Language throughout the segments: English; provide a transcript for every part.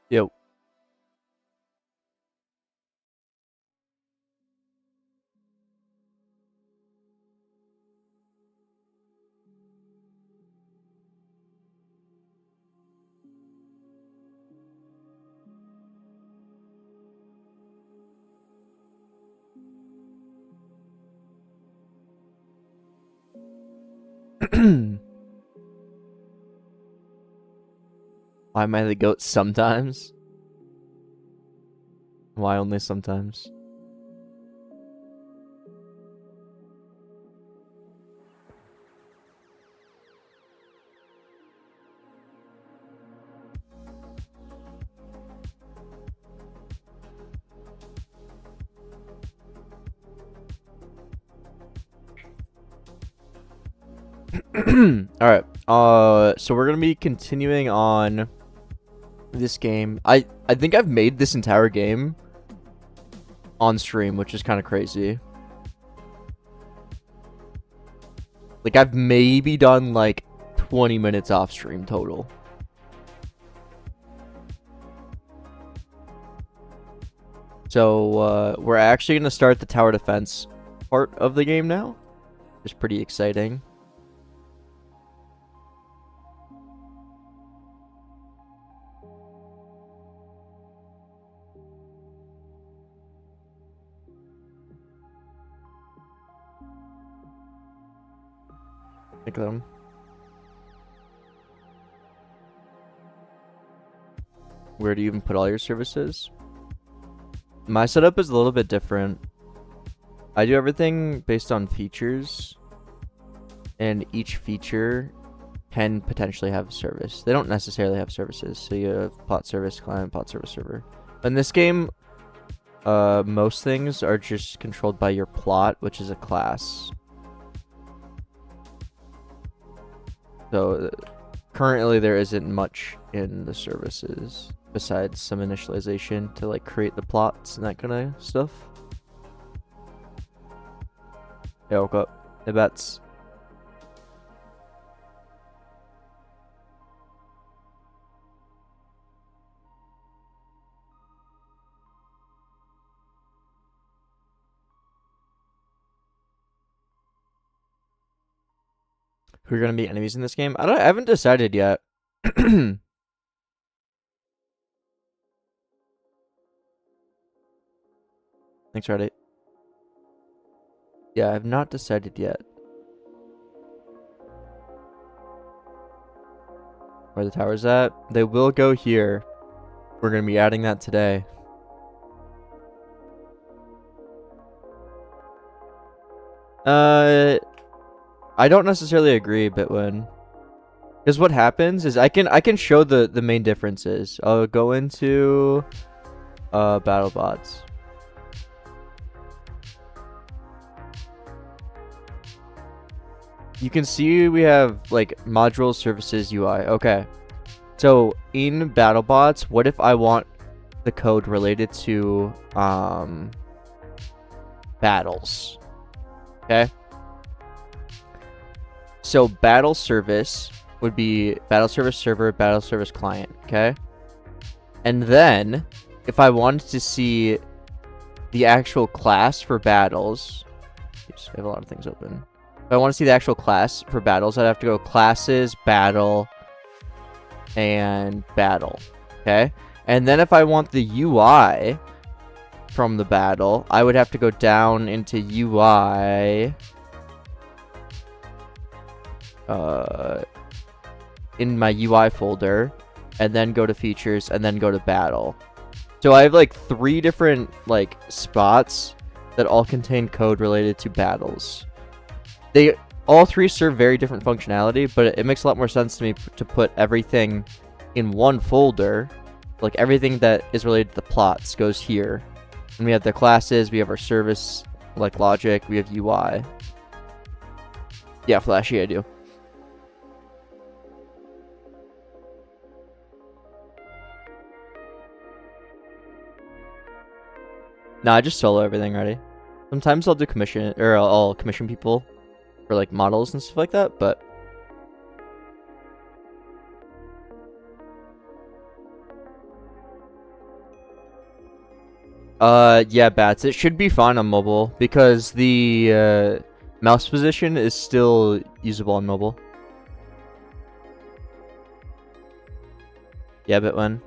Yo. Why am I the goat sometimes? Why only sometimes? Alright. So we're gonna be continuing on this game. I think I've made this entire game on stream, which is kind of crazy. Like, I've maybe done like 20 minutes off stream total. So we're actually gonna start the tower defense part of the game now. It's pretty exciting. Look at them. Where do you even put all your services? My setup is a little bit different. I do everything based on features, and each feature can potentially have a service. They don't necessarily have services, so you have plot service client, plot service server. In this game, most things are just controlled by your plot, which is a class. So currently there isn't much in the services besides some initialization to like create the plots and that kind of stuff. Yeah, woke up. The bets. Who are gonna be enemies in this game? I haven't decided yet. Thanks, Reddit. Yeah, I have not decided yet where the tower's at. They will go here. We're gonna be adding that today. I don't necessarily agree, Bitwin. Because what happens is I can show the main differences. I'll go into BattleBots. You can see we have like module services UI. Okay. So in BattleBots, what if I want the code related to battles? Okay. So battle service would be battle service server, battle service client, okay? And then if I wanted to see the actual class for battles, oops, I have a lot of things open. If I want to see the actual class for battles, I'd have to go classes, battle, and battle, okay? And then if I want the UI from the battle, I would have to go down into UI in my UI folder, and then go to features, and then go to battle. So I have like 3 different like spots that all contain code related to battles. They all 3 serve very different functionality, but it makes a lot more sense to me to put everything in one folder. Like everything that is related to the plots goes here. And we have the classes, we have our service, like logic, we have UI. Yeah, Flashy, I do. Nah, I just solo everything already. Sometimes I'll do commission, or I'll commission people for like models and stuff like that, but Yeah, bats. It should be fine on mobile because the mouse position is still usable on mobile. Yeah, Bitwin.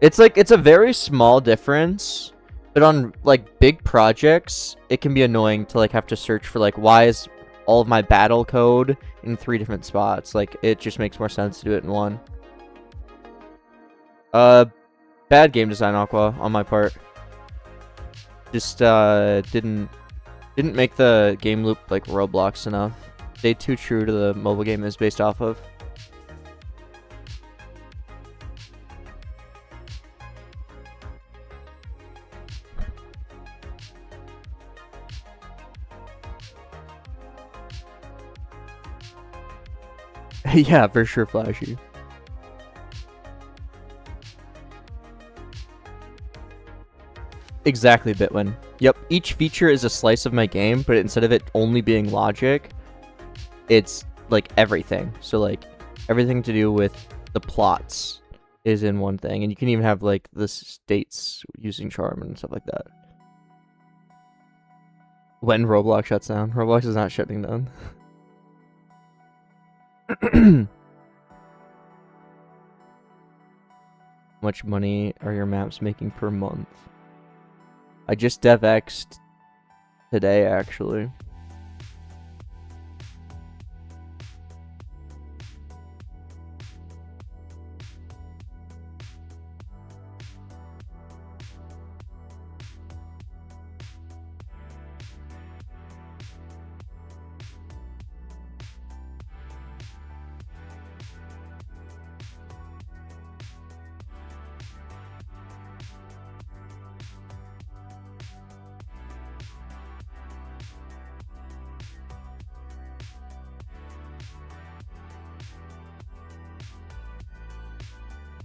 It's like, it's a very small difference, but on like big projects, it can be annoying to like have to search for like, why is all of my battle code in 3 different spots? Like, it just makes more sense to do it in one. Bad game design, Aqua, on my part. Just didn't make the game loop like Roblox enough. Stay too true to the mobile game is based off of. Yeah, for sure flashy. Exactly, Bitwin. Yep, each feature is a slice of my game, but instead of it only being logic, it's like everything. So like everything to do with the plots is in one thing, and you can even have like the states using charm and stuff like that. When Roblox shuts down. Roblox is not shutting down. How much money are your maps making per month? I just DevX'd today, actually.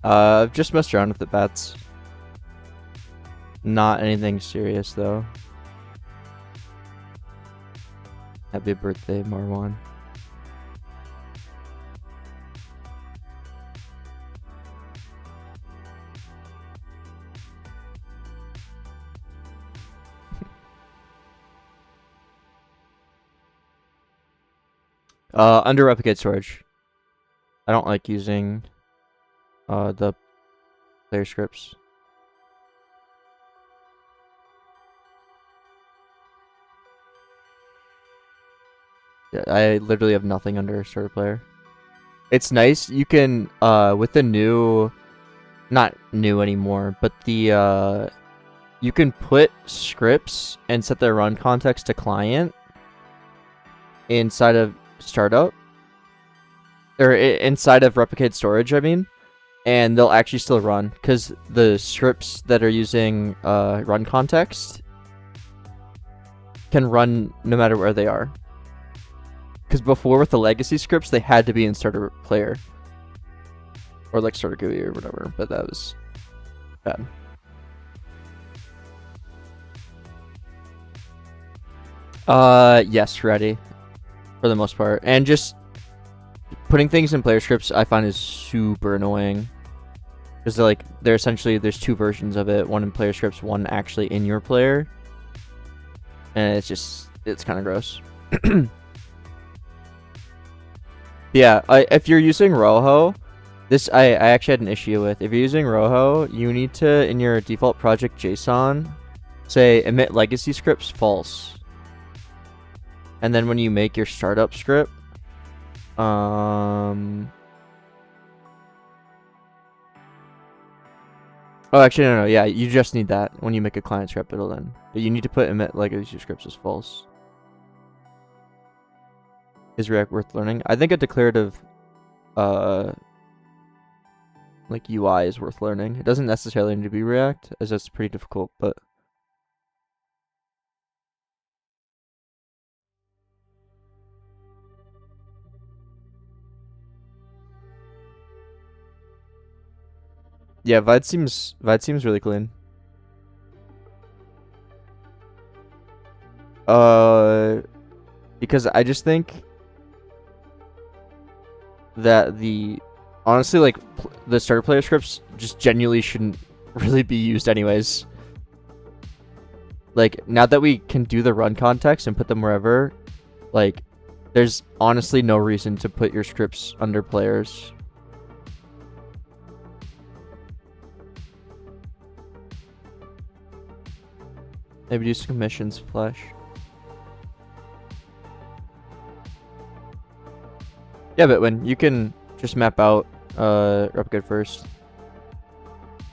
I've just messed around with the bets. Not anything serious, though. Happy birthday, Marwan. Under replicate storage. I don't like using the player scripts. Yeah, I literally have nothing under starter player. It's nice. You can with the new, not new anymore, but the you can put scripts and set their run context to client inside of startup, or inside of replicate storage, I mean, and they'll actually still run because the scripts that are using run context can run no matter where they are. Because before, with the legacy scripts, they had to be in starter player or like StarterGui or whatever, but that was bad. Yes, ready for the most part, and just putting things in player scripts I find is super annoying because they're essentially, there's 2 versions of it, one in player scripts, one actually in your player, and it's kind of gross. Yeah, if you're using Rojo, this I actually had an issue with. If you're using Rojo, you need to, in your default project JSON, say emit legacy scripts false. And then when you make your startup script, oh, actually, no, yeah, you just need that. When you make a client script, it'll then. But you need to put emit legacy scripts as false. Is React worth learning? I think a declarative, like UI is worth learning. It doesn't necessarily need to be React, as that's pretty difficult, but... Yeah, Vite seems really clean. Because I just think that honestly, like, the starter player scripts just genuinely shouldn't really be used anyways. like, now that we can do the run context and put them wherever, like, there's honestly no reason to put your scripts under players. Maybe do some commissions flash. Yeah, but when you can just map out Replicate first.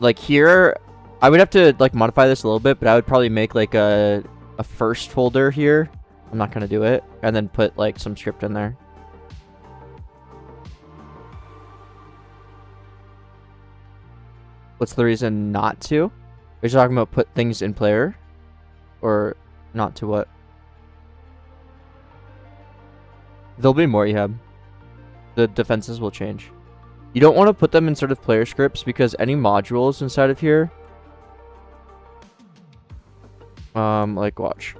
Like here, I would have to like modify this a little bit, but I would probably make like a first folder here. I'm not gonna do it, and then put like some script in there. What's the reason not to? Are you talking about put things in player? Or not to what? There'll be more you have. The defenses will change. You don't want to put them in sort of player scripts because any modules inside of here, like watch.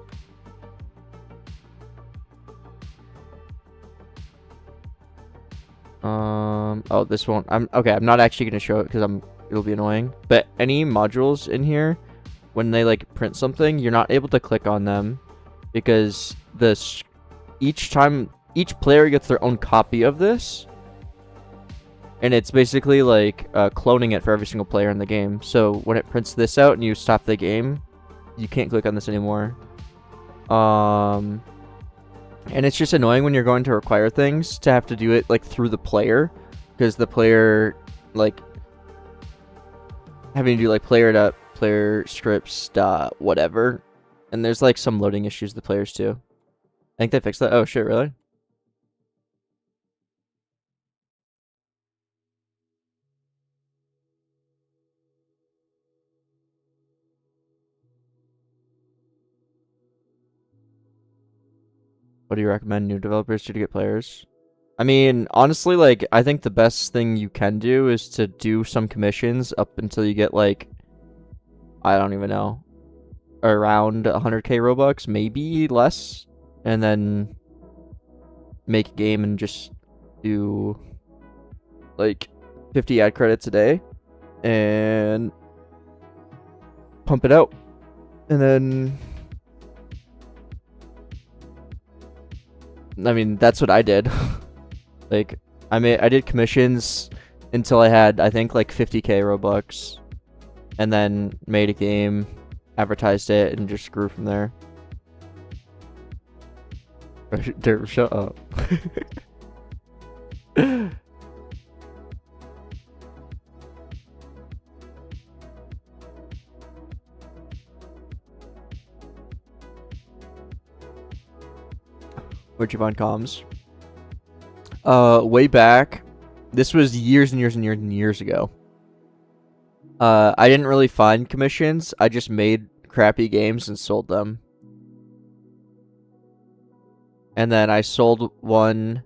Oh, this won't. I'm not actually gonna show it because it'll be annoying. But any modules in here, when they like print something, you're not able to click on them because each player gets their own copy of this. And it's basically like cloning it for every single player in the game. So when it prints this out and you stop the game, you can't click on this anymore. And it's just annoying when you're going to require things to have to do it like through the player, because the player like having to do like player scripts whatever, and there's like some loading issues with the players too. I think they fixed that. Oh shit, really? What do you recommend new developers do to get players? I mean, honestly, like, I think the best thing you can do is to do some commissions up until you get, like, I don't even know, around 100k Robux, maybe less, and then make a game and just do, like, 50 ad credits a day, and pump it out, and then... I mean, that's what I did. Like, I did commissions until I had, I think, like 50k Robux, and then made a game, advertised it, and just grew from there. Dude, shut up. Where'd you find comms? Way back. This was years and years and years and years ago. I didn't really find commissions. I just made crappy games and sold them. And then I sold one...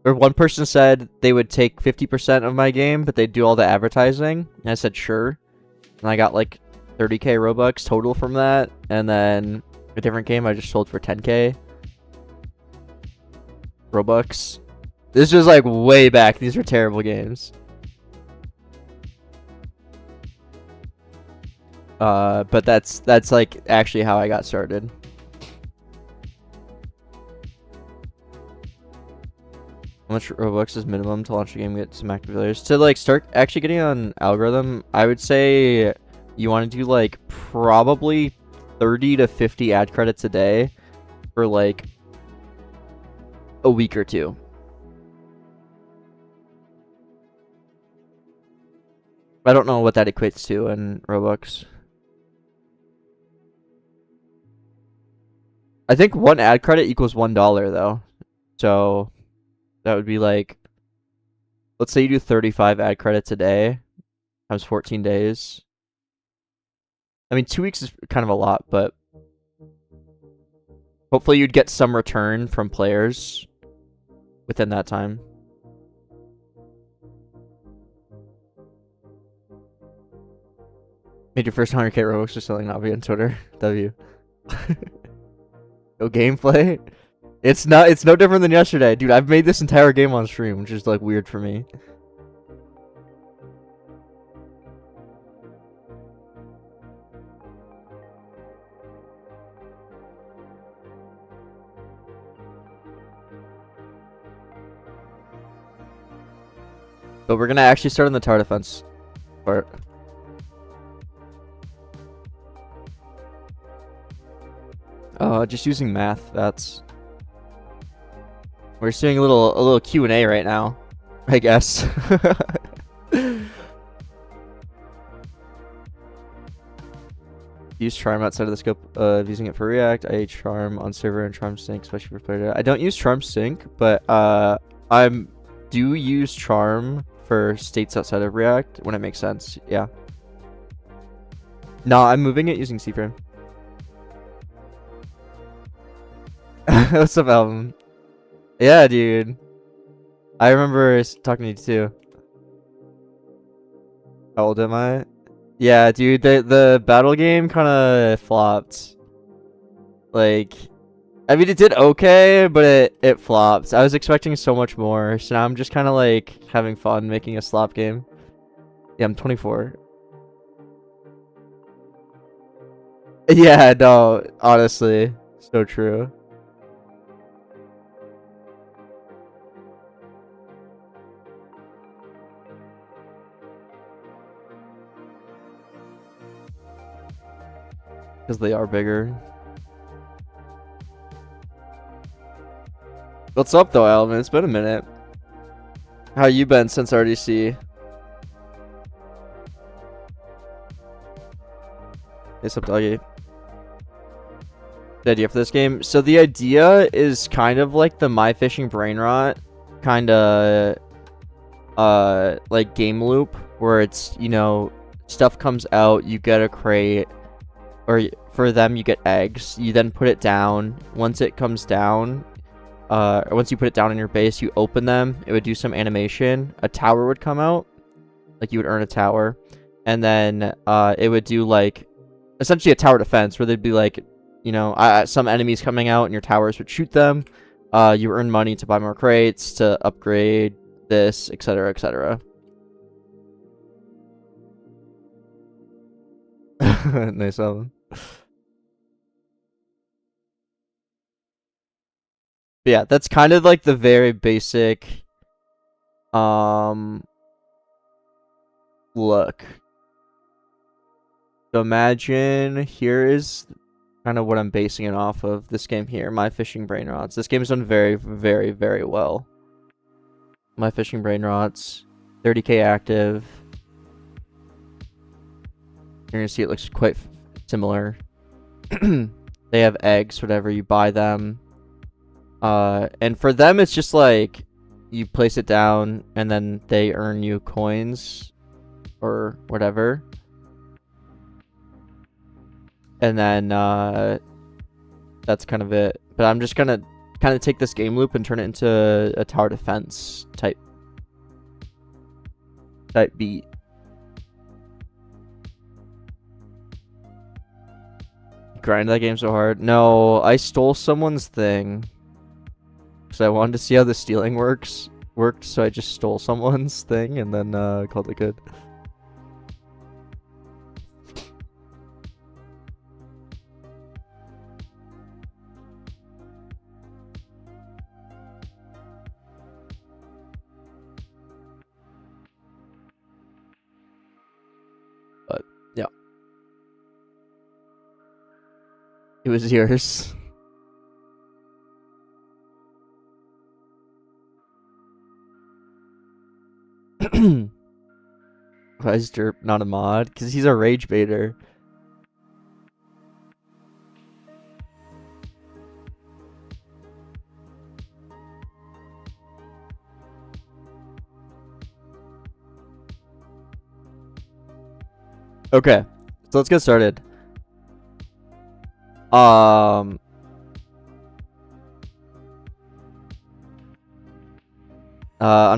Or one person said they would take 50% of my game, but they'd do all the advertising. And I said, sure. And I got like 30k Robux total from that. And then a different game I just sold for 10k Robux. This was like way back. These were terrible games. But that's like actually how I got started. How much Robux is minimum to launch a game and get some active players? To like start actually getting on algorithm, I would say you want to do like probably 30 to 50 ad credits a day for like a week or two. I don't know what that equates to in Robux. I think one ad credit equals $1 though. So that would be like, let's say you do 35 ad credits a day times 14 days. I mean, 2 weeks is kind of a lot, but hopefully you'd get some return from players within that time. Made your first 100k Robux for selling Navi on Twitter. W. No gameplay? It's no different than yesterday. Dude, I've made this entire game on stream, which is like weird for me. But we're gonna actually start on the tower defense part. Just using math. We're just doing a little Q&A right now, I guess. Use Charm outside of the scope of using it for React. I hate Charm on server and Charm Sync, especially for player data. I don't use Charm Sync, but I do use Charm for states outside of React when it makes sense. Yeah. No, I'm moving it using C-frame. What's up, Alvin? Yeah, dude. I remember talking to you too. How old am I? Yeah, dude, the battle game kind of flopped. Like, I mean, it did okay, but it flopped. I was expecting so much more, so now I'm just kind of like having fun making a slop game. Yeah, I'm 24. Yeah, no, honestly, so true. Because they are bigger. What's up, though, Alvin? It's been a minute. How you been since RDC? What's up, doggy? The idea for this game? So the idea is kind of like the My Fishing Brain Rot kind of like game loop, where it's, you know, stuff comes out, you get a crate, or for them you get eggs, you then put it down. Once it comes down, or once you put it down in your base, you open them, it would do some animation, a tower would come out, like you would earn a tower, and then it would do like essentially a tower defense, where they'd be like, you know, some enemies coming out and your towers would shoot them. You earn money to buy more crates, to upgrade this, etc., etc. Nice, Alvin. But yeah, that's kind of like the very basic look. So imagine here is kind of what I'm basing it off of. This game here, My Fishing Brain Rots. This game has done very, very, very well. My Fishing Brain Rots, 30k active. You're gonna see it looks quite similar. They have eggs, whatever, you buy them. And for them, it's just like you place it down and then they earn you coins or whatever. And then that's kind of it. But I'm just gonna kind of take this game loop and turn it into a tower defense type beat. Grind that game so hard. No, I stole someone's thing. Because I wanted to see how the stealing worked, so I just stole someone's thing and then called it good. But, yeah. It was yours. Why is Derp not a mod? Because he's a rage baiter. Okay, so let's get started. I'm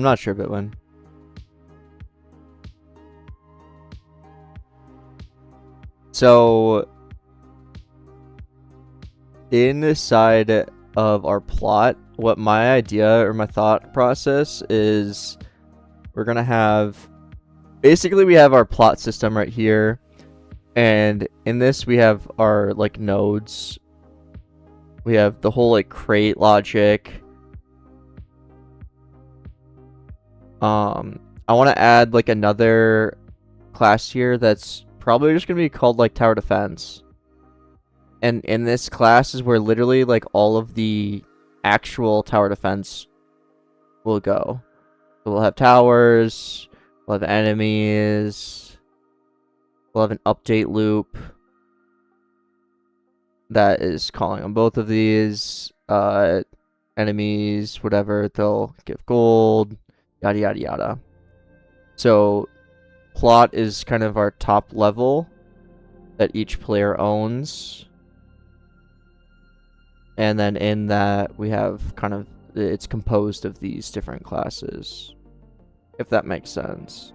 not sure, Bitwin. So, inside of our plot, what my idea or my thought process is, we're gonna have, basically we have our plot system right here, and in this we have our like nodes. We have the whole like crate logic. I want to add like another class here that's probably just gonna be called like tower defense. And in this class is where literally like all of the actual tower defense will go. So we'll have towers, we'll have enemies, we'll have an update loop that is calling on both of these enemies, whatever, they'll give gold, yada yada yada. So plot is kind of our top level that each player owns. And then in that we have kind of, it's composed of these different classes, if that makes sense.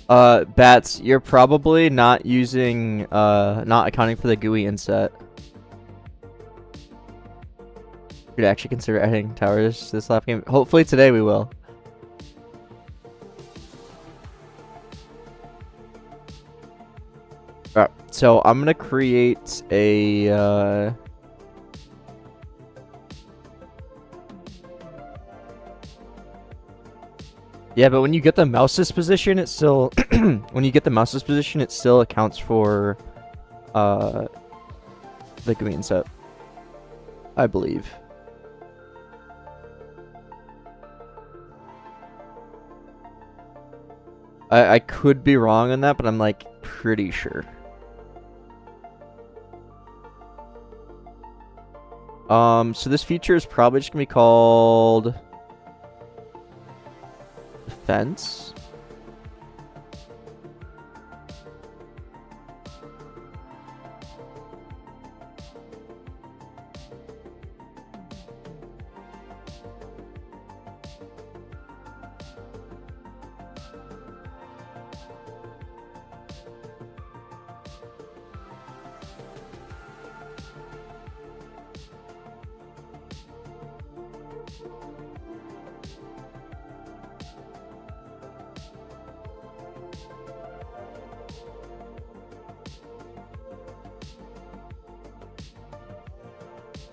Bats, you're probably not using, not accounting for the GUI inset. Could actually consider adding towers to this lap game. Hopefully today we will. Alright, so I'm gonna create a, yeah, but when you get the mouse's position, it still when you get the mouse's position, it still accounts for the GUI inset, I believe. I could be wrong on that, but I'm like pretty sure. So this feature is probably just gonna be called defense.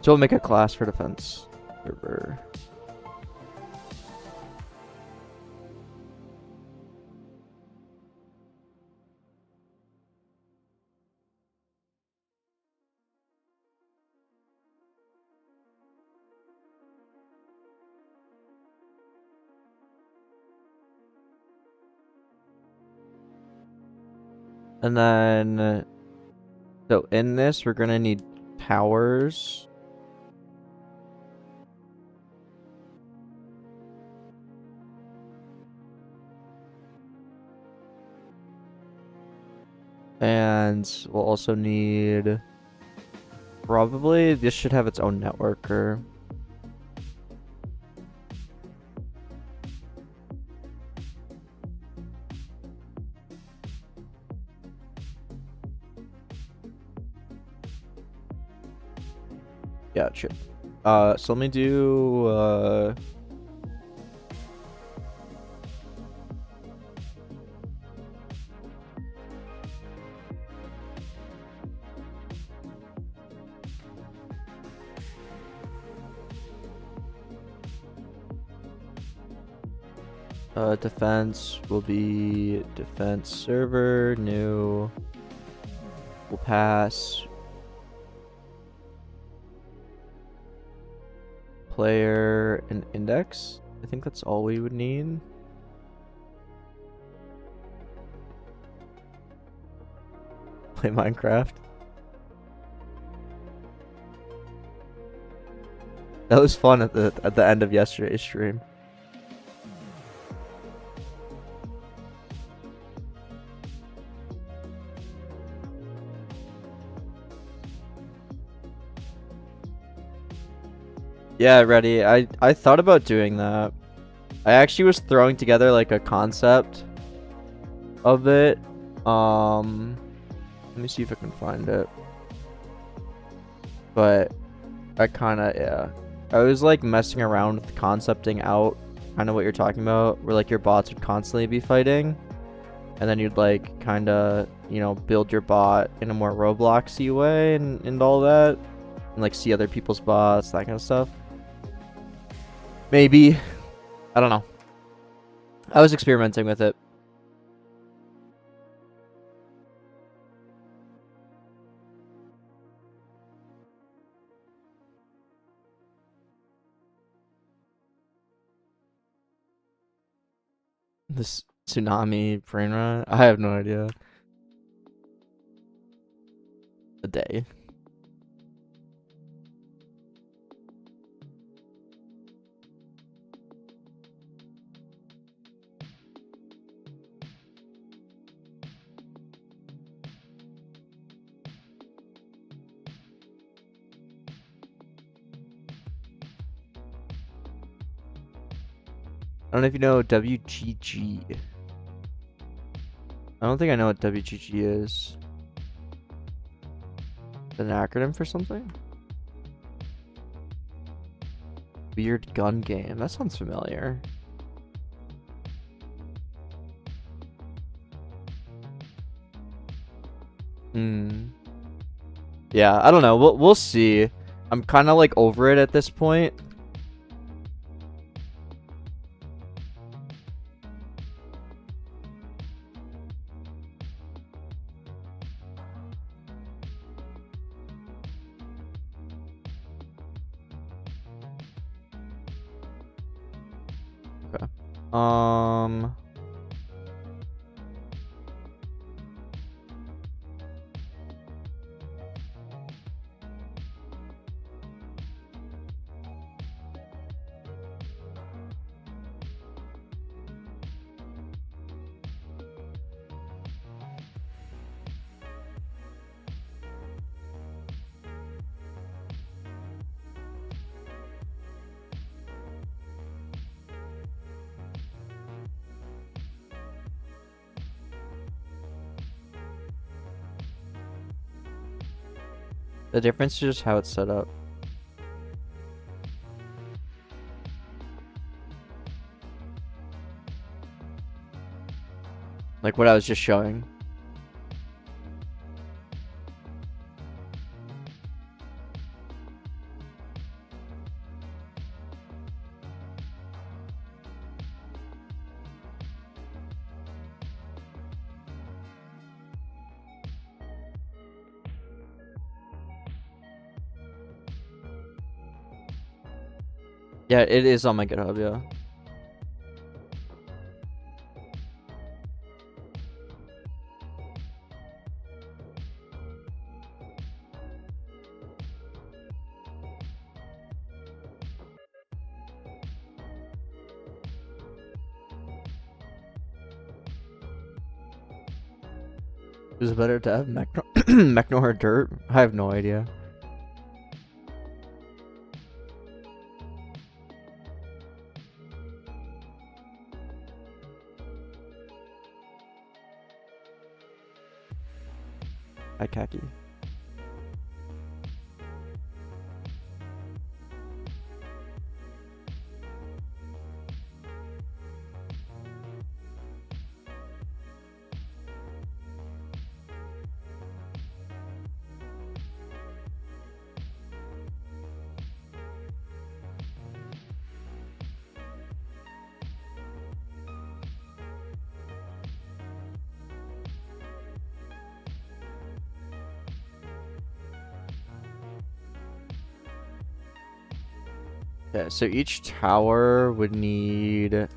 So we'll make a class for defense server. And then, so in this, we're gonna need powers. And we'll also need, probably, this should have its own networker. Yeah, it should. So let me do, defense will be defense server, new, we'll pass player and index. I think that's all we would need. Play Minecraft. That was fun at the end of yesterday's stream. Yeah, ready. I thought about doing that. I actually was throwing together like a concept of it. Let me see if I can find it. But I kind of, yeah. I was like messing around with concepting out kind of what you're talking about, where like your bots would constantly be fighting. and then you'd like kind of, you know, build your bot in a more Robloxy way and all that, and like see other people's bots, that kind of stuff. Maybe. I don't know. I was experimenting with it. This tsunami brain rot? I have no idea. A day. I don't know if you know WGG. I don't think I know what WGG is. An acronym for something? Weird gun game. That sounds familiar. Yeah, I don't know. We'll see. I'm kind of like over it at this point. Okay. The difference is just how it's set up. Like what I was just showing. Yeah, it is on my GitHub, yeah. Is it better to have Mechnor or Dirt? I have no idea. Hi, Khaki. Yeah, so each tower would need...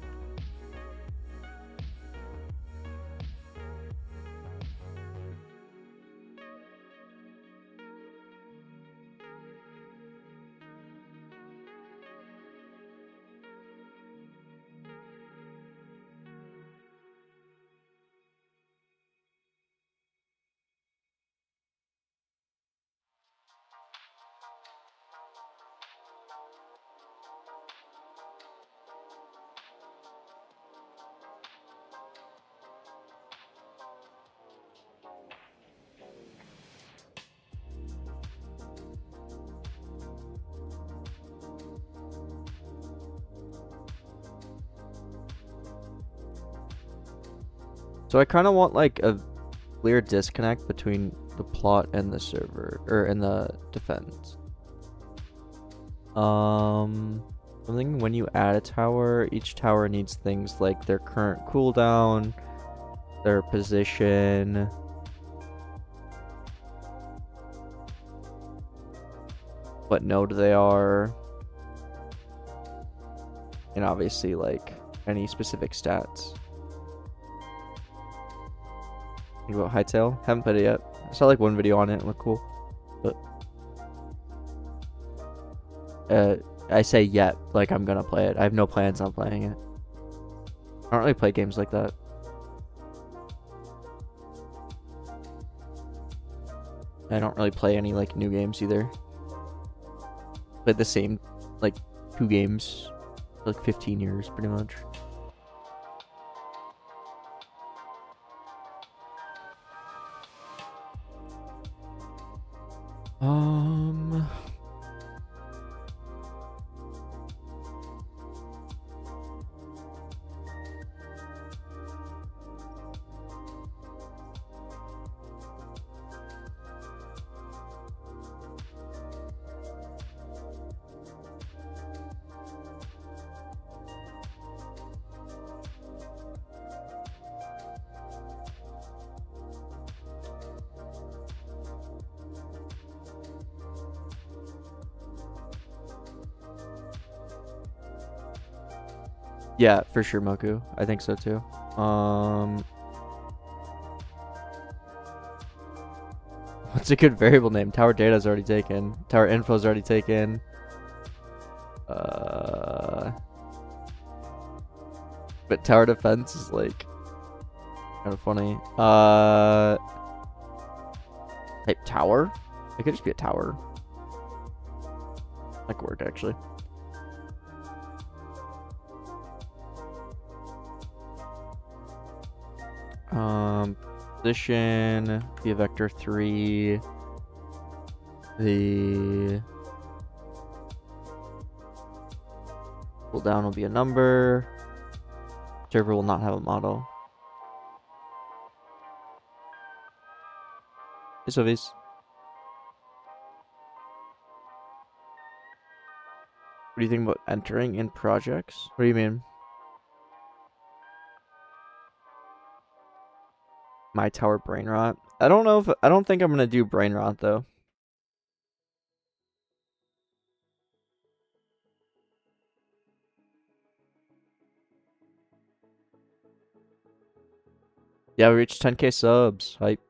So I kind of want like a clear disconnect between the plot and the server, or in the defense. I'm thinking when you add a tower, each tower needs things like their current cooldown, their position, what node they are, and obviously like any specific stats. Think about Hightail? Haven't played it yet. I saw like one video on it, it looked cool. But I say yet, like I'm gonna play it. I have no plans on playing it. I don't really play games like that. I don't really play any like new games either. Played the same like 2 games for like 15 years pretty much. Yeah, for sure, Moku. I think so too. What's a good variable name? Tower data is already taken. Tower info is already taken. But tower defense is like kind of funny. Type tower? It could just be a tower. That could work actually. Position be a vector 3. The cooldown will be a number. Server will not have a model. Hey, Sovies. What do you think about entering in projects? What do you mean? My tower brain rot. I don't know if I don't think I'm gonna do brain rot though. Yeah, we reached 10k subs. Hype.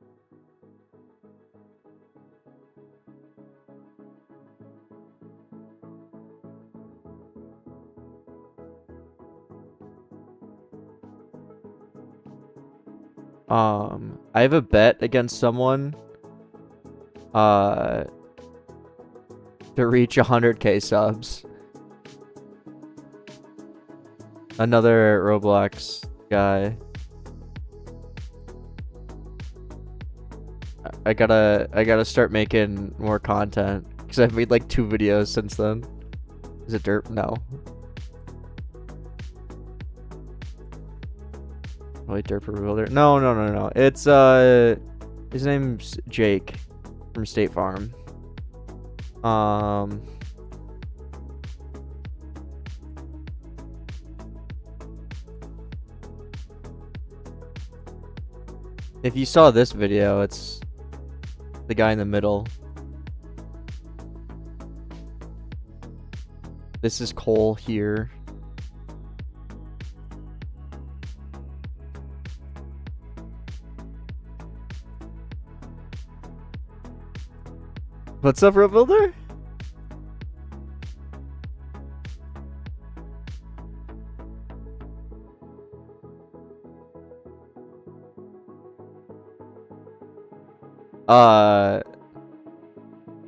I have a bet against someone to reach 100k subs. Another Roblox guy. I gotta start making more content because I've made like 2 videos since then. Is it derp? No. Wait, derp builder? No. It's his name's Jake from State Farm. If you saw this video, it's the guy in the middle. This is Cole here. What's up, Road Builder?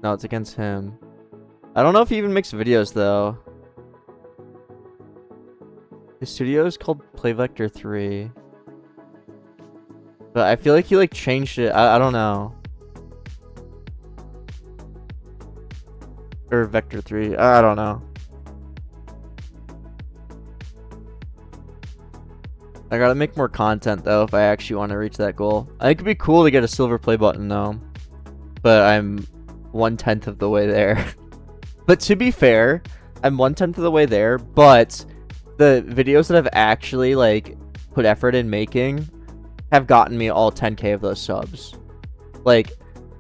No, it's against him. I don't know if he even makes videos though. His studio is called PlayVector 3. But I feel like he like changed it. I don't know. Or Vector 3. I don't know. I gotta make more content though if I actually want to reach that goal. I think it'd be cool to get a silver play button though, but I'm 1/10 of the way there. But to be fair, I'm 1/10 of the way there, but the videos that I've actually like put effort in making have gotten me all 10k of those subs. Like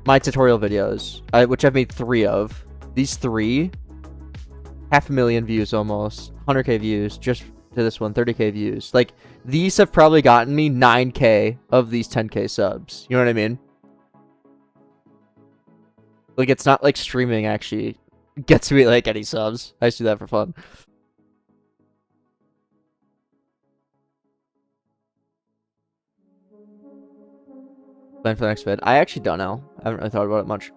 my tutorial videos, which I've made 3 of. These 3, 500,000 views almost, 100k views just to this one, 30k views. Like these have probably gotten me 9k of these 10k subs. You know what I mean? Like it's not like streaming actually gets me like any subs. I just do that for fun. Plan for the next vid. I actually don't know. I haven't really thought about it much.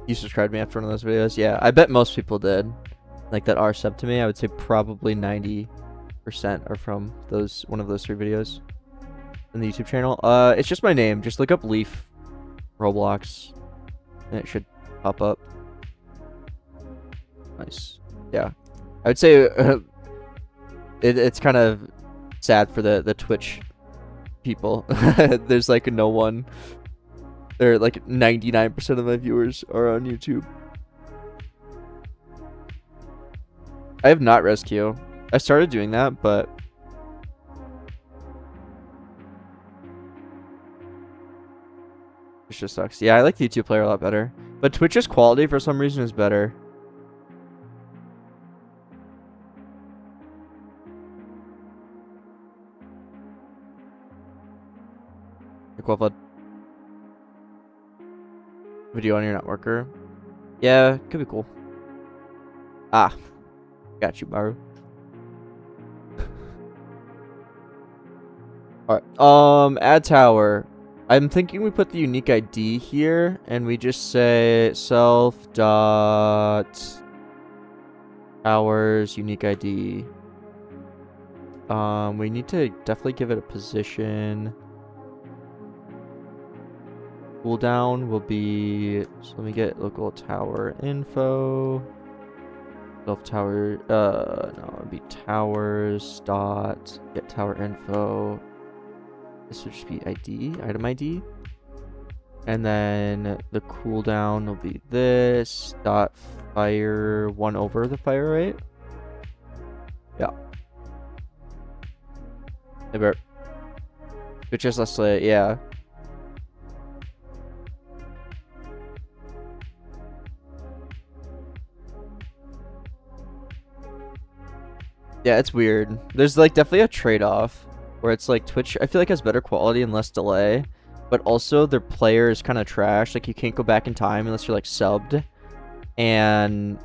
You subscribed me after one of those videos? Yeah, I bet most people did. Like that are sub to me, I would say probably 90% are from one of those 3 videos in the YouTube channel. It's just my name. Just look up Leaf Roblox and it should pop up. Nice. Yeah. I would say it's kind of sad for the Twitch people. There's like no one. They're like 99% of my viewers are on YouTube. I have not rescue. I started doing that, but it just sucks. Yeah, I like the YouTube player a lot better, but Twitch's quality for some reason is better. Qualified. Video on your networker. Yeah, could be cool. Ah, got you, Baru. Alright, add tower. I'm thinking we put the unique ID here and we just say self dot towers unique ID. We need to definitely give it a position. Cooldown will be, so let me get local tower info. Self tower, no, it'll be towers dot get tower info. This would just be ID, item ID. And then the cooldown will be this dot fire 1 over the fire rate. Yeah. Which is less like, yeah. Yeah, it's weird. There's like definitely a trade-off where it's like Twitch, I feel like has better quality and less delay, but also their player is kind of trash. Like you can't go back in time unless you're like subbed, and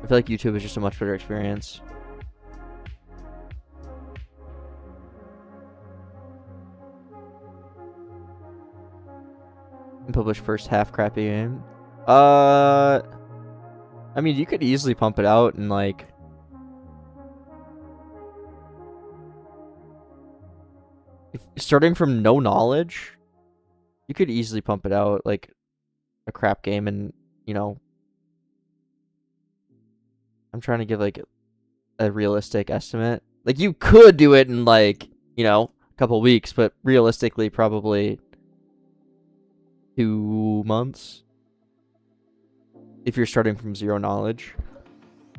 I feel like YouTube is just a much better experience. And publish first half crappy game. I mean, you could easily pump it out and like. Starting from no knowledge, you could easily pump it out like a crap game, and you know, I'm trying to give like a realistic estimate. Like you could do it in like, you know, a couple weeks, but realistically probably 2 months if you're starting from zero knowledge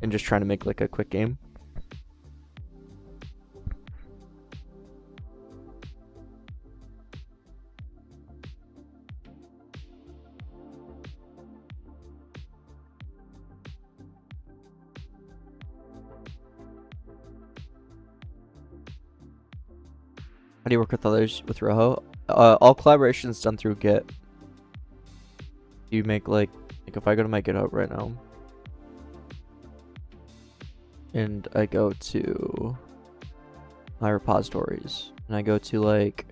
and just trying to make like a quick game. How do you work with others with Rojo? All collaborations done through Git. You make like if I go to my GitHub right now and I go to my repositories and I go to like,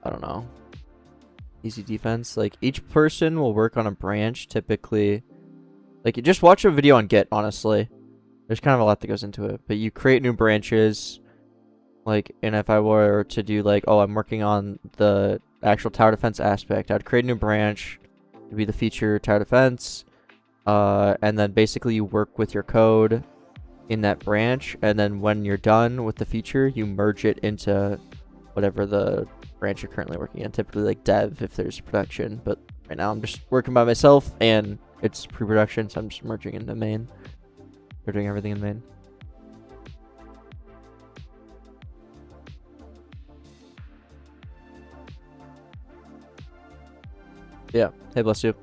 I don't know, easy defense, like each person will work on a branch typically Like, you just watch a video on Git, honestly. There's kind of a lot that goes into it. But you create new branches. Like, and if I were to do, like, oh, I'm working on the actual tower defense aspect, I'd create a new branch. It'd be the feature tower defense. And then basically you work with your code in that branch. And then when you're done with the feature, you merge it into whatever the branch you're currently working in. Typically, like, dev if there's production. But right now I'm just working by myself, and it's pre-production, so I'm just merging into main. We're doing everything in main. Yeah. Hey, bless you.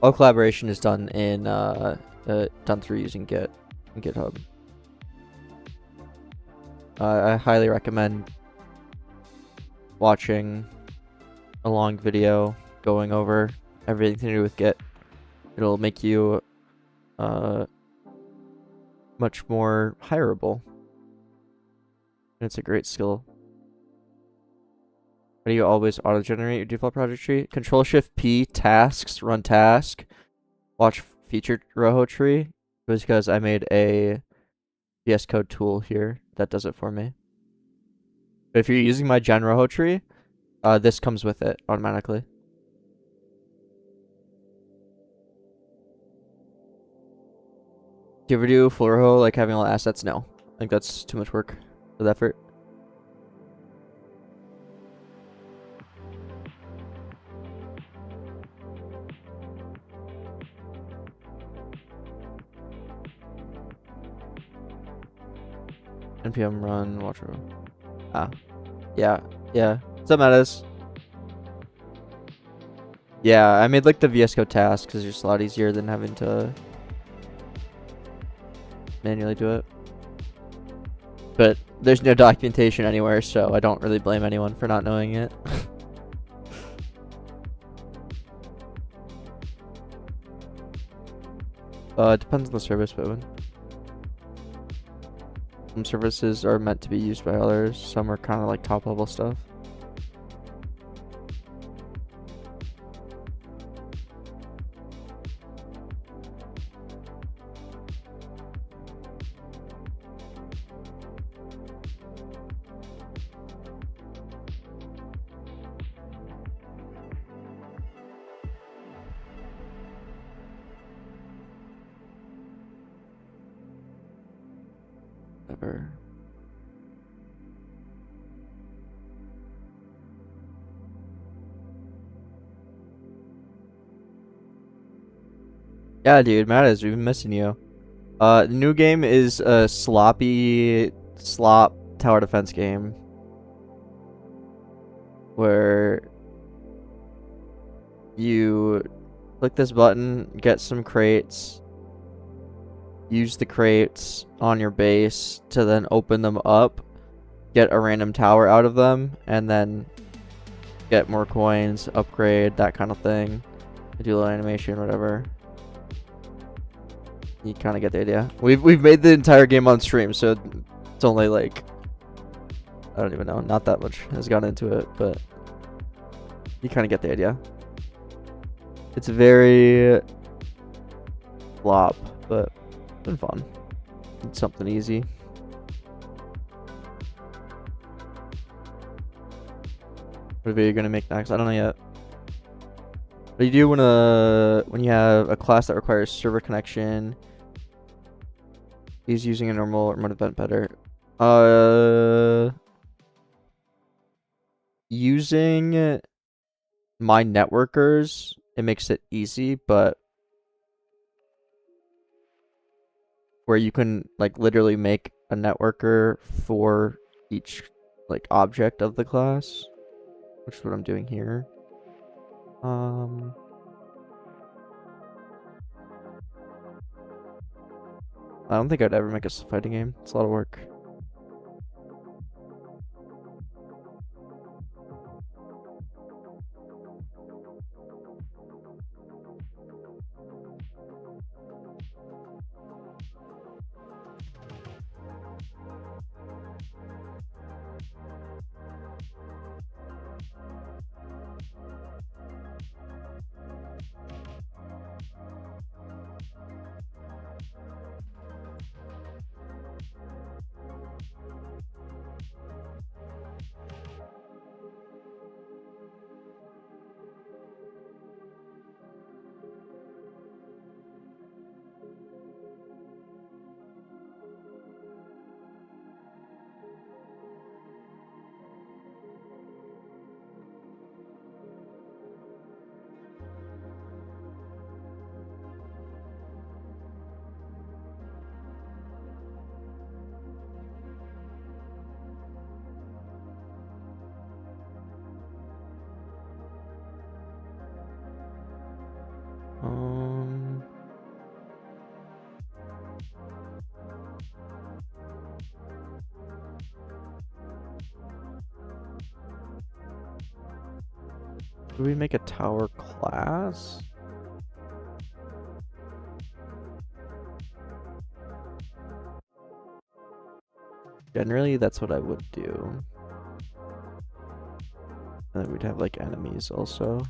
All collaboration is done in done through using Git and GitHub. I highly recommend watching a long video going over everything to do with Git. It'll make you much more hireable. And it's a great skill. How do you always auto-generate your default project tree? Control-Shift-P, tasks, run task, watch featured Rojo tree. It was because I made a VS Code tool here that does it for me. But if you're using my gen Rojo tree, this comes with it automatically. Do you ever do full Rojo, like having all the assets? No. I think that's too much work with effort. NPM run, watch Rojo. Ah. Yeah. What's up, Metas? Yeah, I made like the VS Code task because it's just a lot easier than having to manually do it. But there's no documentation anywhere, so I don't really blame anyone for not knowing it. It depends on the service, but some services are meant to be used by others. Some are kind of like top level stuff. Whatever. Yeah, dude, Mattis, we've been missing you. The new game is a slop tower defense game where you click this button, get some crates, use the crates on your base to then open them up, get a random tower out of them, and then get more coins, upgrade, that kind of thing. Do a little animation, whatever. You kind of get the idea. We've made the entire game on stream, so it's only like, I don't even know, not that much has gone into it, but you kind of get the idea. It's very flop, but it's been fun. It's something easy. What video are you gonna make next? I don't know yet. What do you do when you have a class that requires server connection? Is using a normal remote event better? Using my networkers, it makes it easy, but where you can like literally make a networker for each like object of the class, which is what I'm doing here. I don't think I'd ever make a fighting game. It's a lot of work. Do we make a tower class? Generally, that's what I would do. And then we'd have like enemies also.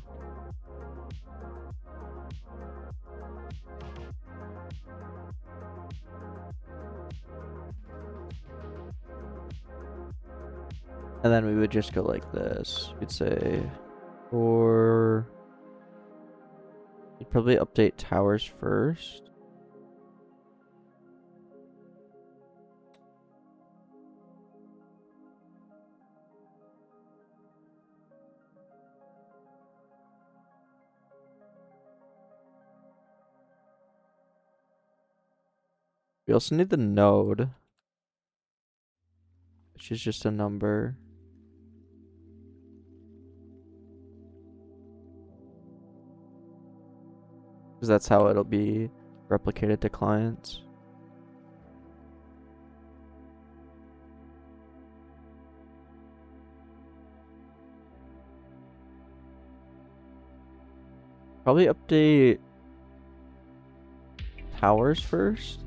And then we would just go like this. We'd say, or you'd probably update towers first. We also need the node, which is just a number. Because that's how it'll be replicated to clients. Probably update towers first.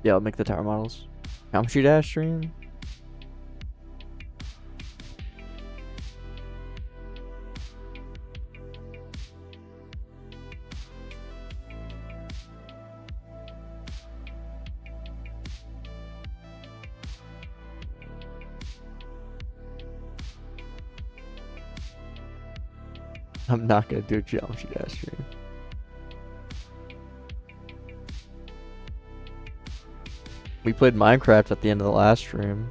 Yeah, I'll make the tower models. Geometry dash stream. I'm not gonna do a geometry dash stream. We played Minecraft at the end of the last stream.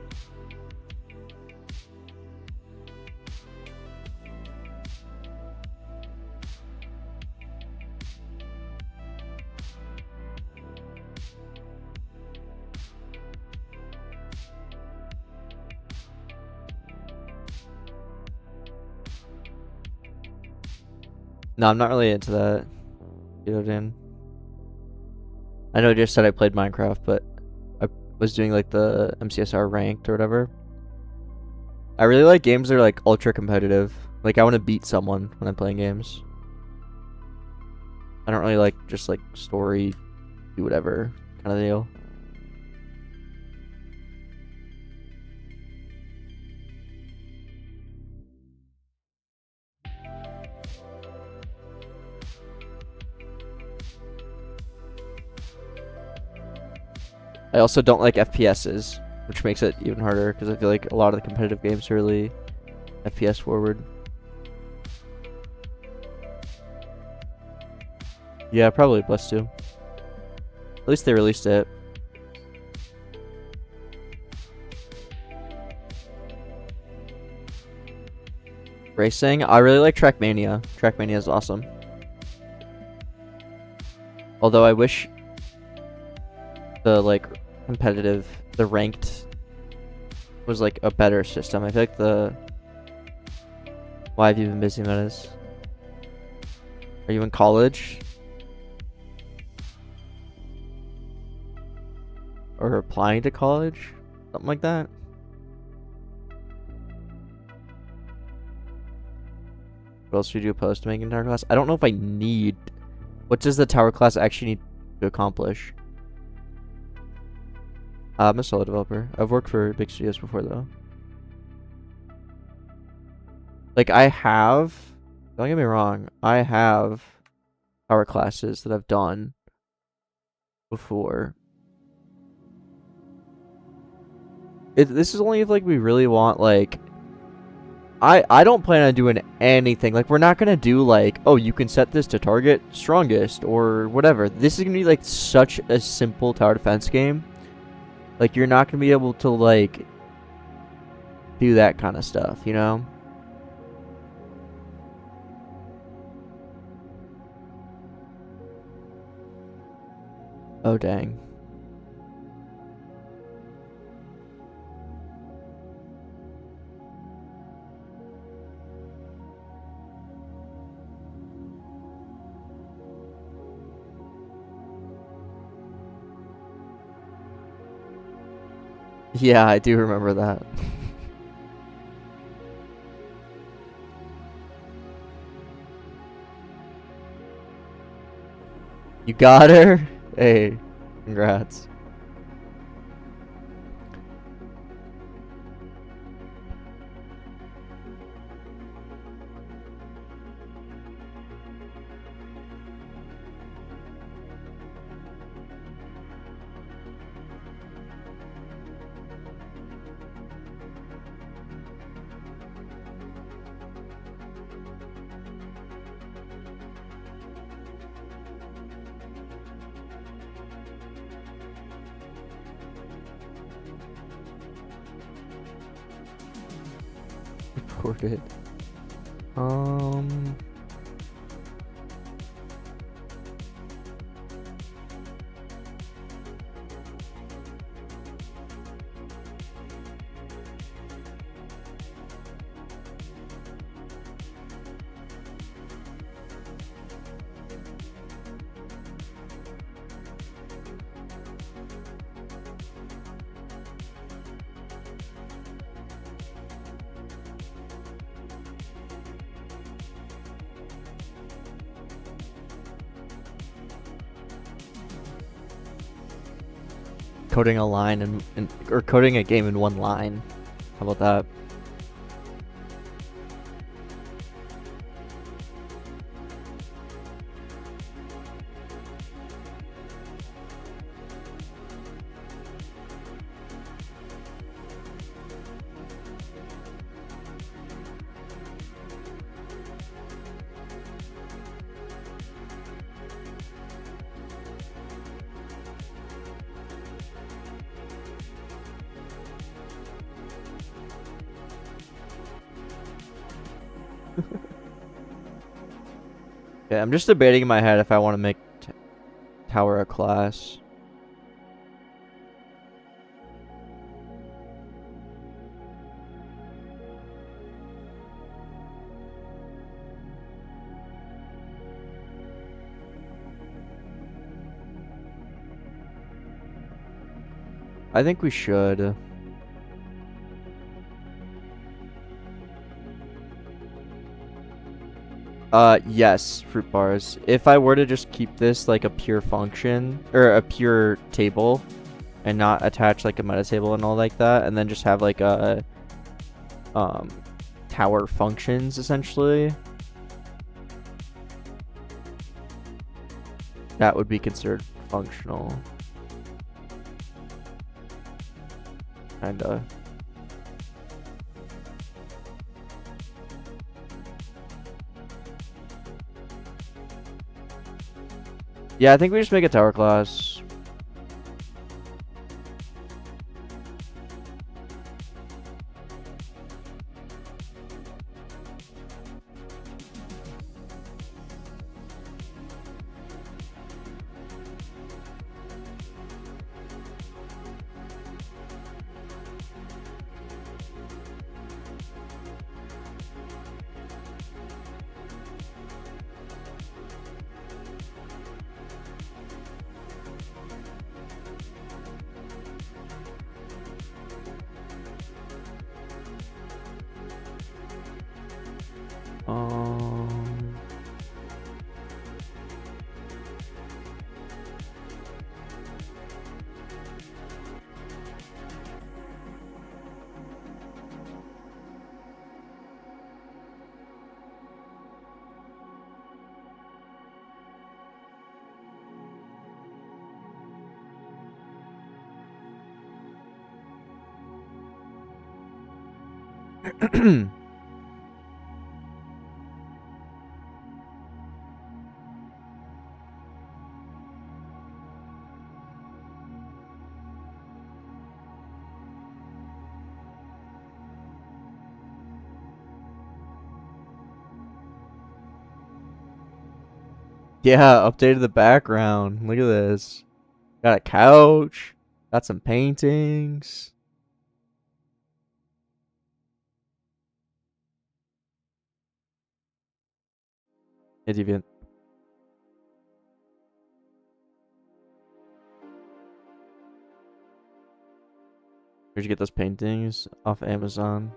No, I'm not really into that. You know, Dan. I know I just said I played Minecraft, but I was doing like the MCSR ranked or whatever. I really like games that are like ultra competitive. Like I want to beat someone when I'm playing games. I don't really like just like story, do whatever kind of deal. I also don't like FPSs, which makes it even harder because I feel like a lot of the competitive games are really FPS forward. Yeah, probably plus 2. At least they released it. Racing, I really like Trackmania. Trackmania is awesome. Although I wish the like competitive, the ranked was like a better system. I feel like the... Why have you been busy, Metas? Are you in college? Or applying to college? Something like that? What else should you do opposed to making a tower class? I don't know if I need... What does the tower class actually need to accomplish? I'm a solo developer. I've worked for big studios before, though. Like, I have... Don't get me wrong. I have tower classes that I've done before. This is only if, like, we really want, like... I don't plan on doing anything. Like, we're not gonna do, like, oh, you can set this to target strongest or whatever. This is gonna be, like, such a simple tower defense game. Like, you're not gonna be able to, like, do that kind of stuff, you know? Oh, dang. Yeah, I do remember that. You got her? Hey, congrats. Recorded. Coding a line or coding a game in one line. How about that? Yeah, I'm just debating in my head if I want to make Tower a class. I think we should. Yes, fruit bars. If I were to just keep this like a pure function or a pure table and not attach like a meta table and all like that, and then just have like a tower functions essentially, that would be considered functional. Kinda. Yeah, I think we just make a tower class. Um, yeah, updated the background. Look at this. Got a couch. Got some paintings. Hey, Deviant. Where'd you get those paintings? Off Amazon.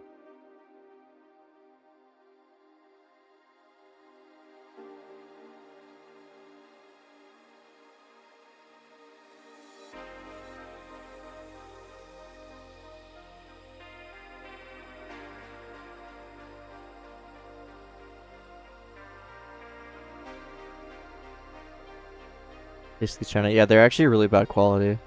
Basically China. Yeah, they're actually really bad quality.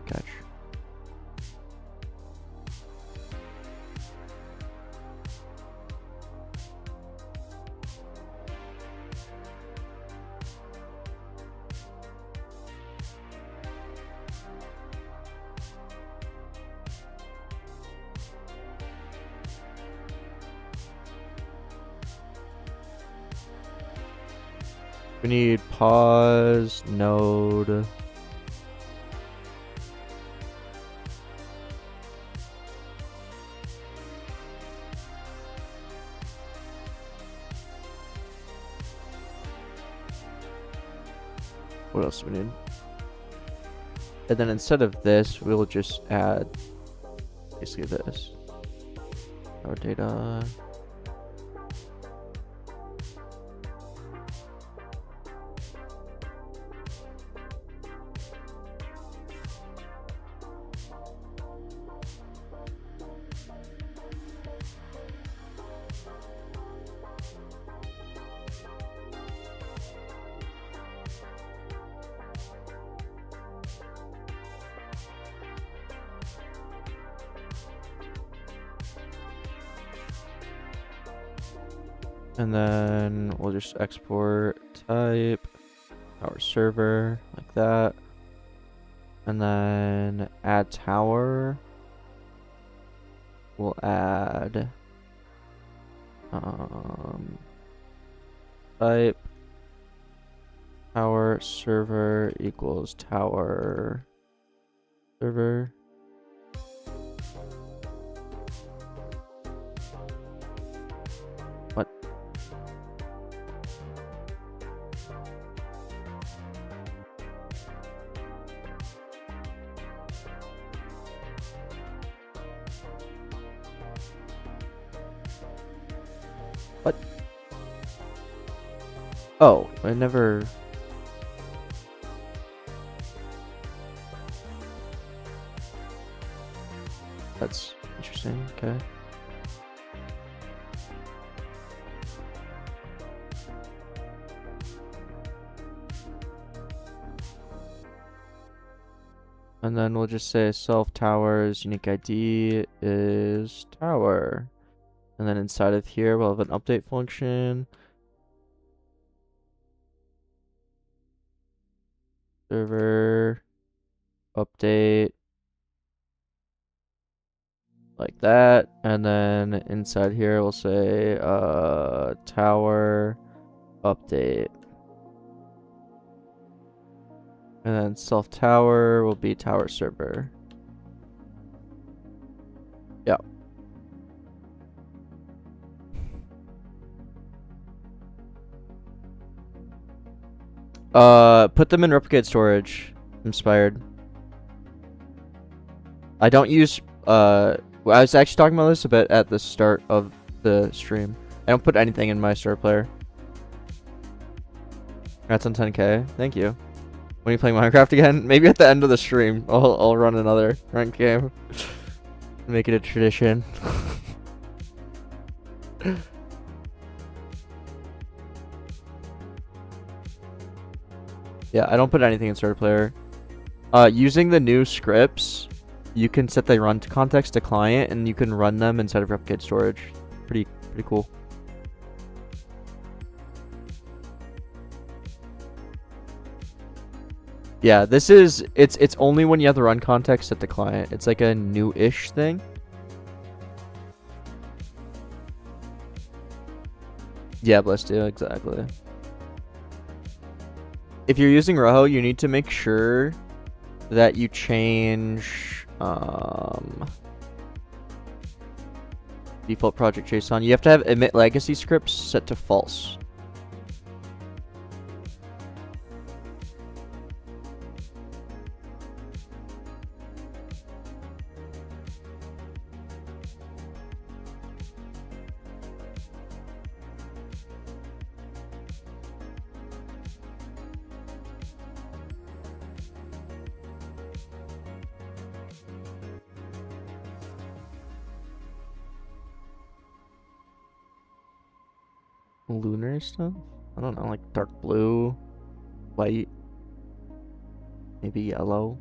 Gotcha. We need pause, node. What else do we need? And then instead of this, we'll just add basically this. Our data. And then we'll just export type our server like that. And then add tower. We'll add type tower server equals tower server. What? What? Oh, I never... That's interesting, okay. And then we'll just say self towers unique ID is tower. And then inside of here, we'll have an update function. Server update. Like that. And then inside here, we'll say tower update. And then self tower will be tower server. Yeah. Put them in replicate storage. Inspired. I don't use I was actually talking about this a bit at the start of the stream. I don't put anything in my start player. That's on 10k. Thank you. When are you playing Minecraft again? Maybe at the end of the stream. I'll run another ranked game. Make it a tradition. Yeah, I don't put anything in starter player. Using the new scripts, you can set the run context to client, and you can run them inside of replicate storage. Pretty cool. Yeah, this is it's only when you have the run context set the client. It's like a new-ish thing. Yeah, bless you, exactly. if you're using Rojo, you need to make sure that you change default project JSON. You have to have emit legacy scripts set to false. Lunar stuff? I don't know, like dark blue, white, maybe yellow.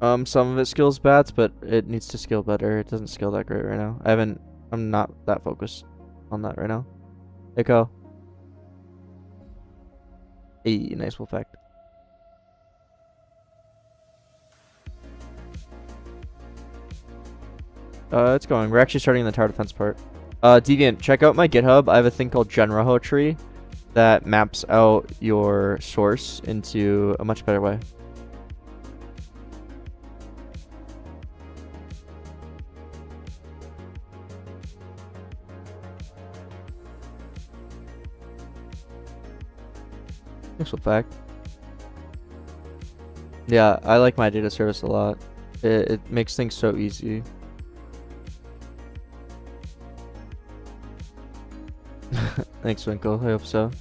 Some of it scales bats, but it needs to scale better. It doesn't scale that great right now. I'm not that focused on that right now. Echo. Hey, nice wolf fact. It's going. We're actually starting the tower defense part. Deviant, check out my GitHub. I have a thing called Genroho tree that maps out your source into a much better way. Useful fact. Yeah, I like my data service a lot. It makes things so easy. Thanks, Winkle. I hope so.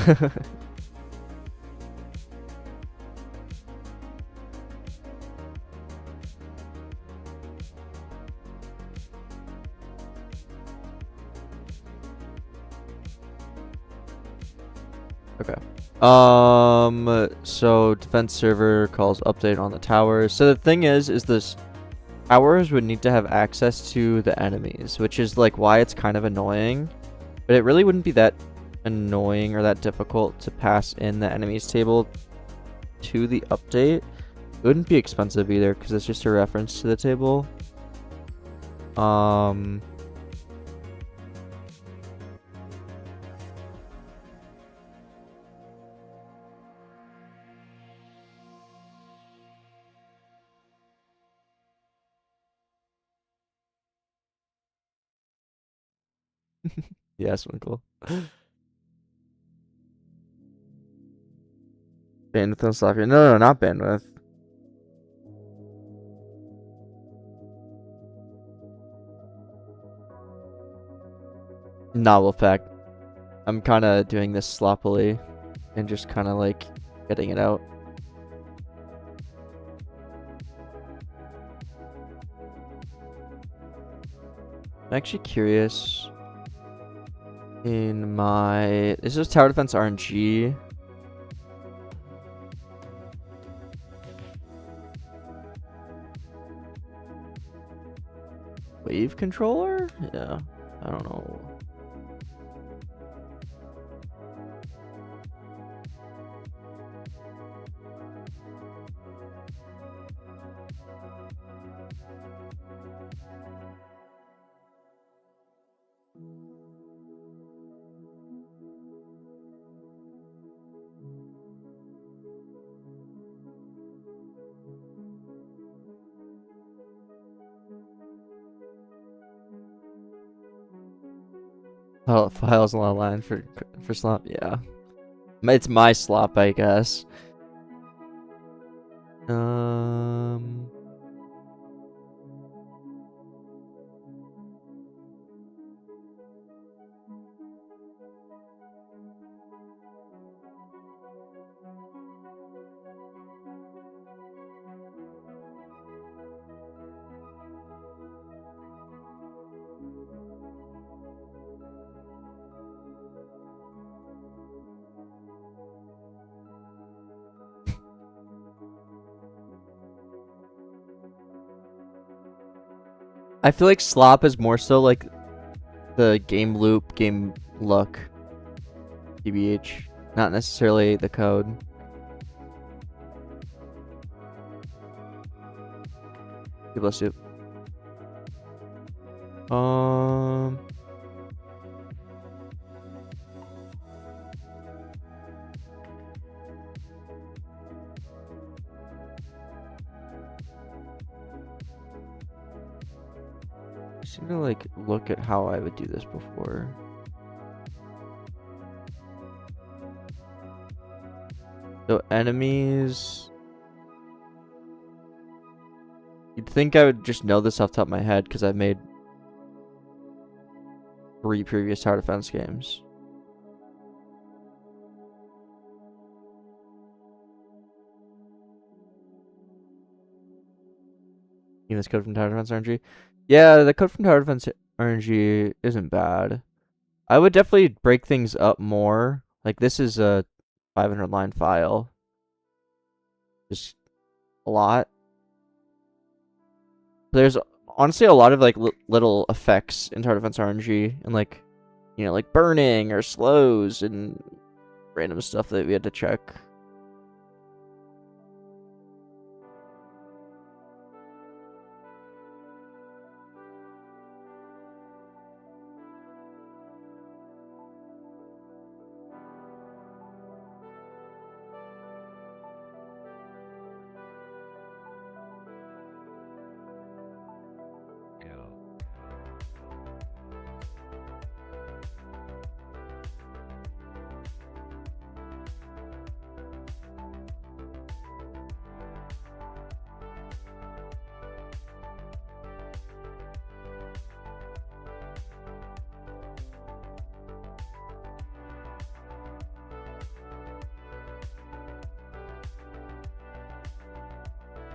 Okay. So defense server calls update on the towers. So the thing is this towers would need to have access to the enemies, which is like why it's kind of annoying. But it really wouldn't be that annoying or that difficult to pass in the enemies table to the update. It wouldn't be expensive either because it's just a reference to the table. Yes, Winkle. Bandwidth and slop. No, not bandwidth. Novel fact. I'm kind of doing this sloppily and just kind of like getting it out. I'm actually curious. In my... This is tower defense RNG. Wave controller? Yeah. I don't know. Oh, files a lot of line for slop. Yeah, it's my slop, I guess. I feel like slop is more so like the game loop, game look, TBH, not necessarily the code. Bless you. I just need to like look at how I would do this before. So enemies. You'd think I would just know this off the top of my head because I've made 3 previous tower defense games. This code from tower defense RNG. Yeah, the code from tower defense RNG isn't bad. I would definitely break things up more. Like this is a 500 line file. Just a lot. There's honestly a lot of like little effects in tower defense RNG and like, you know, like burning or slows and random stuff that we had to check.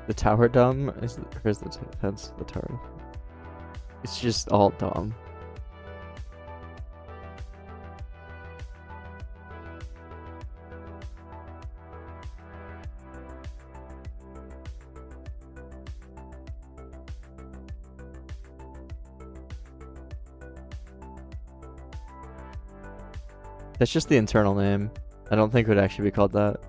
The tower dumb is where's the defense? The tower. It's just all dumb. That's just the internal name. I don't think it would actually be called that.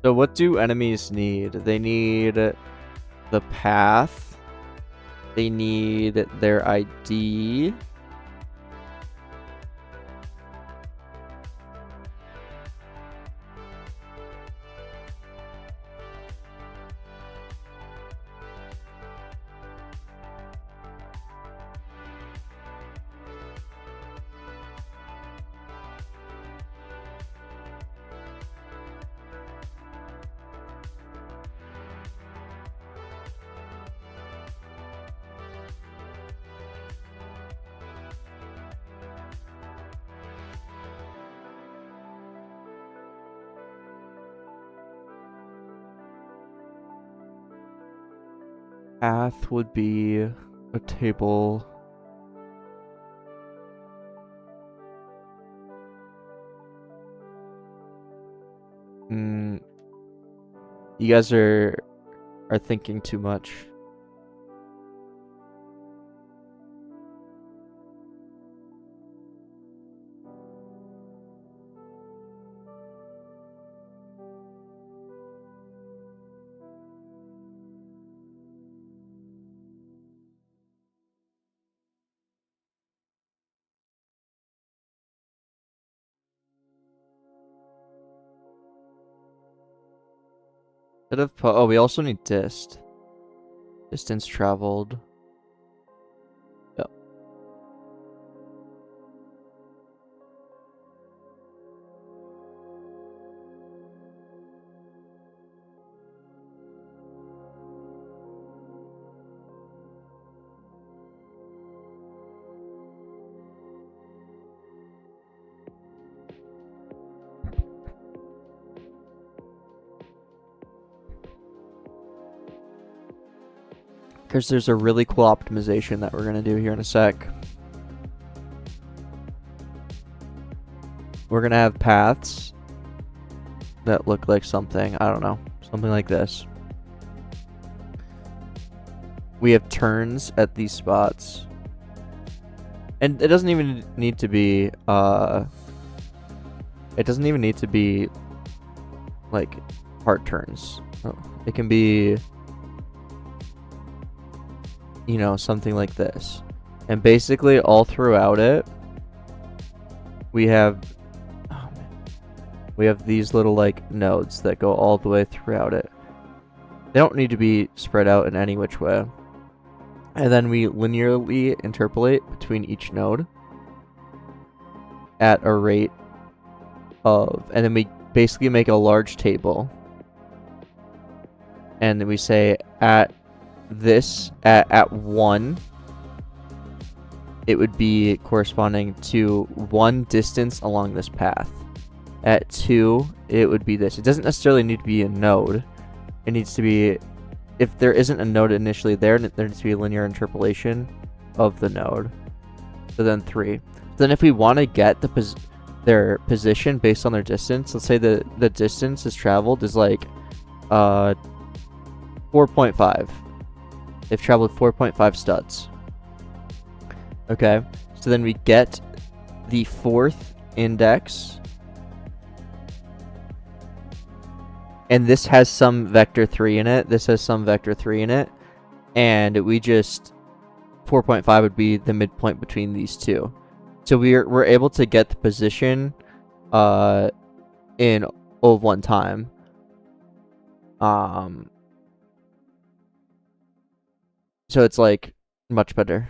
So what do enemies need? They need the path. They need their ID. Path would be a table. You guys are thinking too much. Instead of oh, we also need dist. Distance traveled. Yep. Because there's a really cool optimization that we're going to do here in a sec. We're going to have paths that look like something. I don't know. Something like this. We have turns at these spots. And it doesn't even need to be, it doesn't even need to be, like, hard turns. Oh, it can be, you know, something like this. And basically all throughout it, we have, oh man, we have these little like nodes that go all the way throughout it. They don't need to be spread out in any which way. And then we linearly interpolate between each node at a rate of, and then we basically make a large table. And then we say at this, at 1, it would be corresponding to 1 distance along this path. At 2, it would be this. It doesn't necessarily need to be a node. It needs to be, if there isn't a node initially there needs to be a linear interpolation of the node. So then 3. Then if we want to get their position based on their distance, let's say the distance is traveled is like 4.5. They've traveled 4.5 studs. Okay, so then we get the 4th index. And this has some vector 3 in it. This has some vector 3 in it. And we just, 4.5 would be the midpoint between these two. So we're able to get the position in all of one time. So it's like much better.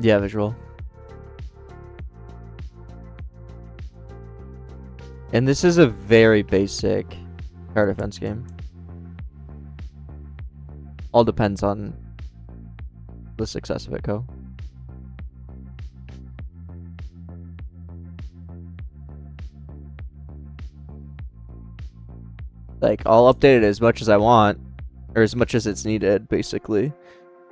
Yeah, visual. And this is a very basic tower defense game. All depends on the success of it, Co. Like, I'll update it as much as I want, or as much as it's needed, basically.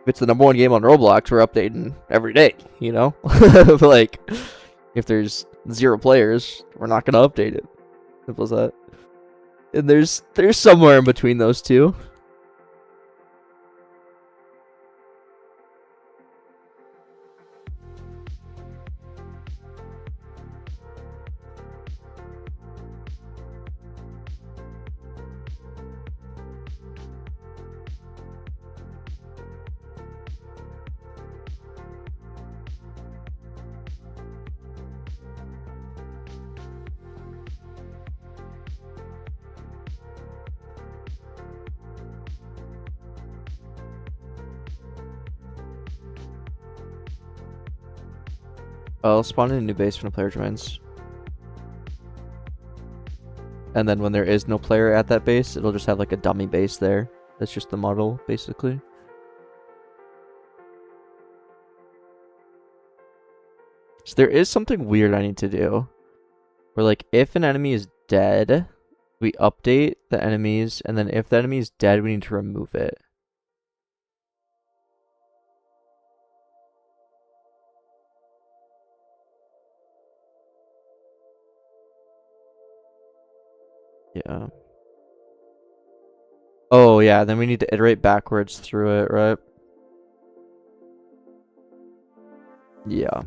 If it's the #1 game on Roblox, we're updating every day, you know? Like, if there's 0 players, we're not gonna update it. Simple as that. And there's somewhere in between those two. I'll spawn in a new base when a player joins. And then when there is no player at that base, it'll just have like a dummy base there. That's just the model, basically. So there is something weird I need to do. Where like, if an enemy is dead, We update the enemies, and then if the enemy is dead, we need to remove it. Yeah. Oh, yeah, then we need to iterate backwards through it, right? Yeah.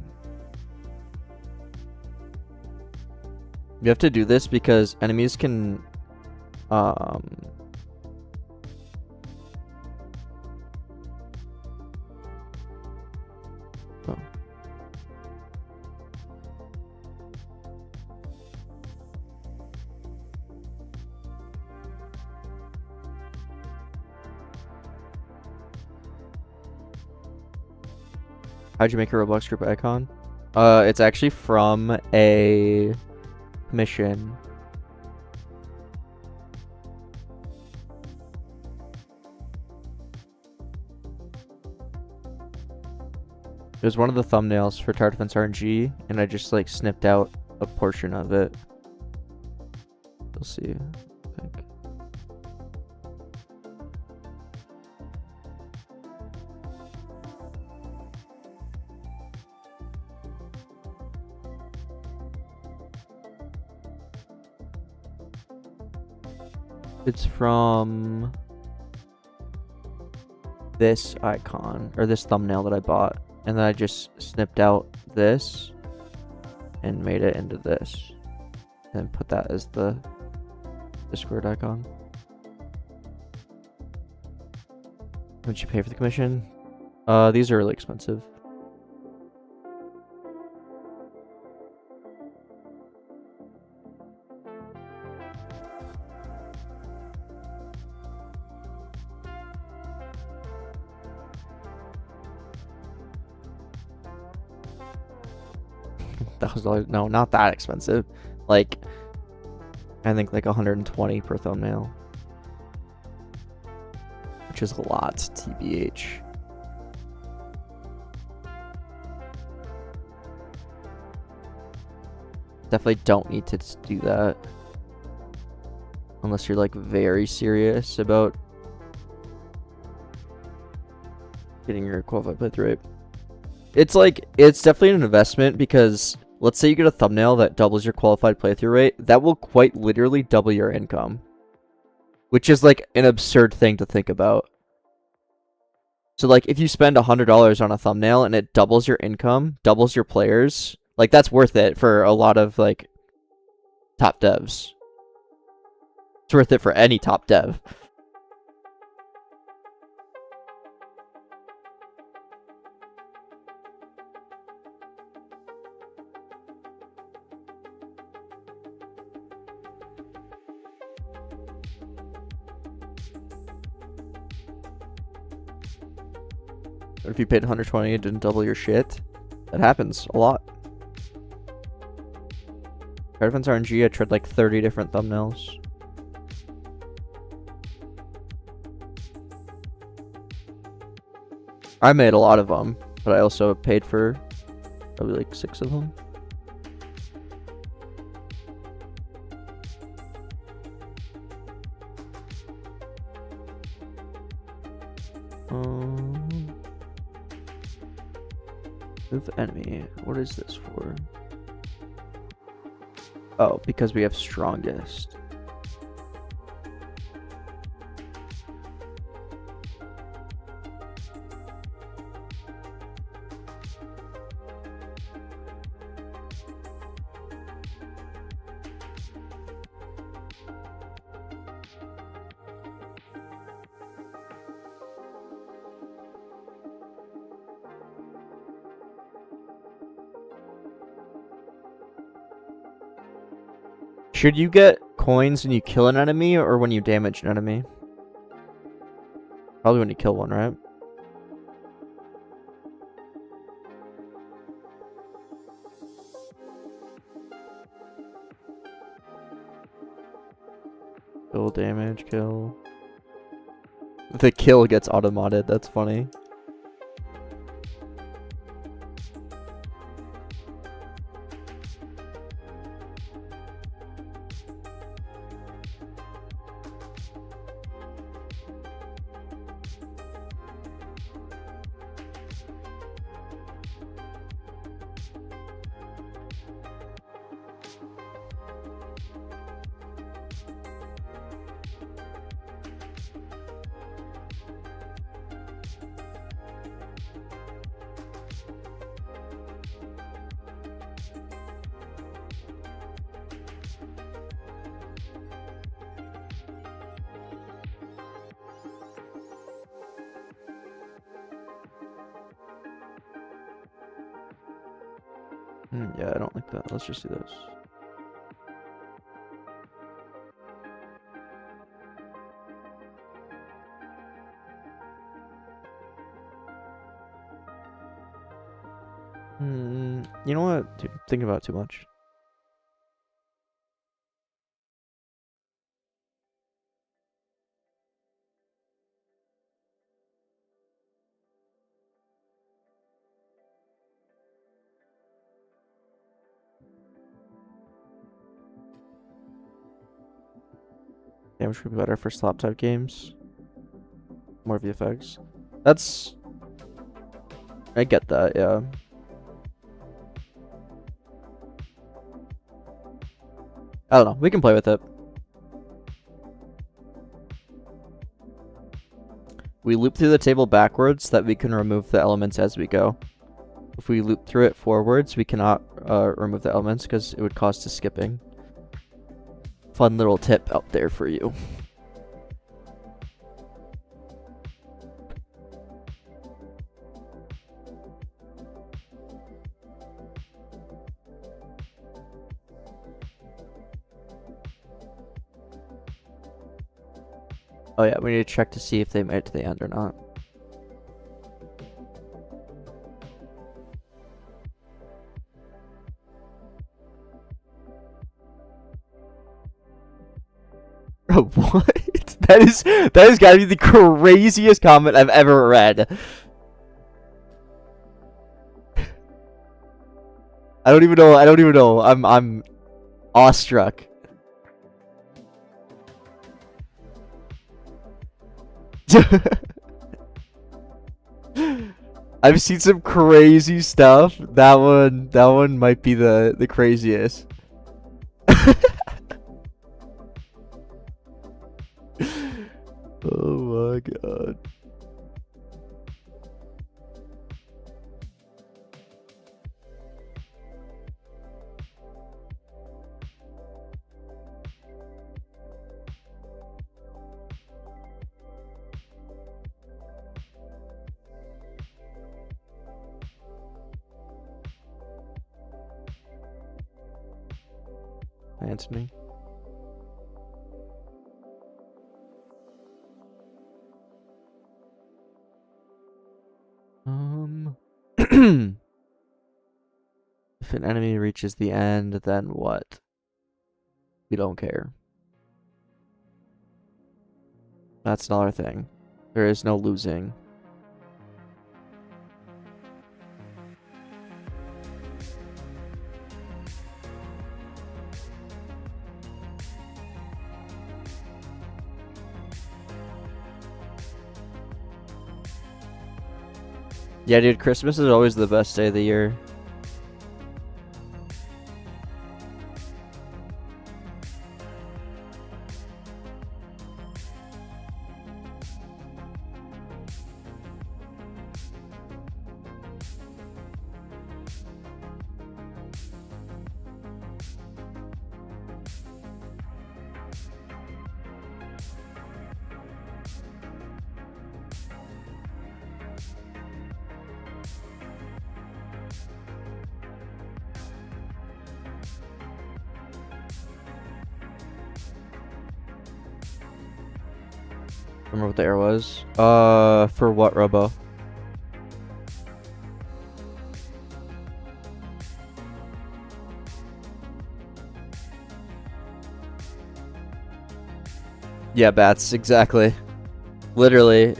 You have to do this because enemies can, oh. How'd you make a Roblox group icon? It's actually from a mission. It was one of the thumbnails for Tower Defense RNG, and I just like snipped out a portion of it. You'll see. I think. It's from this icon, or this thumbnail that I bought. And then I just snipped out this and made it into this. And put that as the Discord icon. Would you pay for the commission? These are really expensive. No, not that expensive. Like, I think like 120 per thumbnail, which is a lot, TBH. Definitely don't need to do that unless you're like very serious about getting your qualified playthrough rate. It's like, it's definitely an investment because let's say you get a thumbnail that doubles your qualified playthrough rate, that will quite literally double your income, which is like an absurd thing to think about. So like if you spend $100 on a thumbnail and it doubles your income, doubles your players, like that's worth it for a lot of like top devs. It's worth it for any top dev. If you paid 120 and didn't double your shit, that happens a lot. Tower Defense RNG, I tried like 30 different thumbnails. I made a lot of them, but I also paid for probably like 6 of them. Move enemy. What is this for? Oh, because we have strongest. Should you get coins when you kill an enemy or when you damage an enemy? Probably when you kill one, right? Kill damage, kill. The kill gets automated, that's funny. Yeah, I don't like that. Let's just do this. You know what? Dude, thinking about it too much. Damage would be better for slop type games. More VFX. That's... I get that, yeah. I don't know. We can play with it. We loop through the table backwards so that we can remove the elements as we go. If we loop through it forwards, we cannot remove the elements because it would cause to skipping. Fun little tip out there for you. Oh yeah, we need to check to see if they made it to the end or not. What? That has got to be the craziest comment I've ever read. I don't even know. I'm awestruck. I've seen some crazy stuff. That one might be the craziest. Oh my god. Anthony. If an enemy reaches the end, then what? We don't care. That's another thing. There is no losing. Yeah, dude, Christmas is always the best day of the year. Remember what the error was? For what, Robo? Yeah, bats, exactly. Literally.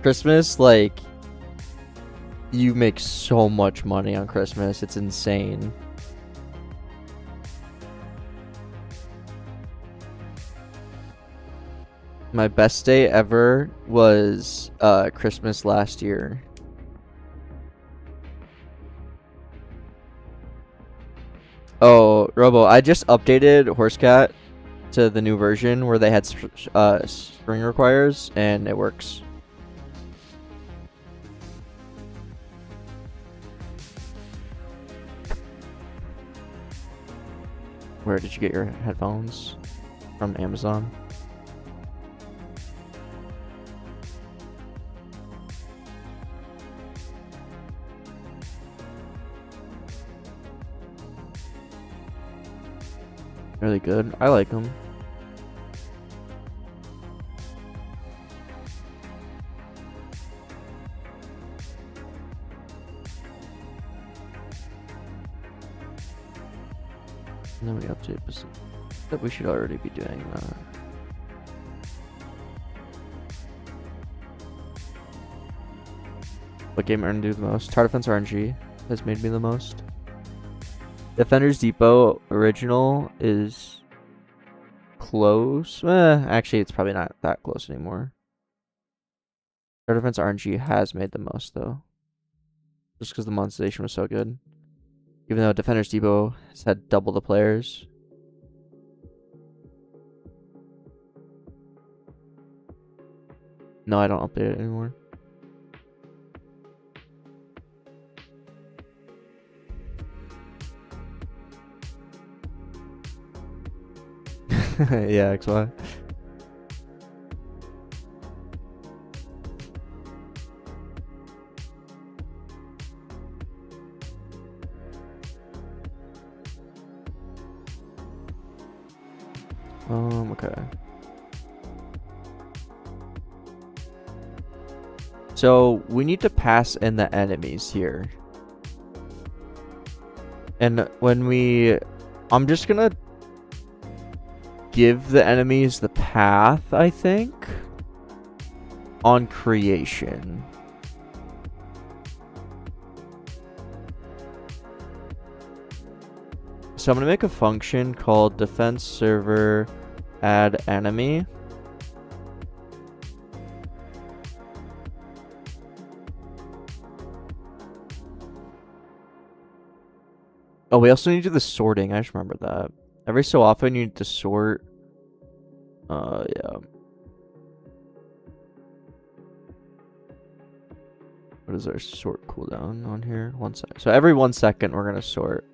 Christmas, like, you make so much money on Christmas. It's insane. My best day ever was Christmas last year. Oh, Robo, I just updated Horsecat to the new version where they had string requires, and it works. Where did you get your headphones? From Amazon? Really good. I like them. And then we update that we should already be doing that. What game earned you the most? Tower Defense RNG has made me the most. Defender's Depot original is close. Actually, it's probably not that close anymore. Tower Defense RNG has made the most though, just because the monetization was so good. Even though Defender's Depot has had double the players. No, I don't update it anymore. Yeah, XY. Okay. So we need to pass in the enemies here. And when I'm just gonna give the enemies the path, I think, on creation. So I'm gonna make a function called defense server add enemy. Oh, we also need to do the sorting. I just remember that. Every so often you need to sort. Yeah. What is our sort cooldown on here? 1 sec. So every 1 second we're gonna sort.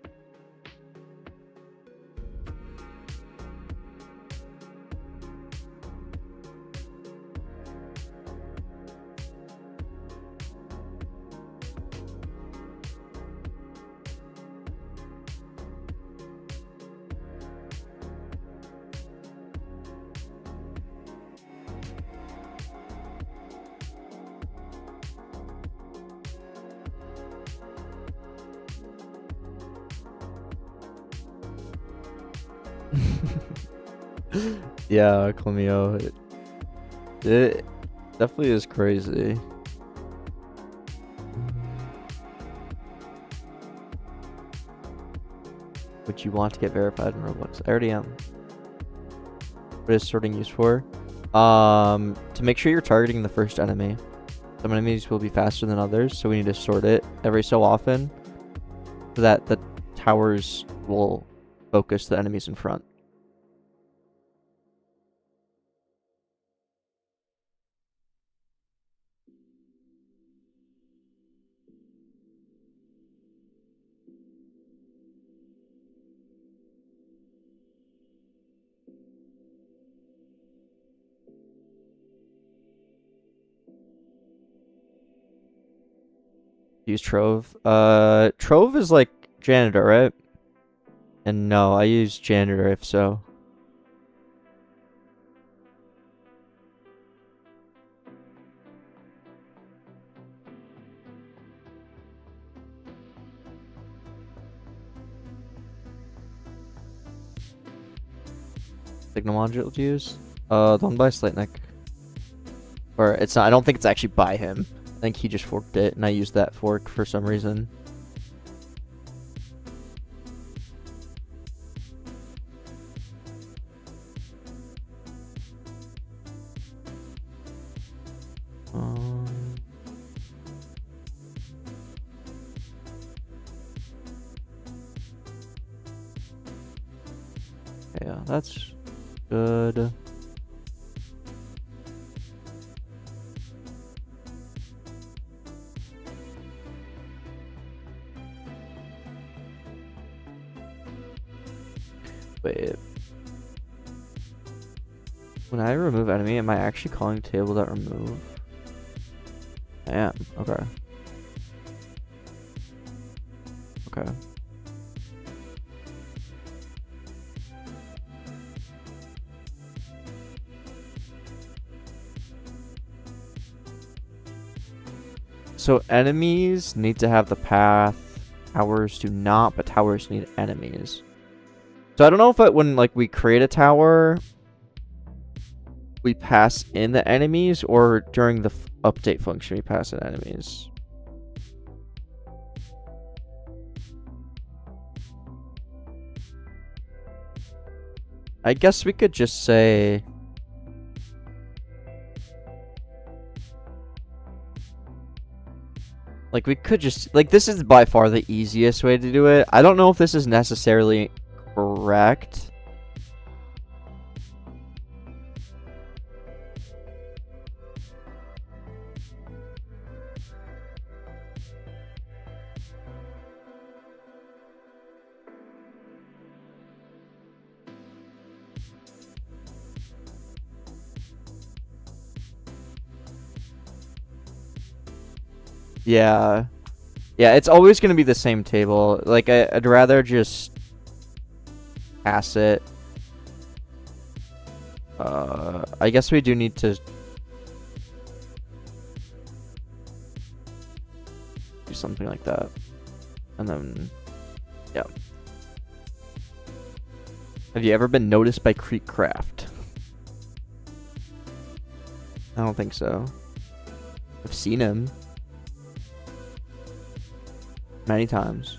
Yeah, Clemio. It definitely is crazy. Would you want to get verified in Roblox? I already am. What is sorting used for? To make sure you're targeting the first enemy. Some enemies will be faster than others, so we need to sort it every so often so that the towers will focus the enemies in front. Use Trove. Trove is like janitor, right? And no, I use janitor if so. Signal module to use? The one by Slatenick. Or it's not, I don't think it's actually by him. I think he just forked it and I used that fork for some reason. Yeah, that's good. Wait. When I remove enemy, am I actually calling table.remove? I am. Okay. Okay. So enemies need to have the path. Towers do not, but towers need enemies. So I don't know if when like we create a tower, we pass in the enemies, or during the update function we pass in enemies. I guess we could just say like we could just like this is by far the easiest way to do it. I don't know if this is necessarily correct. Yeah. Yeah, it's always going to be the same table. Like, I'd rather just pass it. I guess we do need to do something like that. And then, yeah. Have you ever been noticed by Creekcraft? I don't think so. I've seen him many times.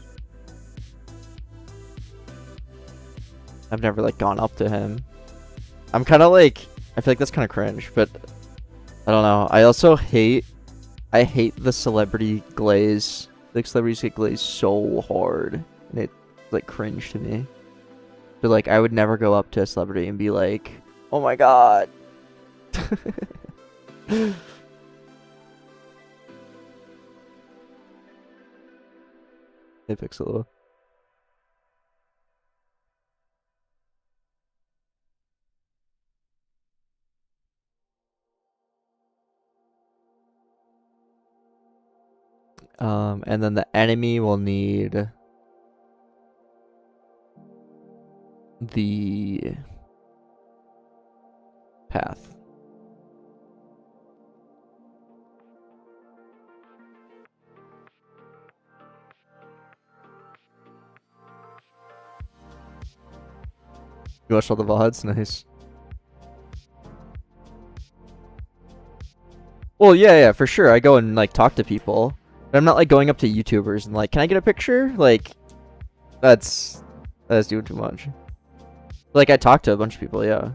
I've never like gone up to him. I'm kind of like, I feel like that's kind of cringe, but I don't know. I hate the celebrity glaze. Like celebrities get glazed so hard, and it like cringe to me. But like, I would never go up to a celebrity and be like, "Oh my god." Hey, Pixel. And then the enemy will need the path. You watched all the VODs? Nice. Well, yeah, for sure. I go and like talk to people. But I'm not like going up to YouTubers and like, can I get a picture? Like, that's doing too much. Like, I talked to a bunch of people, yeah.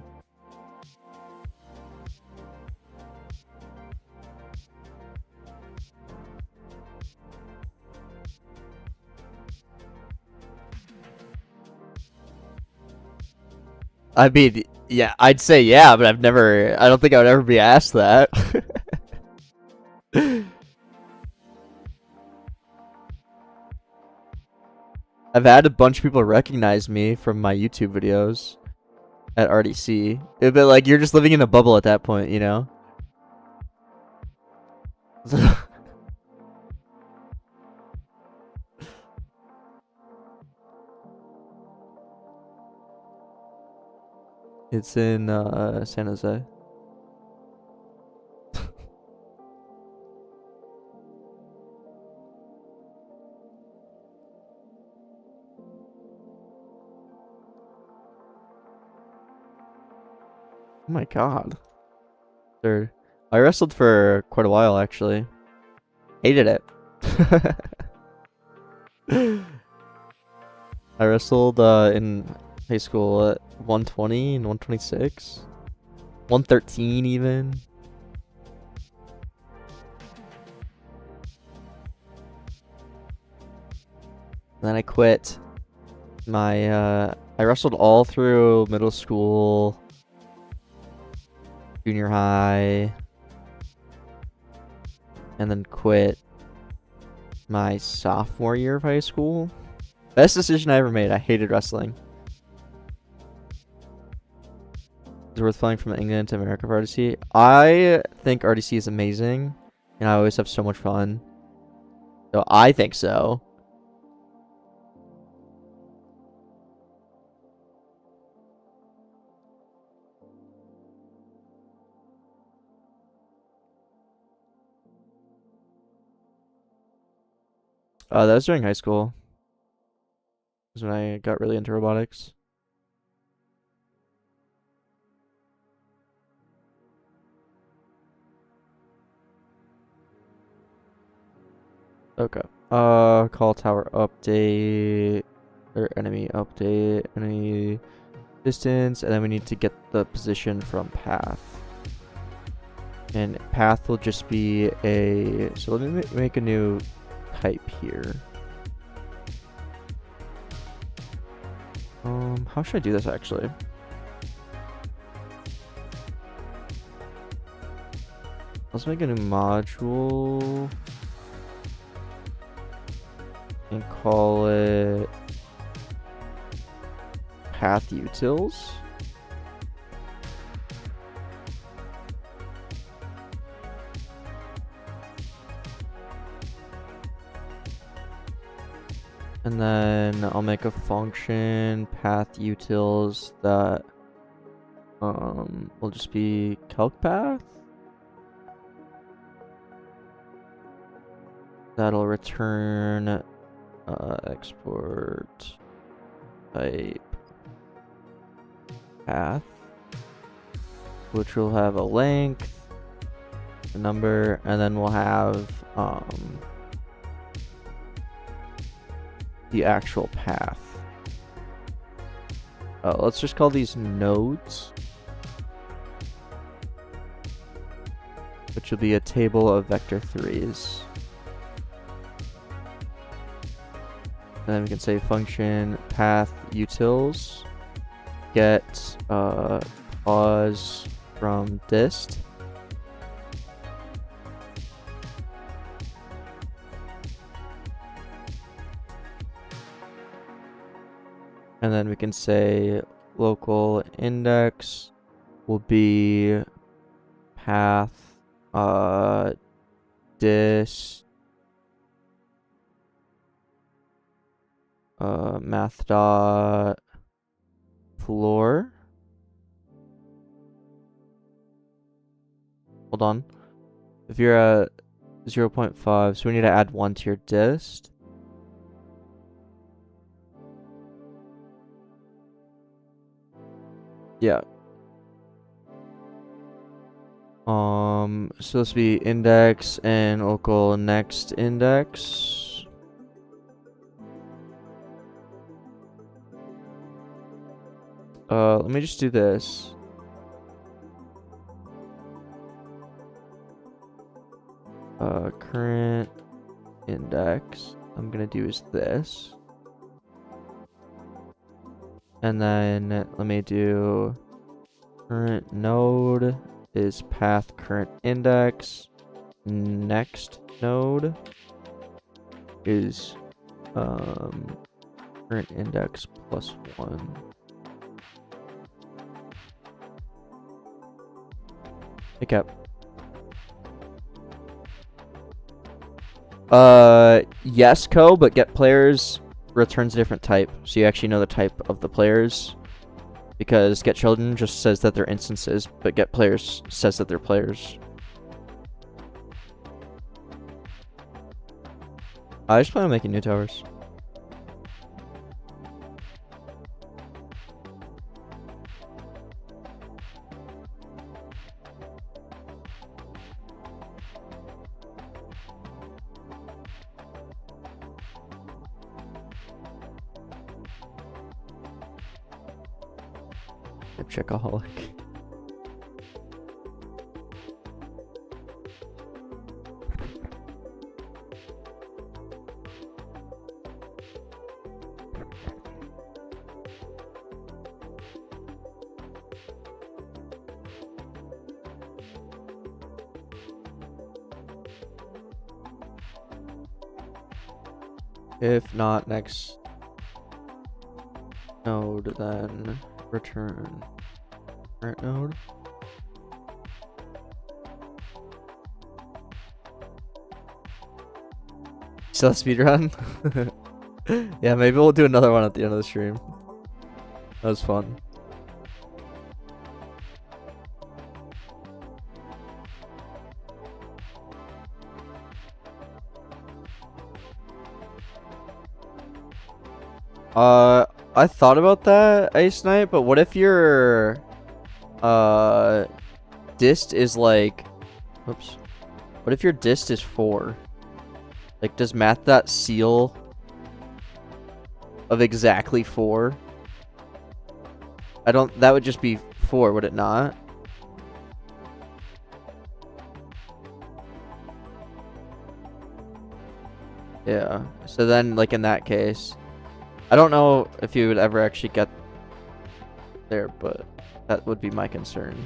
I mean, yeah, I'd say yeah, but I don't think I would ever be asked that. I've had a bunch of people recognize me from my YouTube videos at RDC. But like, you're just living in a bubble at that point, you know? It's in San Jose. Oh my god. Third. I wrestled for quite a while, actually. Hated it. I wrestled in high school at 120 and 126. 113 even. And then I quit. I wrestled all through middle school, junior high, and then quit my sophomore year of high school. Best decision I ever made. I hated wrestling. It's worth flying from England to America for RDC. I think RDC is amazing, and I always have so much fun. So I think so. That was during high school. That was when I got really into robotics. Okay. Call tower update or enemy update, enemy distance, and then we need to get the position from path. And path will just be a, so let me make a new type here. How should I do this actually? Let's make a new module and call it path utils. And then I'll make a function path utils that will just be calc path. That'll return export type path, which will have a length, a number, and then we'll have the actual path. Let's just call these nodes, which will be a table of vector 3s. And then we can say function path utils get pause from dist. And then we can say local index will be path dist math dot floor. Hold on. If you're at 0.5, so we need to add 1 to your dist. Yeah. So this will be index and local next index. Let me just do this. Current index I'm gonna do is this. And then let me do current node is path current index. Next node is current index plus 1. Okay. Yes, but get players returns a different type, so you actually know the type of the players. Because get children just says that they're instances, but get players says that they're players. I just plan on making new towers. Checkaholic. If not next node, then return current node. Still speedrun? Yeah, maybe we'll do another one at the end of the stream. That was fun. I thought about that, Ace Knight, but what if your dist is like, oops. What if your dist is 4? Like, does math.seal of exactly 4? That would just be 4, would it not? Yeah. So then, like, in that case, I don't know if you would ever actually get there, but that would be my concern.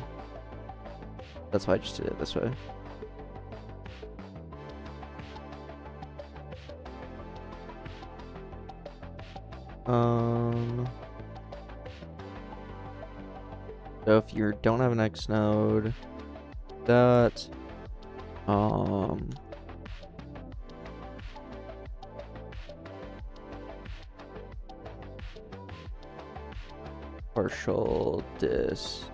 That's why I just did it this way. So if you don't have an X node, that partial dis.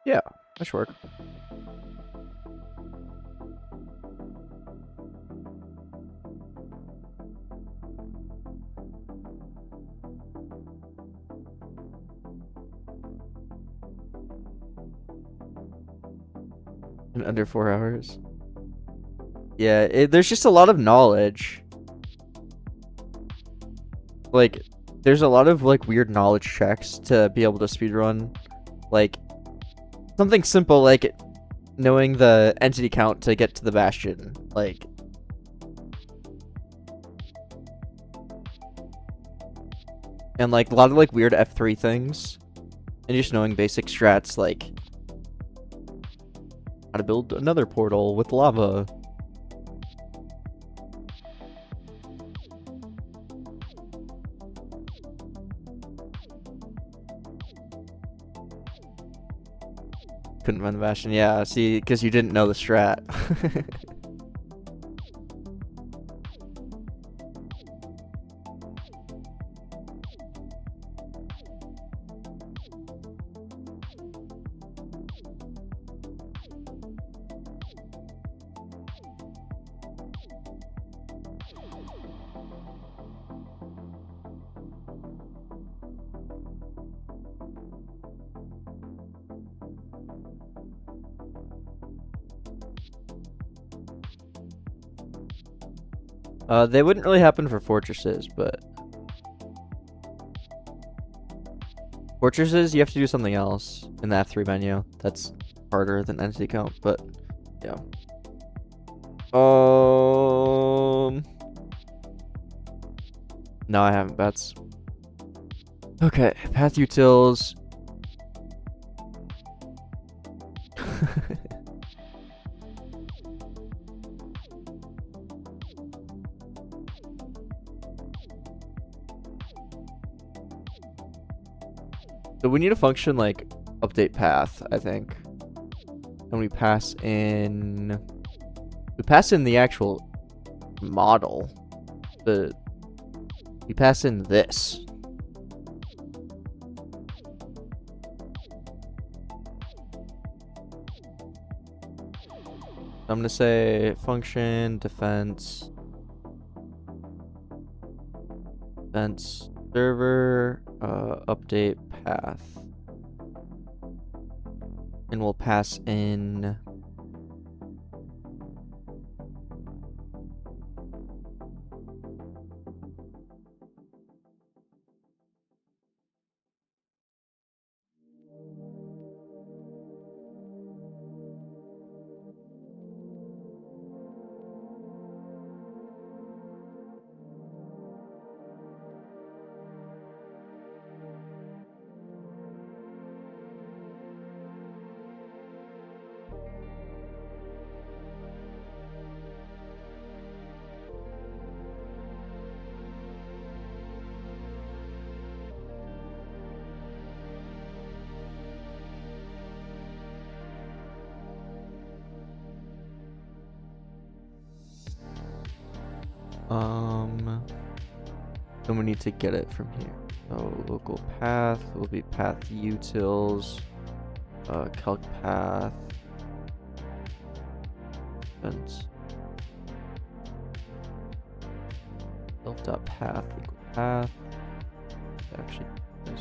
Yeah, that should work. In under 4 hours. Yeah, there's just a lot of knowledge. Like, there's a lot of, like, weird knowledge checks to be able to speedrun. Like, something simple like knowing the entity count to get to the bastion. Like, and, like, a lot of, like, weird F3 things. And just knowing basic strats, like how to build another portal with lava. Couldn't run the bastion. Yeah, see, because you didn't know the strat. They wouldn't really happen for fortresses, but fortresses, you have to do something else in the F3 menu. That's harder than entity count, but yeah. No, I haven't bets. Okay, path utils. So we need a function like update path, I think. And we pass in the actual model. We pass in this. I'm gonna say function defense server update path, and we'll pass in Then we need to get it from here. So local path will be path utils, calc path, and self.path equal path. Actually, this.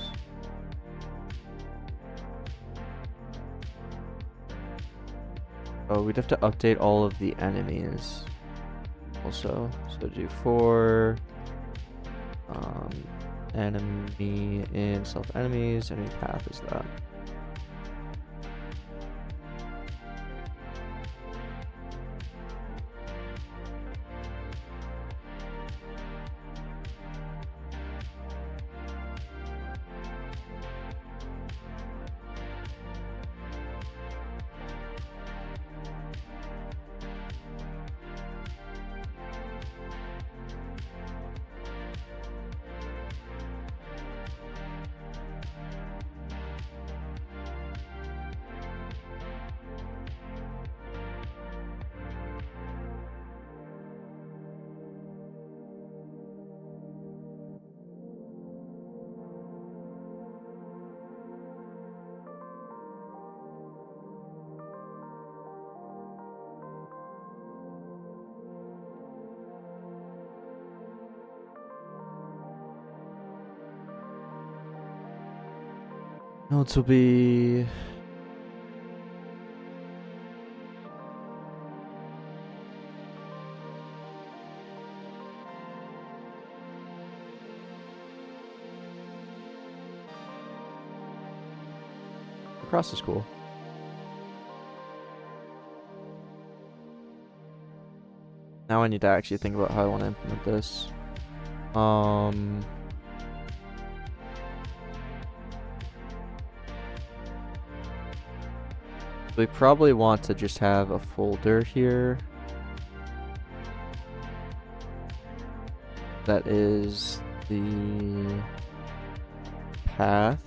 Oh, we'd have to update all of the enemies also. So do for enemy in self enemies, enemy path is that. Notes will be across the school. Now I need to actually think about how I want to implement this. We probably want to just have a folder here that is the path.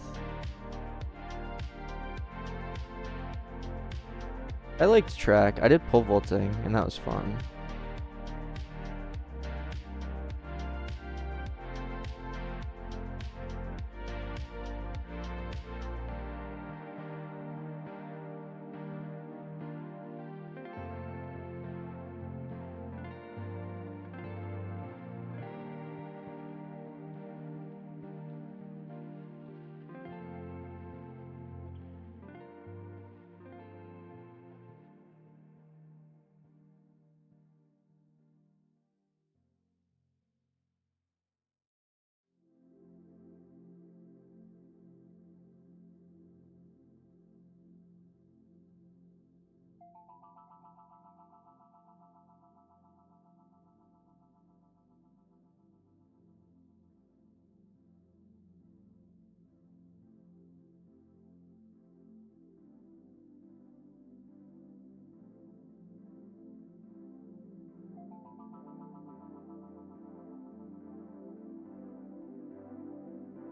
I liked track. I did pole vaulting and that was fun.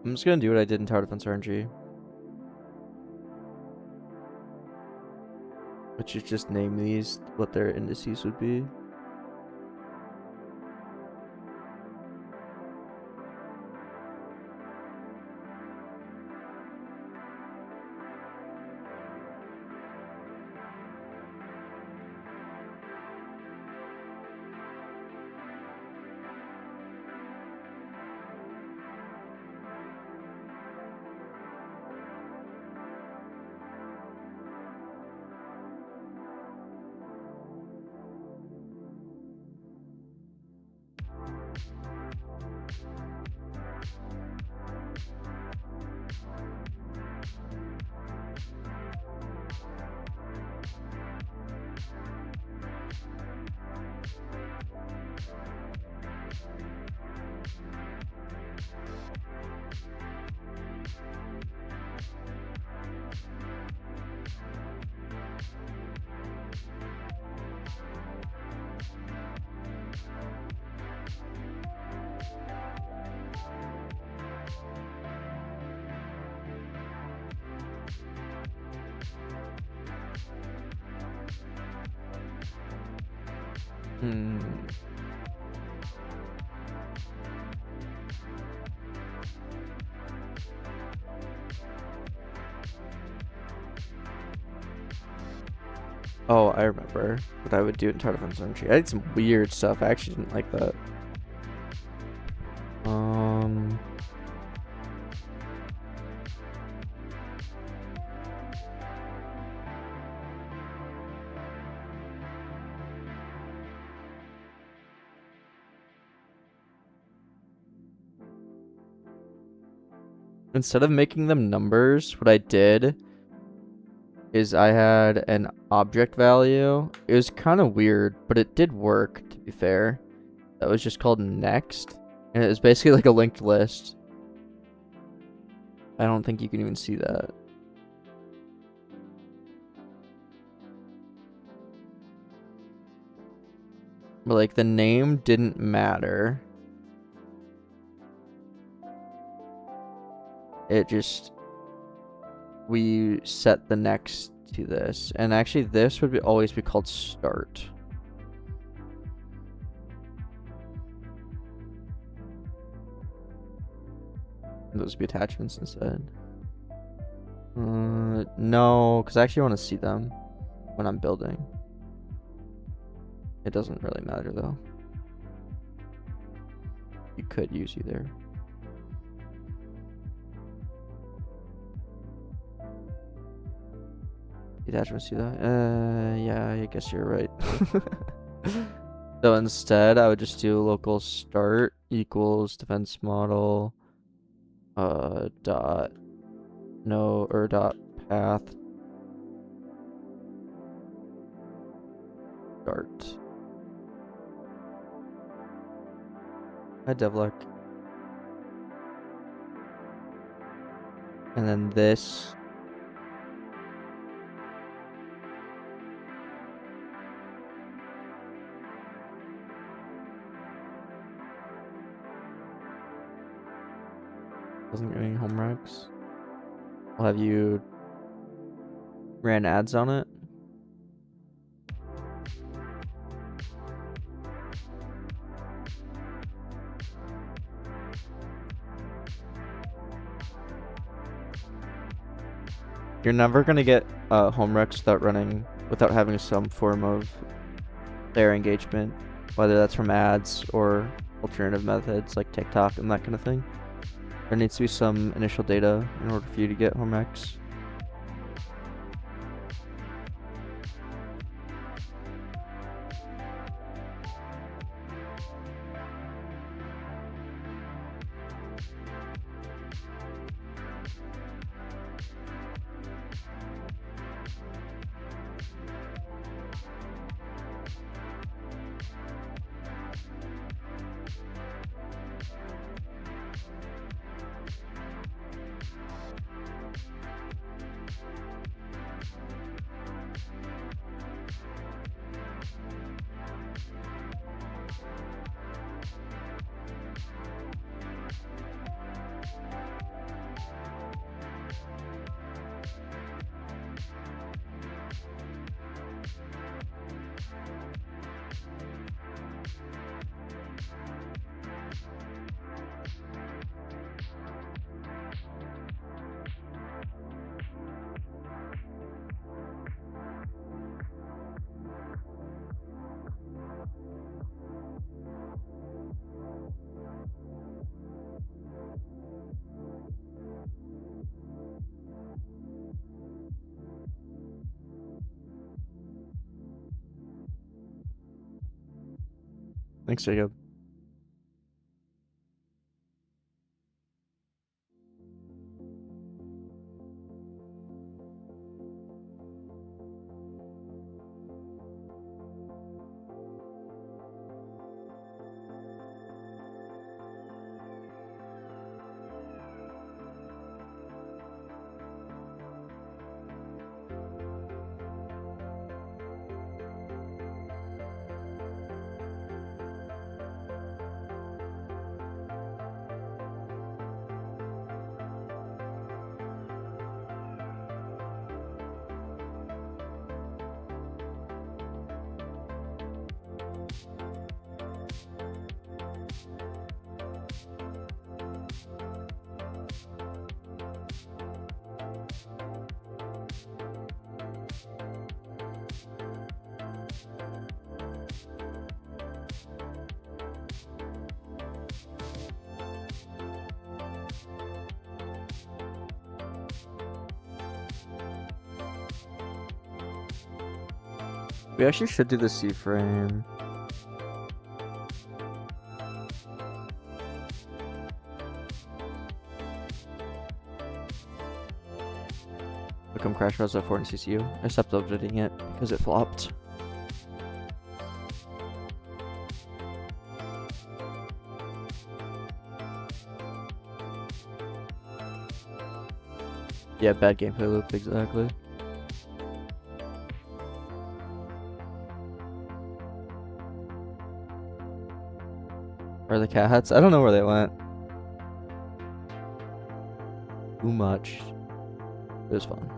I'm just gonna do what I did in Tower Defense RNG, which is just name these what their indices would be. Oh, I remember what I would do in Tower Defense Tree. I did some weird stuff. I actually didn't like that. Instead of making them numbers, what I did is I had an object value. It was kind of weird, but it did work, to be fair. That was just called next, and it was basically like a linked list. I don't think you can even see that. But like the name didn't matter. It just, we set the next to this, and actually this would always be called start. Those would be attachments instead. No, because I actually want to see them when I'm building. It doesn't really matter though. You could use either. Attachments to that? Yeah, I guess you're right. So instead, I would just do local start equals defense model dot no or dot path start. Hi Devluck. And then this doesn't get any homeworks. I'll have you ran ads on it. You're never gonna get homeworks without having some form of player engagement, whether that's from ads or alternative methods like TikTok and that kind of thing. There needs to be some initial data in order for you to get homeworks. Thanks, Jacob. We actually should do the C-frame. Become crash browser 4 in CCU. I stopped updating it because it flopped. Yeah, bad gameplay loop, exactly. Where are the cats? I don't know where they went. Too much. It was fun.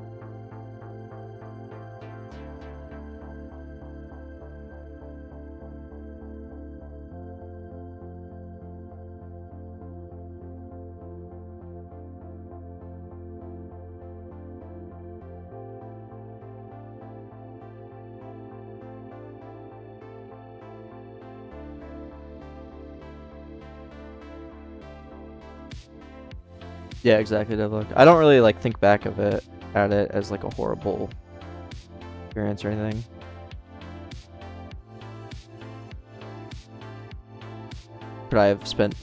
Yeah, exactly, Debugging. I don't really like think back of it at it as like a horrible experience or anything. Could I have spent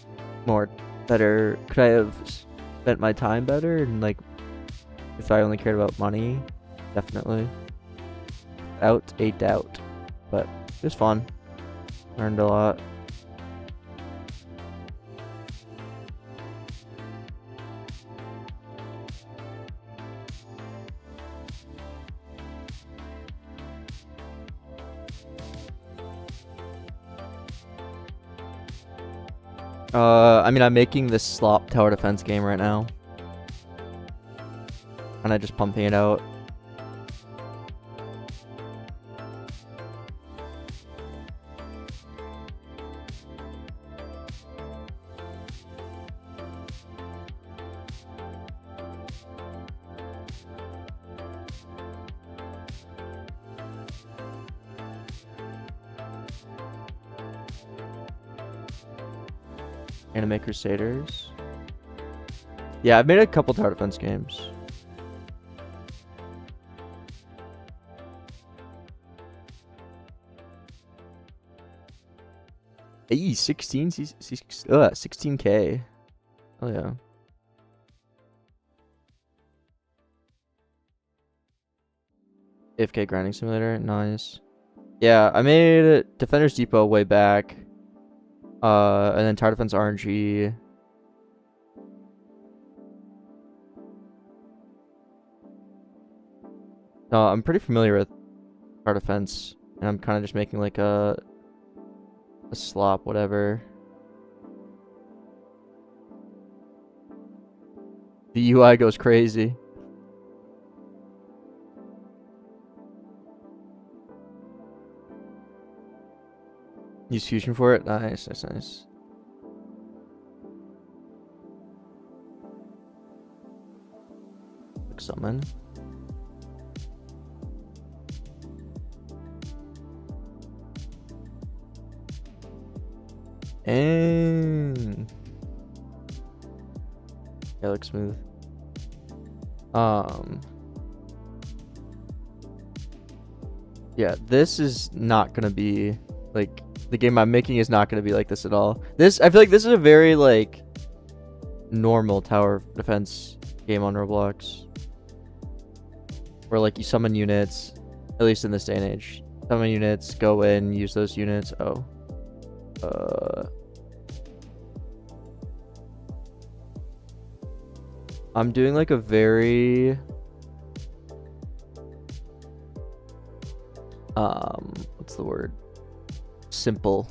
better? Could I have spent my time better? And like, if I only cared about money, definitely. Without a doubt. But it was fun. Learned a lot. I mean, I'm making this slop tower defense game right now. And I just pumping it out. Anime Crusaders. Yeah, I've made a couple tower defense games. Hey, 16K. Oh yeah. AFK grinding simulator, nice. Yeah, I made Defender's Depot way back. And then Tower Defense RNG. No, I'm pretty familiar with Tower Defense, and I'm kind of just making like a slop, whatever. The UI goes crazy. Use Fusion for it? Nice, that's nice. Quick summon. And yeah, looks smooth. Yeah, this is not gonna be like the game I'm making is not gonna be like this at all. I feel like this is a very like normal tower defense game on Roblox, where like you summon units, at least in this day and age. Summon units, go in, use those units. Oh. I'm doing like a very what's the word? Simple.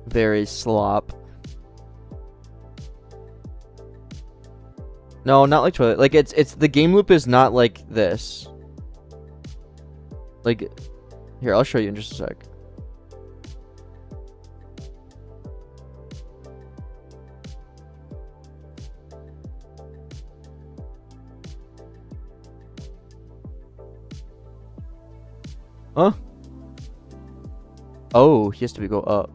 Very slop. No, not like toilet. Like it's the game loop is not like this. Like here, I'll show you in just a sec. Huh? Oh, he has to go up.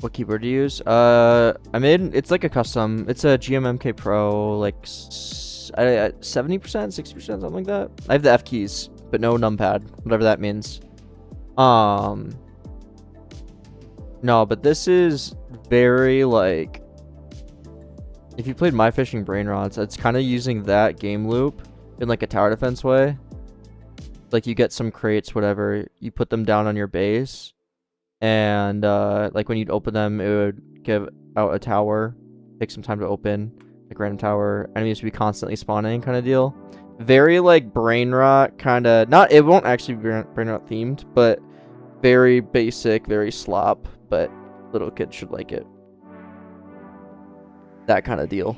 What keyboard do you use? I made it's like a custom. It's a GMMK Pro, like 70%, 60%, something like that. I have the F keys, but no numpad, whatever that means. No, but this is very like, if you played My Fishing Brain Rots, it's kind of using that game loop in like a tower defense way. Like you get some crates, whatever, you put them down on your base, and like when you'd open them, it would give out a tower, take some time to open, like random tower, enemies would be constantly spawning kind of deal. Very like brain rot kind of, not, it won't actually be brain rot themed, but very basic, very slop, but little kids should like it. That kind of deal.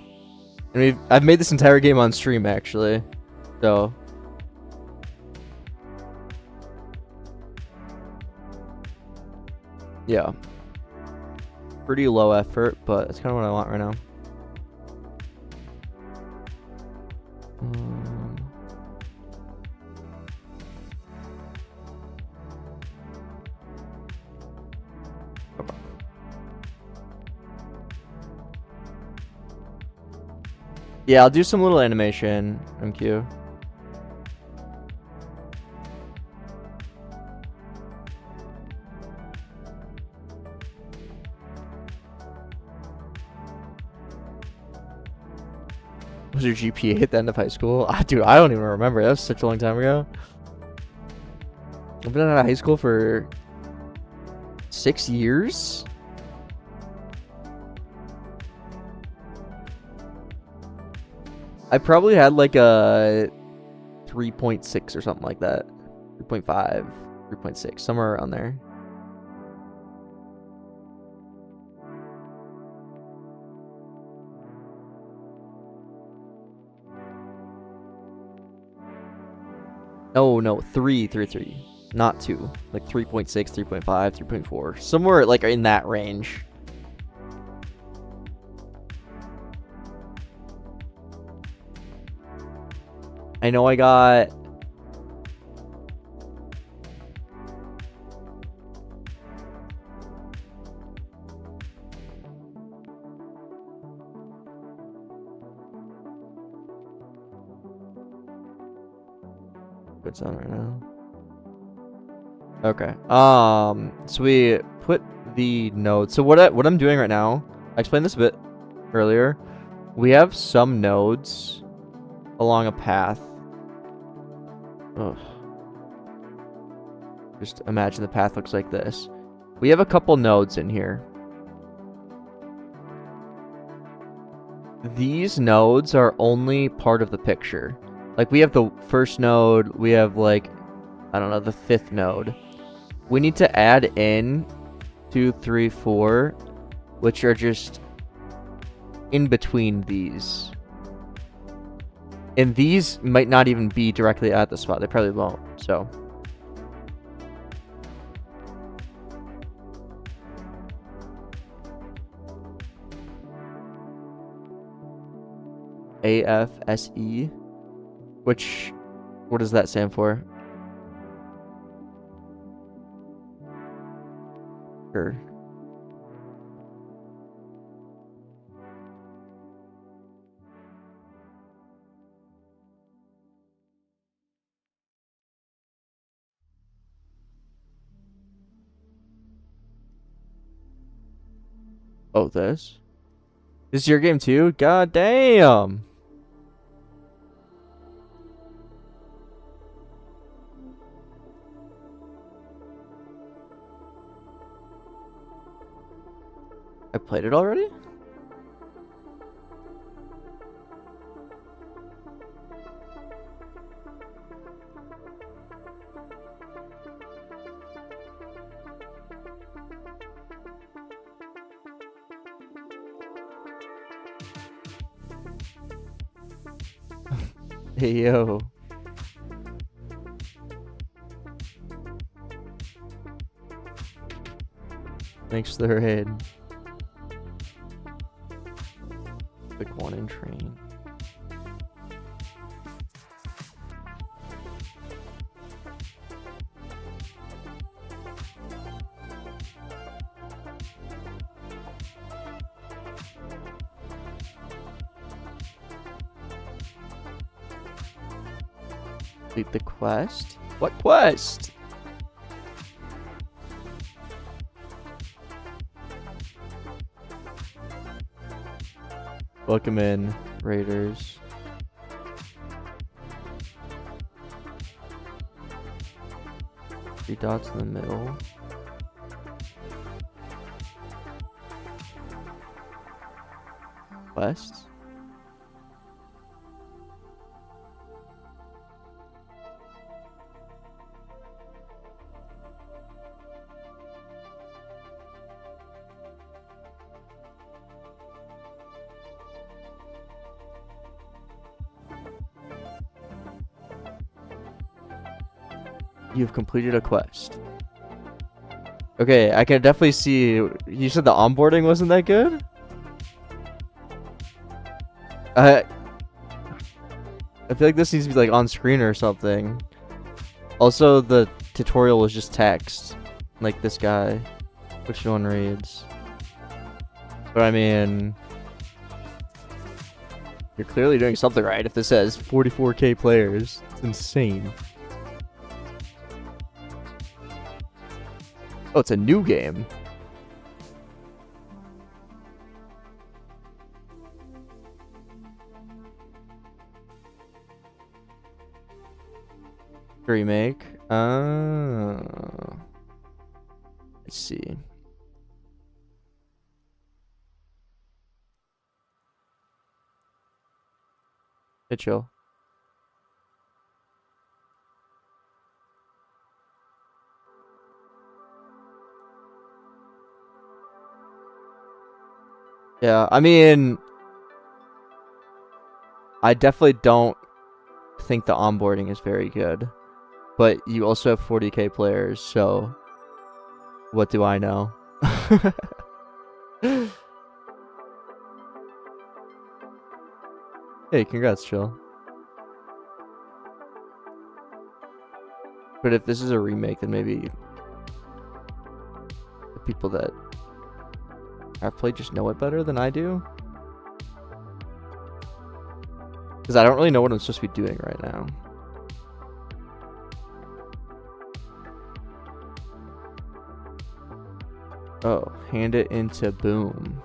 And I've made this entire game on stream actually, so yeah, pretty low effort, but it's kind of what I want right now. Okay. Yeah, I'll do some little animation, MQ. Was your GPA at the end of high school? Dude, I don't even remember. That was such a long time ago. I've been out of high school for 6 years. I probably had like a 3.6 or something like that. 3.5, 3.6, somewhere around there. No, 3, not 2. Like 3.6, 3.5, 3.4, somewhere like in that range. I know I got good sound right now. Okay. So we put the nodes. So what I'm doing right now, I explained this a bit earlier. We have some nodes along a path. Ugh. Just imagine the path looks like this. We have a couple nodes in here. These nodes are only part of the picture. Like we have the first node, we have like, I don't know, the 5th node. We need to add in 2, 3, 4, which are just in between these. And these might not even be directly at the spot. They probably won't, so. AFSE, which, what does that stand for? Sure. Oh, this? This is your game too? God damn! I played it already? Hey, yo. Thanks for the raid. Quick one in train. Complete the quest. What quest? Welcome in, Raiders. Three dots in the middle. Quests? You've completed a quest. Okay, I can definitely see. You said the onboarding wasn't that good? I feel like this needs to be like on screen or something. Also, the tutorial was just text. Like this guy. Which one reads? But I mean, you're clearly doing something right if this says 44k players. It's insane. Oh, it's a new game. Remake. Let's see. Hey, chill. Yeah, I mean, I definitely don't think the onboarding is very good. But you also have 40k players, so what do I know? Hey, congrats, chill. But if this is a remake, then maybe the people that have played just know it better than I do. Because I don't really know what I'm supposed to be doing right now. Oh, hand it into Boom.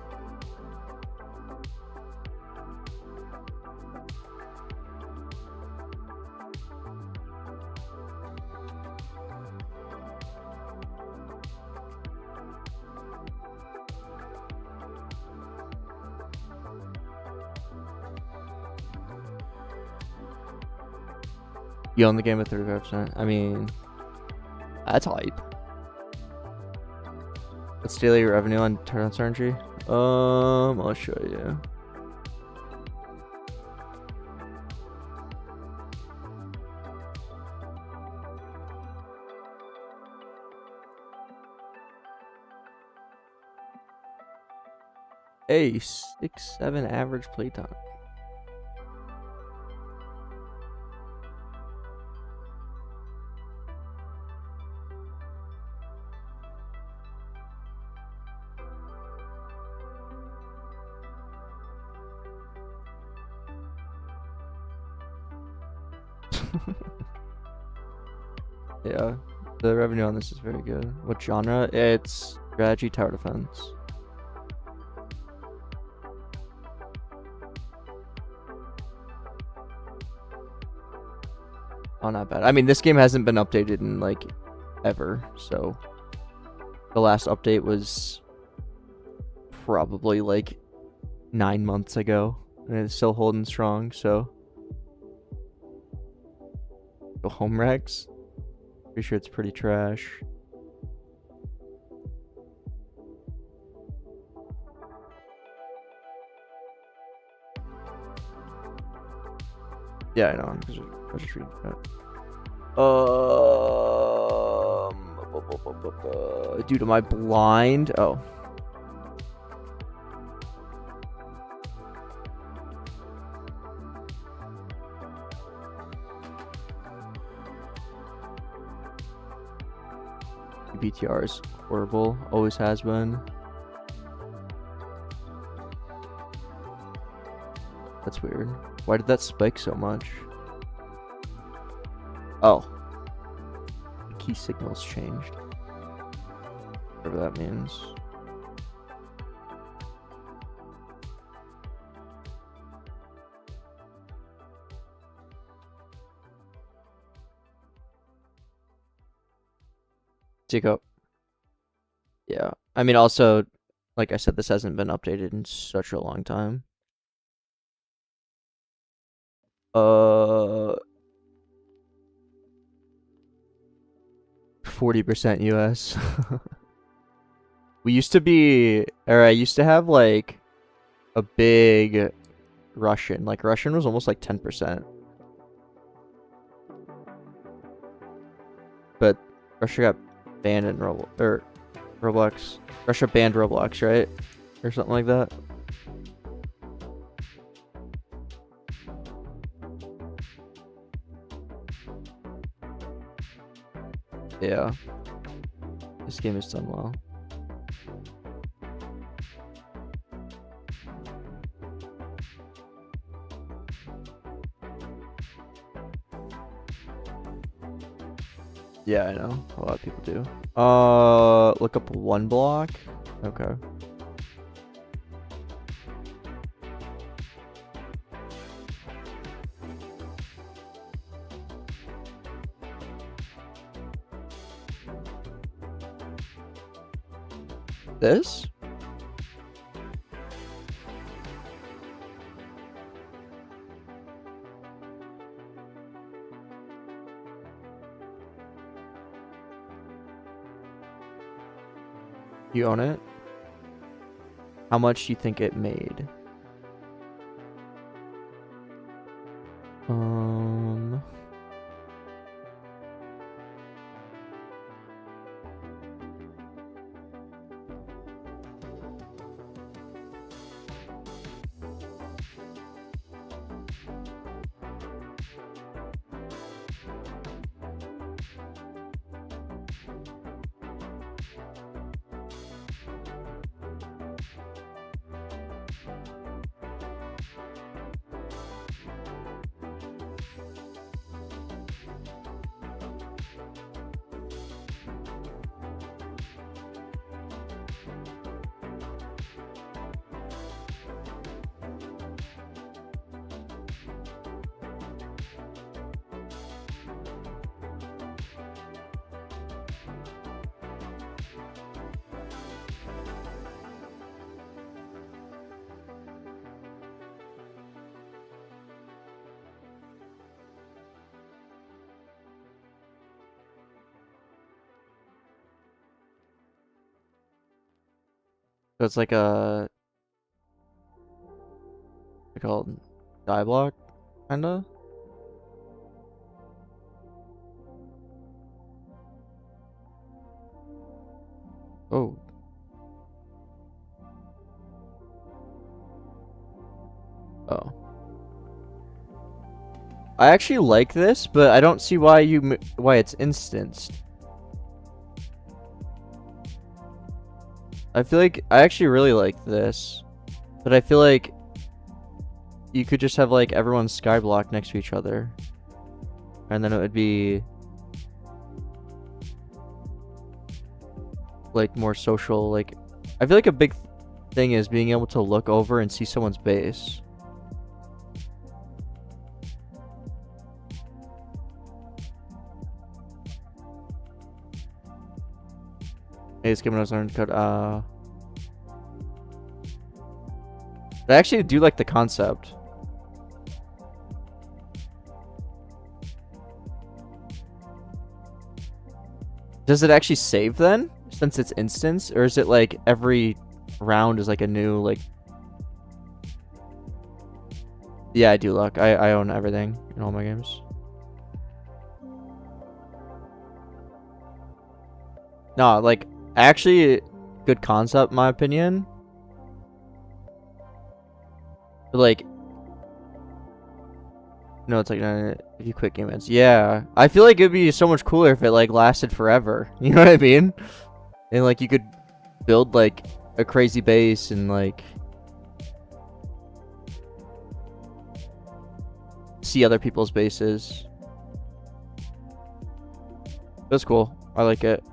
You own the game at 35%. I mean, that's hype. What's daily revenue on StarterGui? I'll show you. Hey, 6-7 average playtime. Yeah, the revenue on this is very good. What genre? It's strategy tower defense. Oh, not bad. I mean, this game hasn't been updated in like ever, so the last update was probably like 9 months ago, and it's still holding strong. So go home regs. Pretty sure it's pretty trash. Yeah, I know. I was just reading that. Dude, am I blind? Oh. BTR is horrible. Always has been. That's weird. Why did that spike so much? Oh. The key signal's changed. Whatever that means. Jacob. Yeah. I mean, also, like I said, this hasn't been updated in such a long time. 40% US. We used to be, or I used to have like a big Russian. Like Russian was almost like 10%. But Russia got banned in Roblox. Russia banned Roblox, right? Or something like that. Yeah. This game is done well. Yeah, I know. A lot of people do. Look up one block. Okay. This? You own it? How much do you think it made? So it's like a called die block, kinda. Oh. Oh. I actually like this, but I don't see why it's instanced. I feel like I actually really like this, but I feel like you could just have like everyone's skyblock next to each other, and then it would be like more social. Like I feel like a big thing is being able to look over and see someone's base. Hey, it's giving us learn code. I actually do like the concept. Does it actually save then, since it's instance, or is it like every round is like a new like? Yeah, I do look. I own everything in all my games. No, like actually, good concept in my opinion. But like, no, it's like if you quit game ends. Yeah, I feel like it'd be so much cooler if it like lasted forever. You know what I mean? And like you could build like a crazy base and like see other people's bases. That's cool. I like it.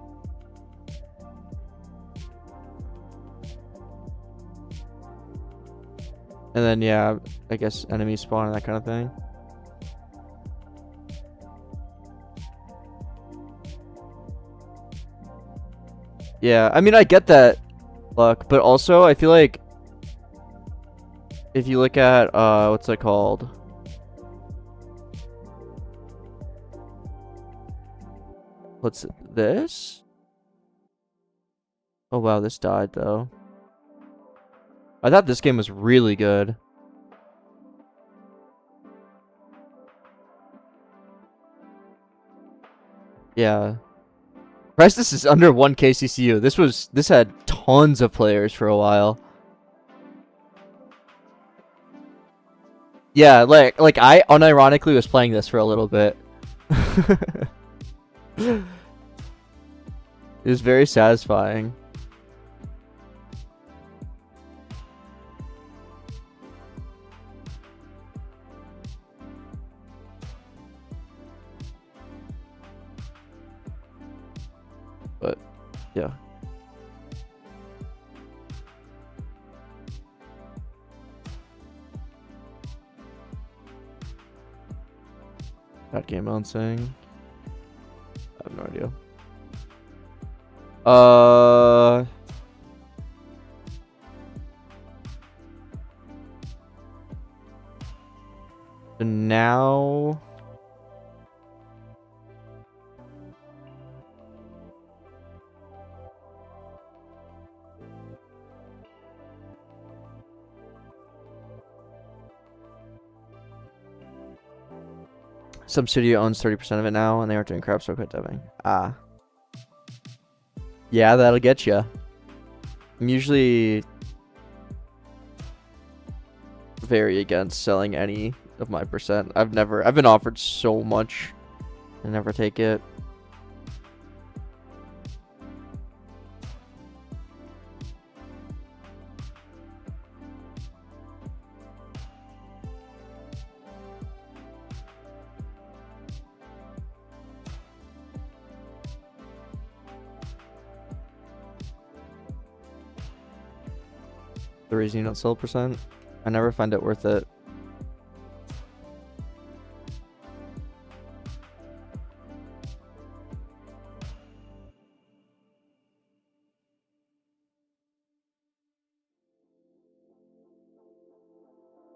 And then, yeah, I guess enemies spawn and that kind of thing. Yeah, I mean, I get that, luck, but also I feel like if you look at, what's it called? What's this? Oh, wow, this died, though. I thought this game was really good. Yeah. Surprised this is under 1 KCCU. This had tons of players for a while. Yeah, like I unironically was playing this for a little bit. It was very satisfying. But yeah. That game bouncing. I have no idea. So now some studio owns 30% of it now, and they aren't doing crap, so quit deving. Ah. Yeah, that'll get you. I'm usually very against selling any of my percent. I've been offered so much. I never take it. The reason you don't sell percent? I never find it worth it.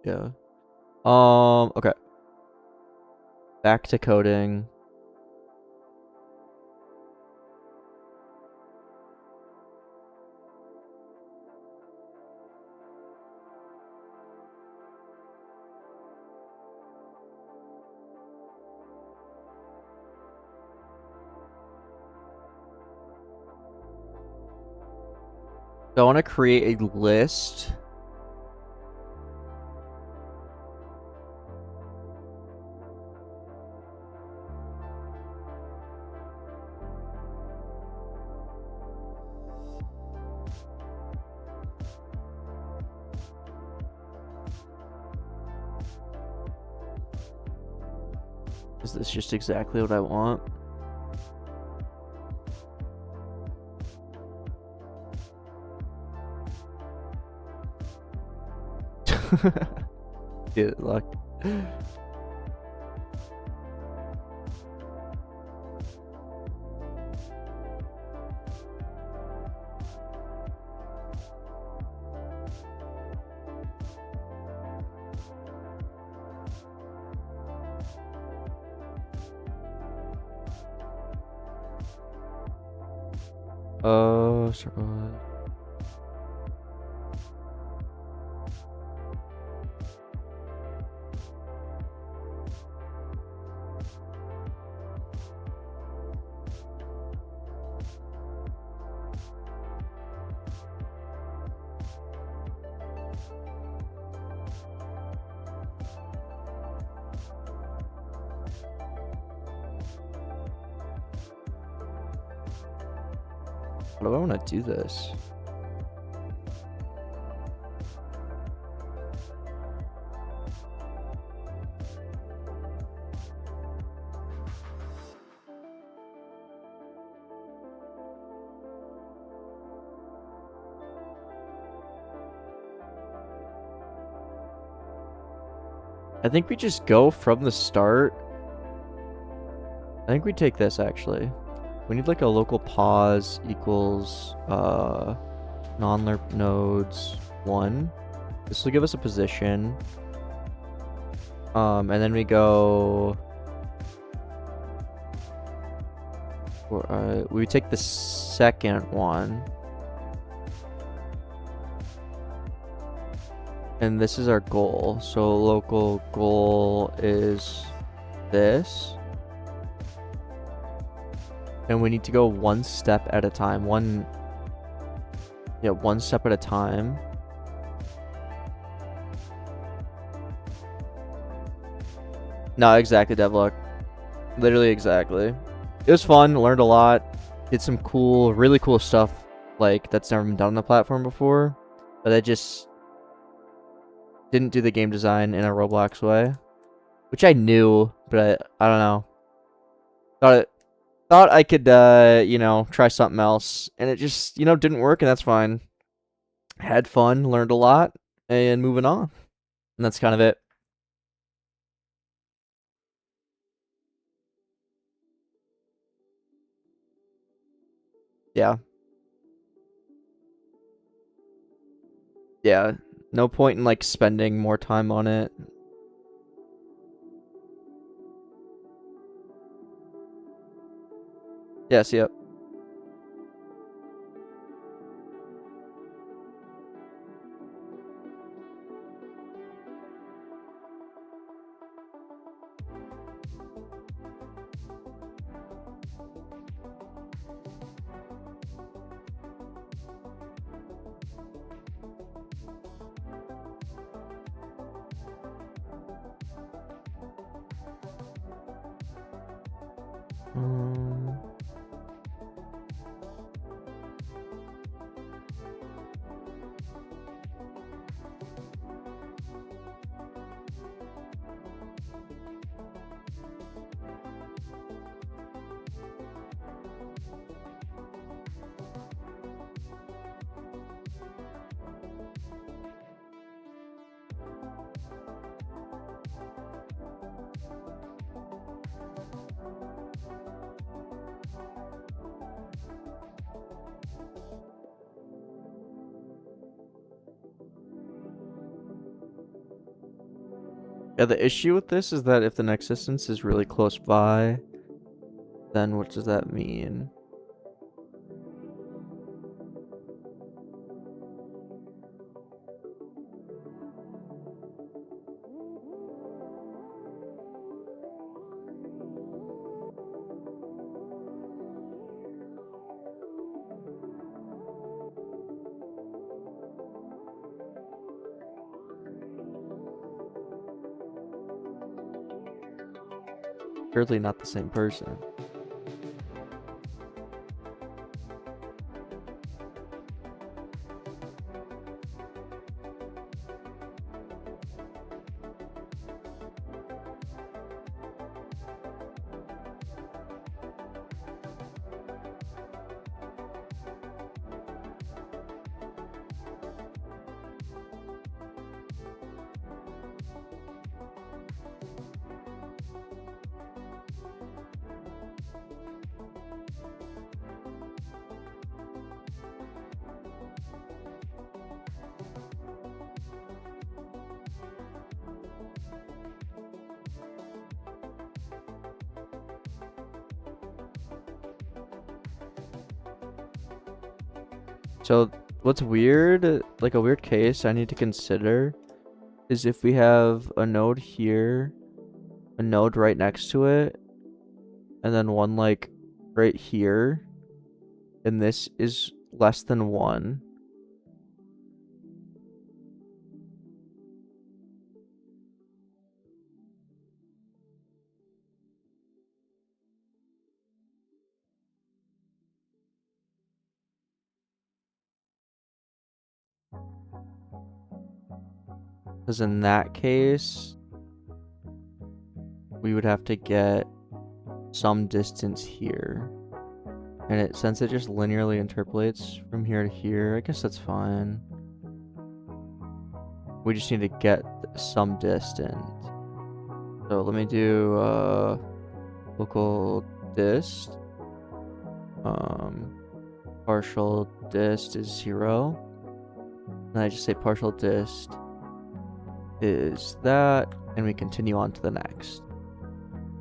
Yeah. Okay. Back to coding. So I want to create a list. Is this just exactly what I want? Good luck. Circle. How do I want to do this? I think we just go from the start. I think we take this actually. We need like a local pause equals non-lerp nodes 1. This will give us a position. And then we go. We take the second one. And this is our goal. So local goal is this. And we need to go one step at a time. One step at a time. No, exactly, Devluck. Literally exactly. It was fun, learned a lot, did some really cool stuff like that's never been done on the platform before. But I just didn't do the game design in a Roblox way. Which I knew, but I don't know. Thought I could try something else. And it just, didn't work, and that's fine. Had fun, learned a lot, and moving on. And that's kind of it. Yeah. Yeah. No point in like spending more time on it. Yes, yep. Yeah, the issue with this is that if the next distance is really close by, then what does that mean? Surely not the same person. So what's weird, like a weird case I need to consider, is if we have a node here, a node right next to it, and then one like right here, and this is less than 1. Because in that case, we would have to get some distance here. And since it just linearly interpolates from here to here, I guess that's fine. We just need to get some distance. So let me do local dist. Partial dist is 0. And I just say partial dist is that, and we continue on to the next.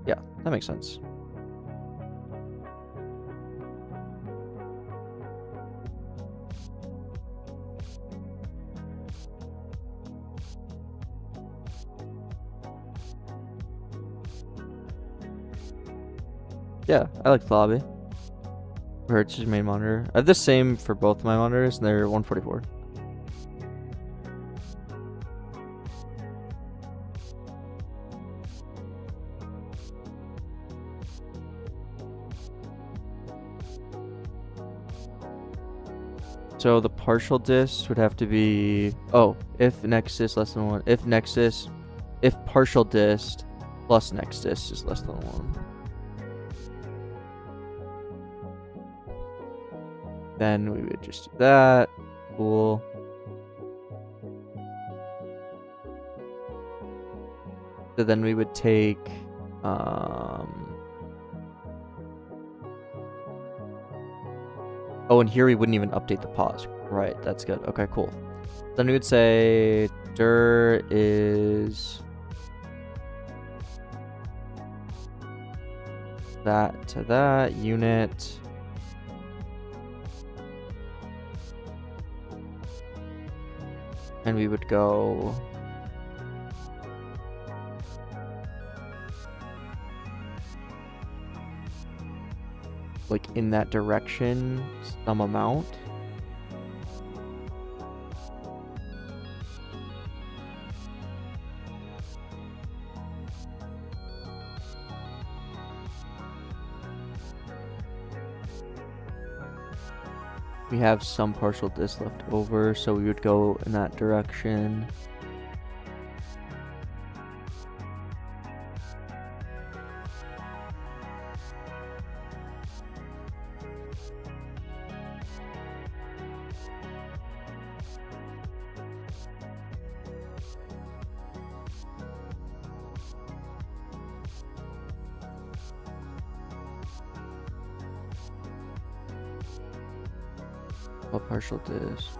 Yeah, that makes sense. Yeah, I like the lobby. Hertz is main monitor. I have the same for both my monitors, and they're 144. So the partial dist would have to be, if nexus less than 1, if partial dist plus next dist is less than 1. Then we would just do that. Cool. So then we would take oh, and here we wouldn't even update the pause. Right, that's good. Okay, cool. Then we would say dir is that to that unit. And we would go like in that direction some amount. We have some partial dist left over, so we would go in that direction. What partial dist?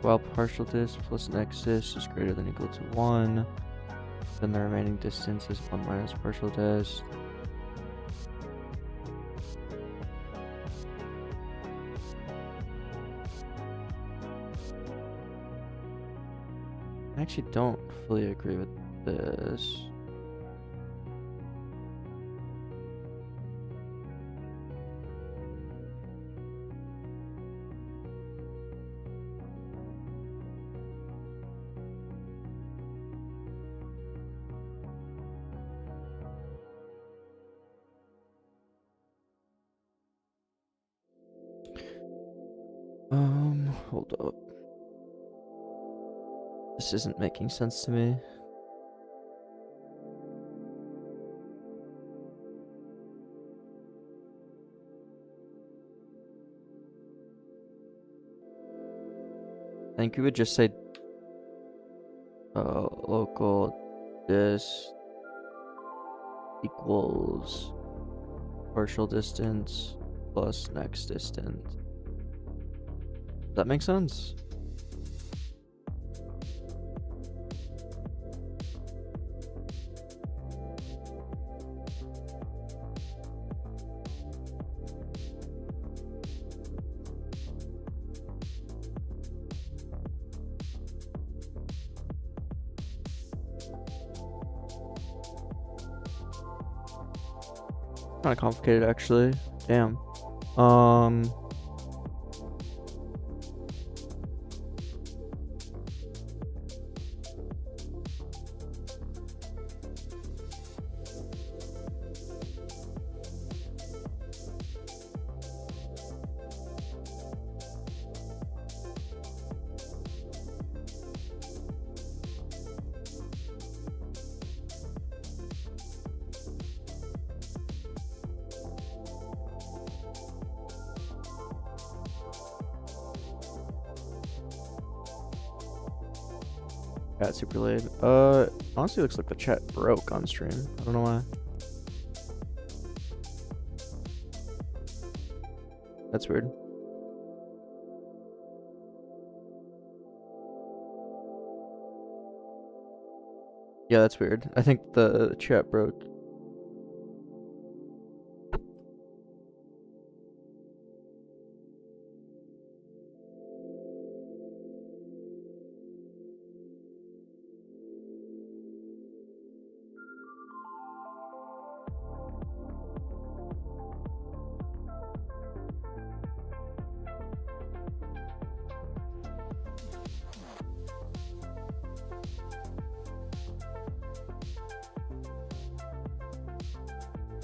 While partial dist plus next dist is greater than or equal to 1, then the remaining distance is 1 minus partial dist. I actually don't fully agree with this. Hold up. This isn't making sense to me. I think we would just say local dist equals partial distance plus next distance. Does that make sense? Kind of complicated, actually. Damn. Got super late. Honestly looks like the chat broke on stream. I don't know why. That's weird. Yeah, that's weird. I think the chat broke.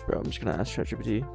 Bro, I'm just gonna ask ChatGPT.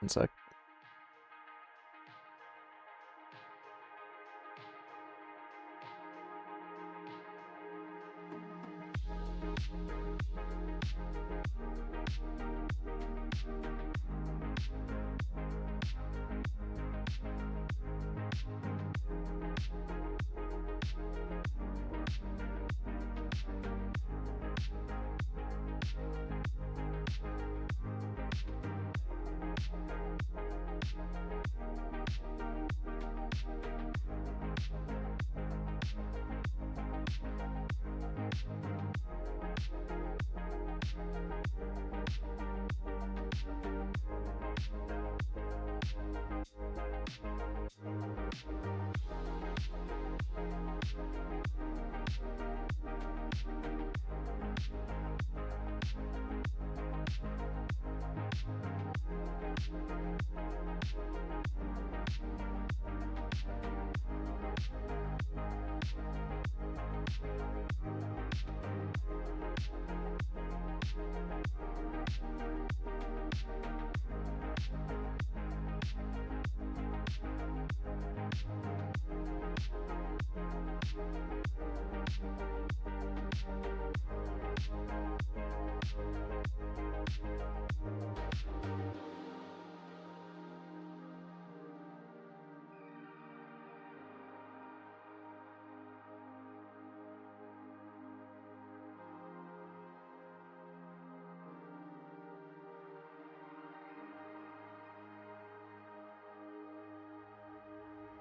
One sec.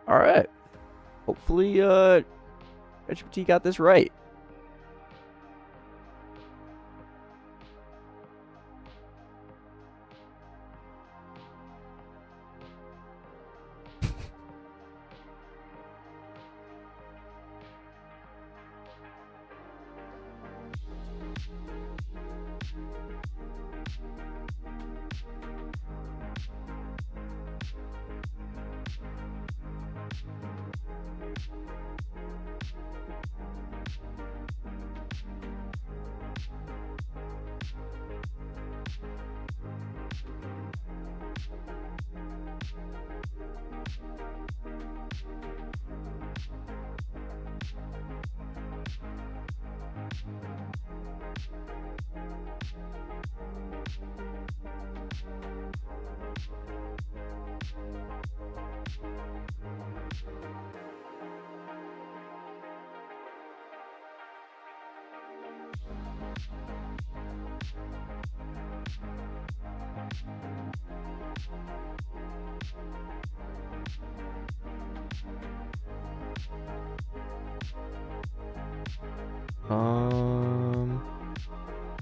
All right. Hopefully, ChatGPT got this right.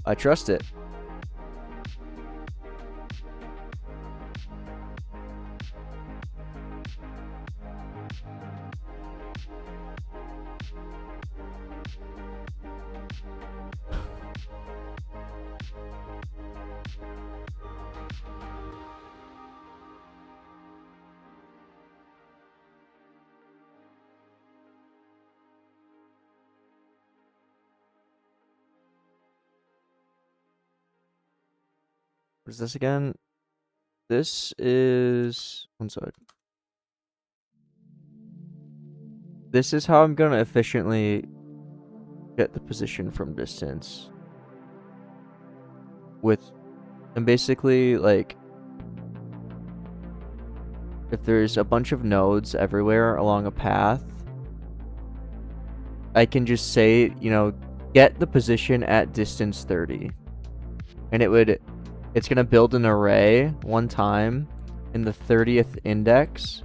I trust it. What is this again? This is... one sec. This is how I'm gonna efficiently get the position from distance. And basically, like, if there's a bunch of nodes everywhere along a path, I can just say, you know, get the position at distance 30. And it's gonna build an array one time, and the 30th index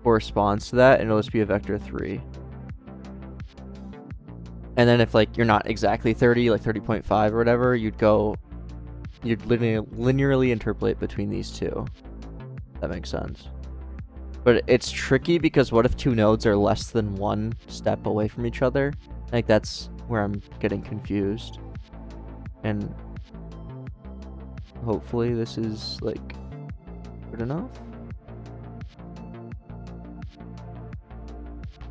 corresponds to that, and it'll just be a vector 3. And then if, like, you're not exactly 30, like 30.5 or whatever, you'd linearly interpolate between these two. That makes sense. But it's tricky because what if two nodes are less than one step away from each other? Like, that's where I'm getting confused. And hopefully this is, like, good enough.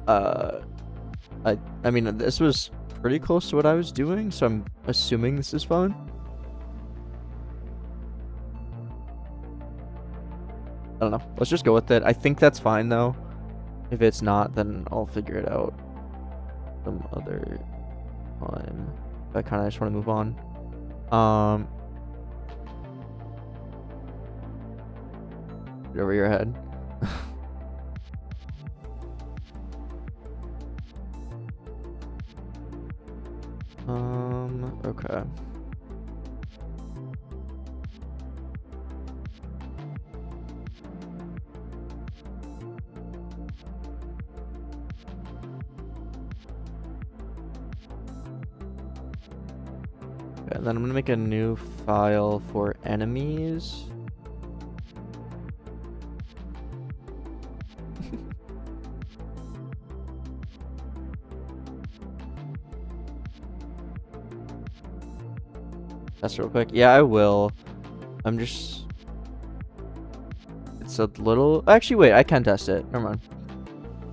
I mean, this was pretty close to what I was doing, so I'm assuming this is fine. I don't know. Let's just go with it. I think that's fine, though. If it's not, then I'll figure it out some other time. I kind of just want to move on. Get over your head. Okay. And then I'm gonna make a new file for enemies. Test real quick. Yeah, I will. It's a little... Actually, wait, I can test it. Never mind.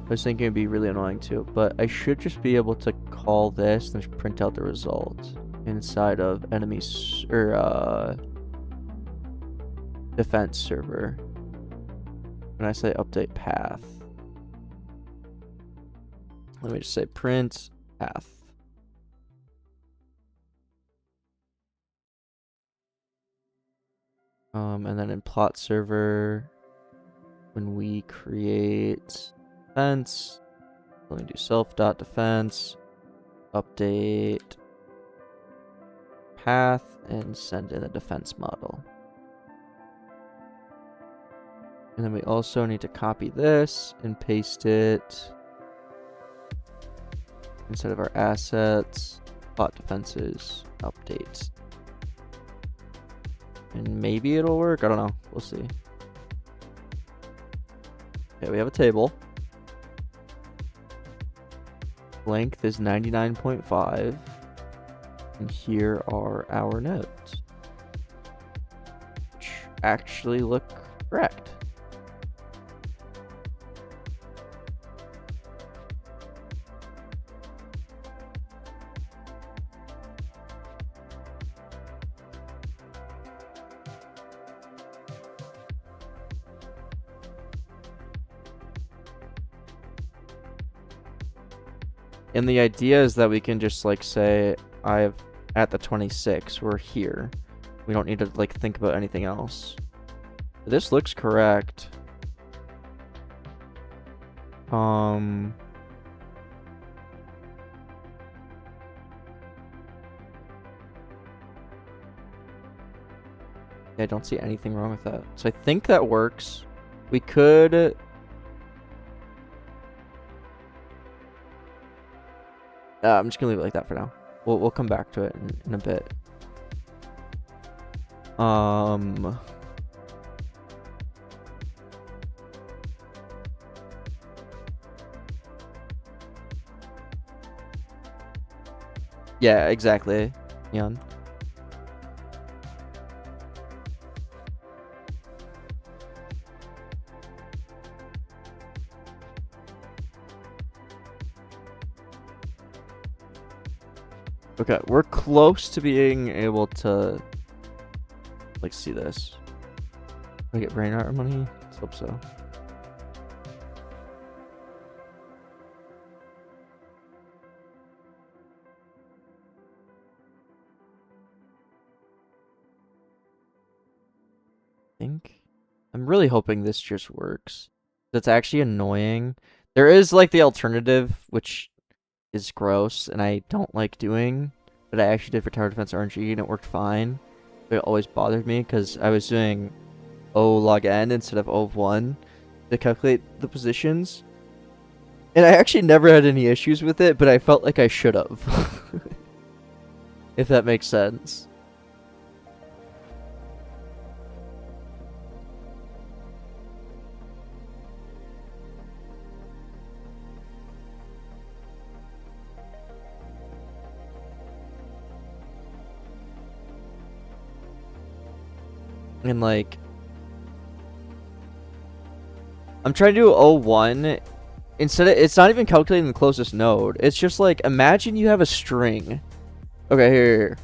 I was thinking it'd be really annoying too, but I should just be able to call this and just print out the result inside of enemies or defense server. When I say update path, let me just say print path. And then in plot server, when we create defense, let me do self.defense, update path, and send in a defense model. And then we also need to copy this and paste it instead of our assets, plot defenses, update. And maybe it'll work. I don't know. We'll see. Okay, we have a table. Length is 99.5. And here are our nodes, which actually look correct. And the idea is that we can just, like, say, I've at the 26, we're here. We don't need to, like, think about anything else. This looks correct. I don't see anything wrong with that. So I think that works. We could... I'm just gonna leave it like that for now. We'll come back to it in a bit. Yeah, exactly, Jan. Okay, we're close to being able to, like, see this. Can I get brain art money? Let's hope so. I'm really hoping this just works. That's actually annoying. There is, like, the alternative, which is gross, and I don't like doing, but I actually did for Tower Defense RNG, and it worked fine. But it always bothered me, because I was doing O log n instead of O of 1 to calculate the positions. And I actually never had any issues with it, but I felt like I should have. If that makes sense. And, like, I'm trying to do O1. Instead of, it's not even calculating the closest node. It's just like, imagine you have a string. Okay, here.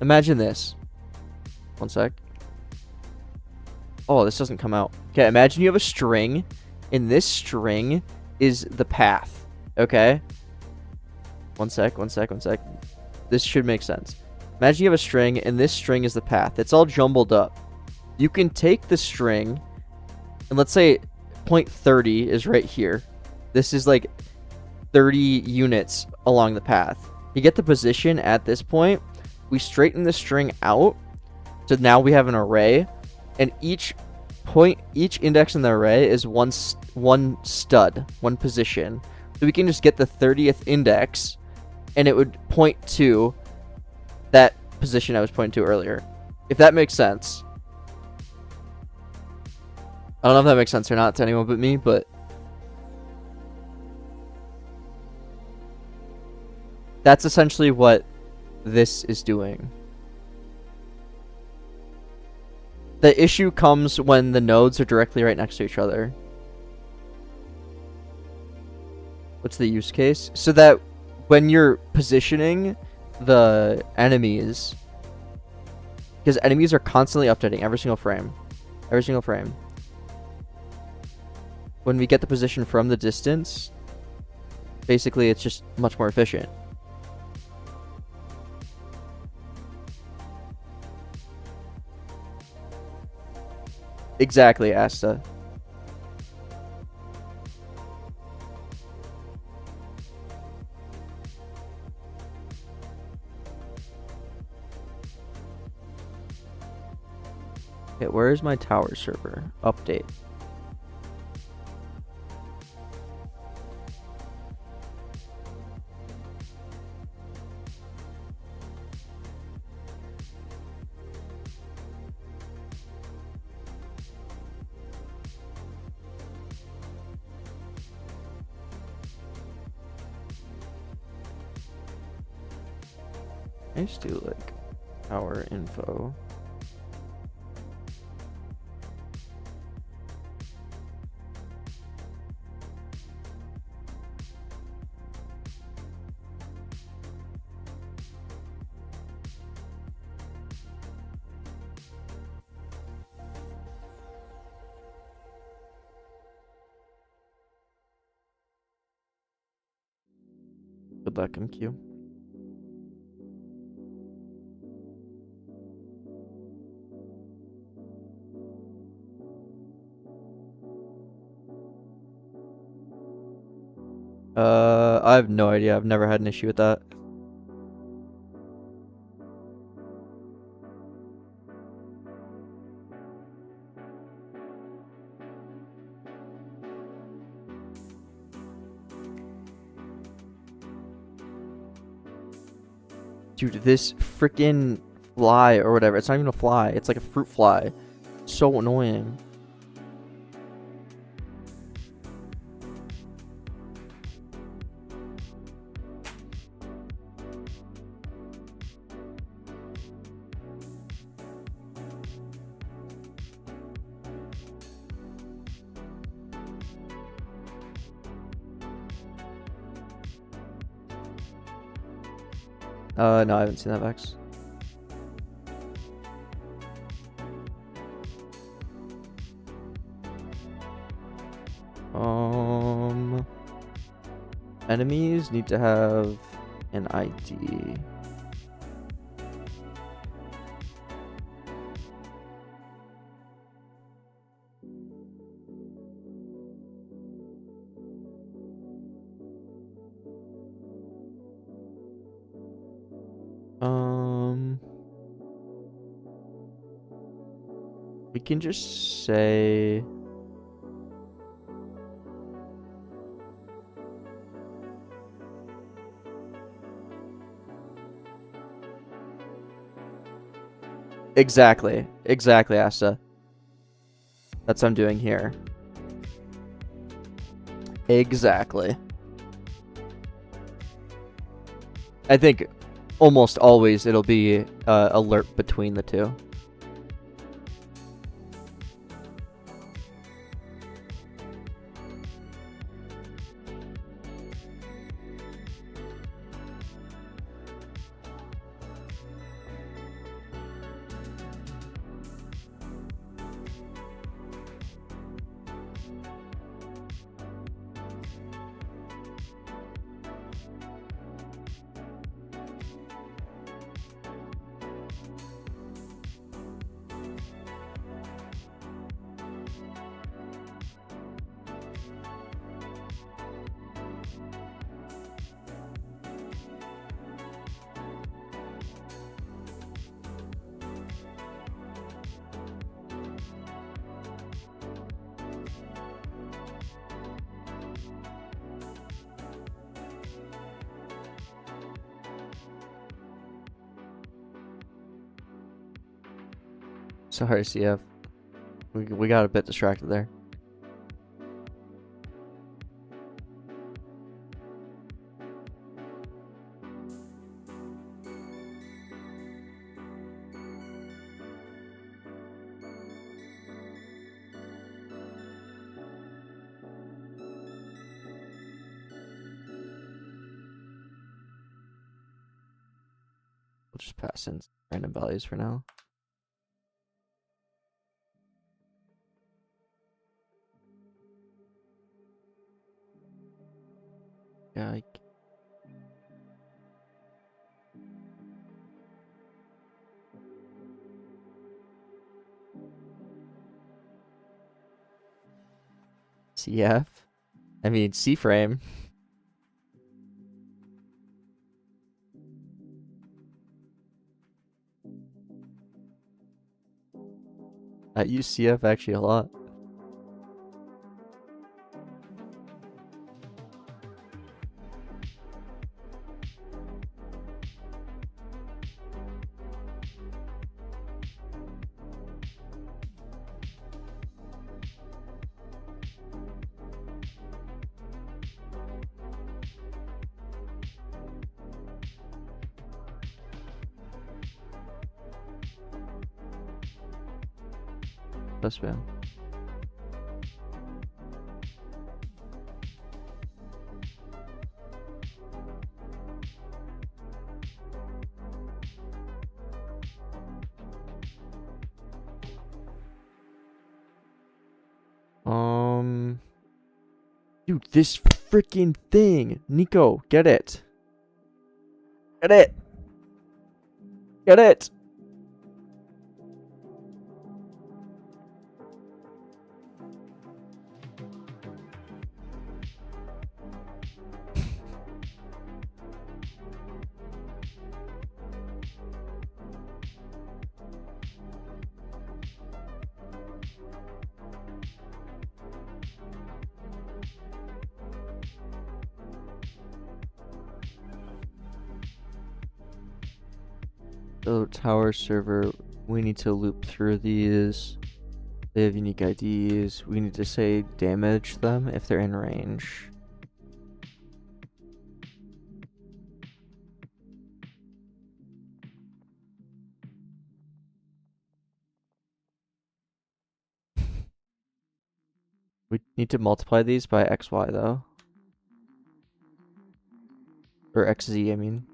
Imagine this. One sec. Oh, this doesn't come out. Okay, imagine you have a string, and this string is the path. Okay? One sec. This should make sense. Imagine you have a string, and this string is the path. It's all jumbled up. You can take the string, and let's say point 30 is right here. This is like 30 units along the path. You get the position at this point. We straighten the string out. So now we have an array. And each index in the array is one stud, one position. So we can just get the 30th index, and it would point to that position I was pointing to earlier. If that makes sense. I don't know if that makes sense or not to anyone but me, but that's essentially what this is doing. The issue comes when the nodes are directly right next to each other. What's the use case? So that when you're positioning the enemies, because enemies are constantly updating every single frame. Every single frame. When we get the position from the distance, basically it's just much more efficient. Exactly, Asta. Okay, where is my tower server? Update. I just do like tower info. Good luck, MQ. I have no idea. I've never had an issue with that. Dude, this freaking fly or whatever. It's not even a fly. It's like a fruit fly. So annoying. No, I haven't seen that, Vex. Enemies need to have an ID. We can just say exactly, Asta. That's what I'm doing here. Exactly. I think almost always it'll be alert between the two. Sorry, CF. We got a bit distracted there. We'll just pass in random values for now. Yeah. CF? I mean, C-frame. I use CF actually a lot. That's bad. Dude, this freaking thing. Nico, get it. Get it. Get it. So tower server, we need to loop through these. They have unique IDs. We need to say damage them if they're in range. We need to multiply these by XY though. Or XZ, I mean.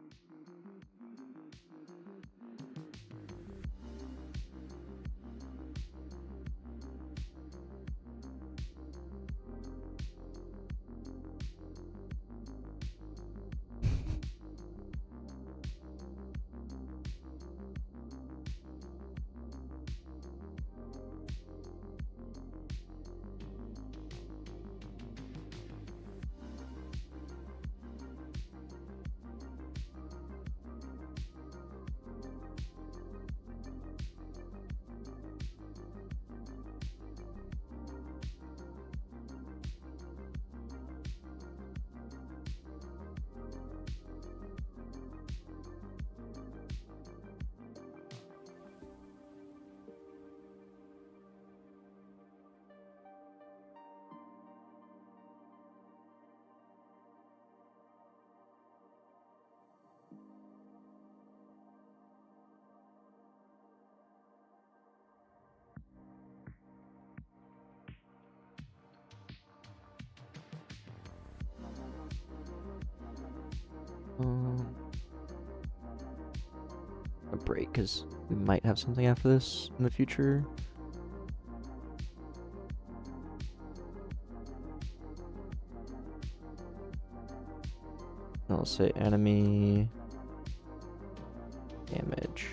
A break, because we might have something after this in the future. I'll say enemy damage.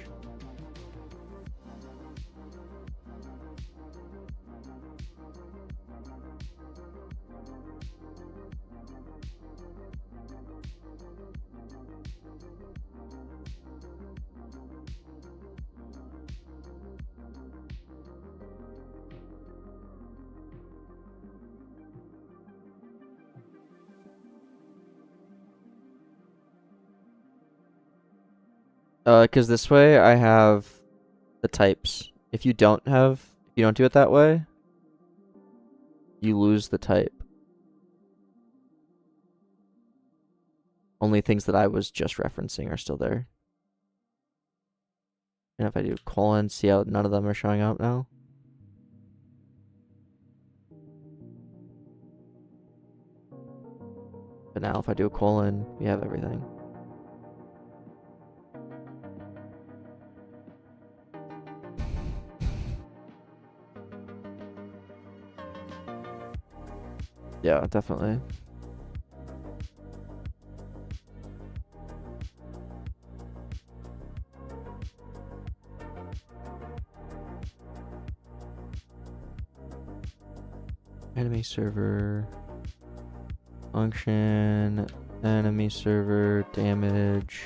Because this way I have the types. If you don't do it that way, you lose the type. Only things that I was just referencing are still there. And if I do colon, see how none of them are showing up now? But now if I do a colon, we have everything. Yeah, definitely. Enemy server function, enemy server damage.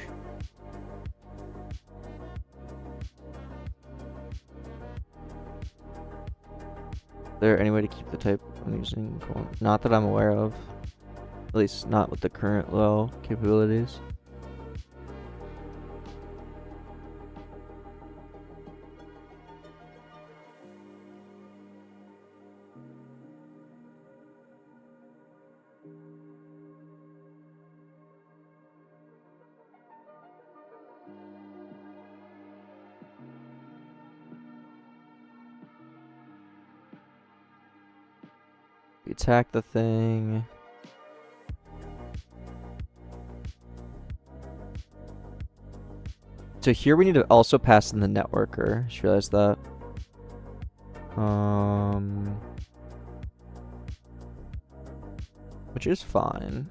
Is there any way to keep the type I'm using? Not that I'm aware of. At least not with the current low capabilities. We attack the thing. So here we need to also pass in the networker. Just realized that. Which is fine.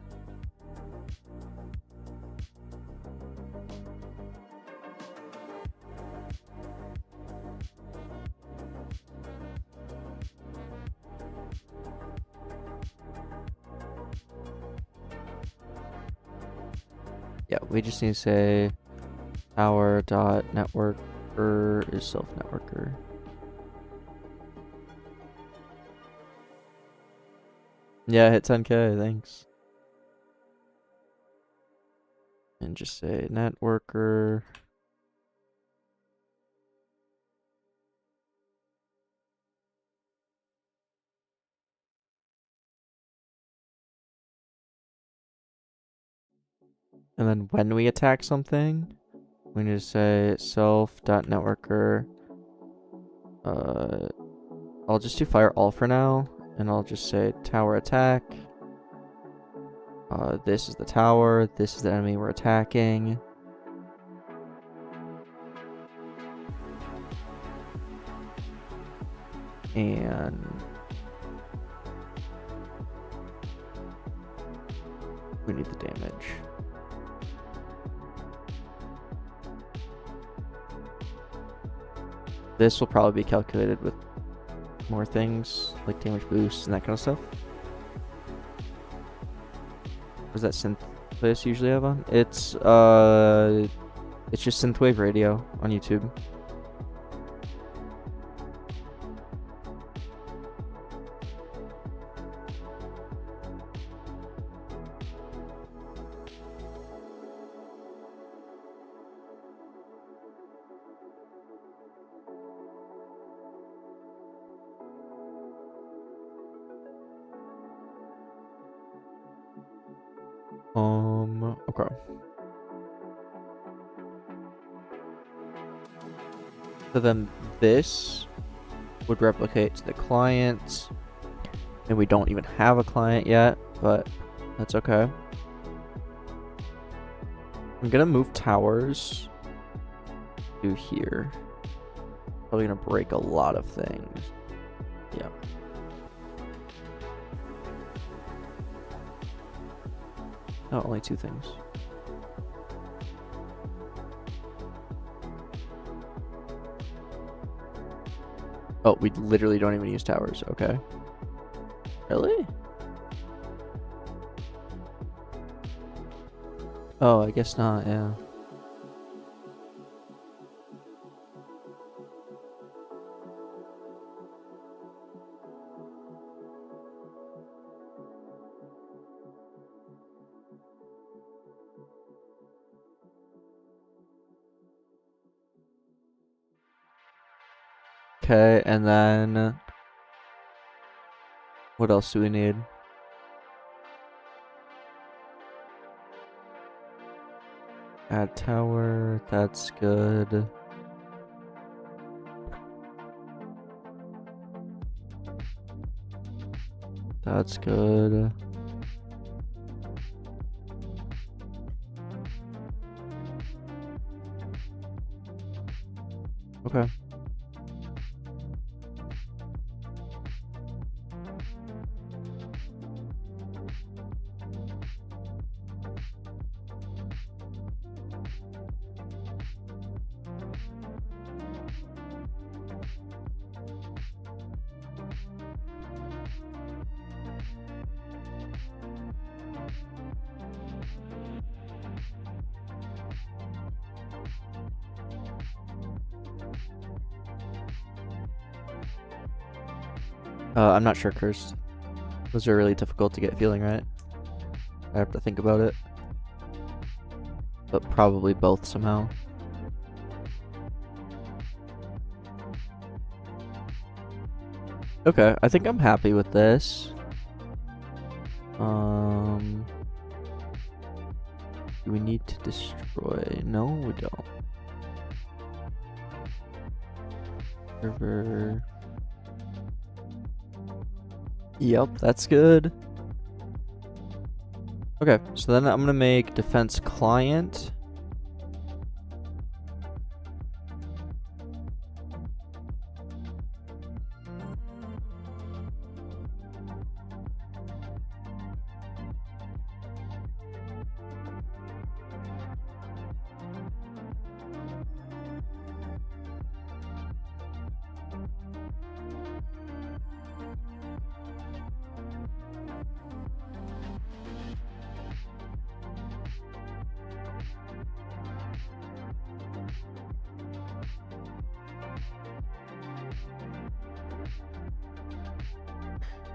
Yeah, we just need to say our dot networker is self networker. Yeah, hit 10K, thanks. And just say networker And then when we attack something, we need to say self.networker. I'll just do fire all for now, and I'll just say tower attack. This is the tower, this is the enemy we're attacking. And we need the damage. This will probably be calculated with more things, like damage boosts and that kind of stuff. What does that synth playlist usually have on? It's just synthwave radio on YouTube. Okay. So then this would replicate to the client, and we don't even have a client yet, but that's okay. I'm gonna move towers to here. Probably gonna break a lot of things. Yeah. Oh, only 2 things. Oh, we literally don't even use towers. Okay. Really? Oh, I guess not, yeah. Okay, and then what else do we need? Add tower, that's good. That's good. Okay. I'm not sure, Cursed. Those are really difficult to get feeling right. I have to think about it. But probably both somehow. Okay, I think I'm happy with this. Do we need to destroy? No, we don't. Server. Yep, that's good. Okay, so then I'm gonna make defense client.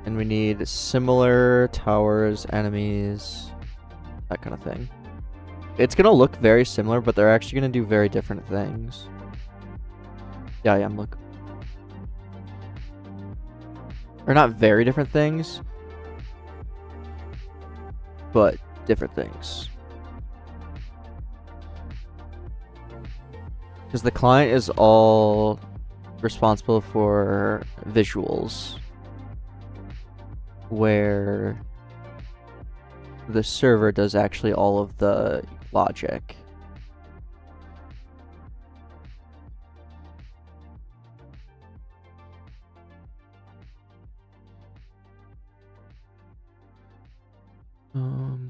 And we need similar towers, enemies, that kind of thing. It's gonna look very similar, but they're actually gonna do very different things. Yeah, I am, look. Or not very different things, but different things. Because the client is all responsible for visuals, where the server does actually all of the logic.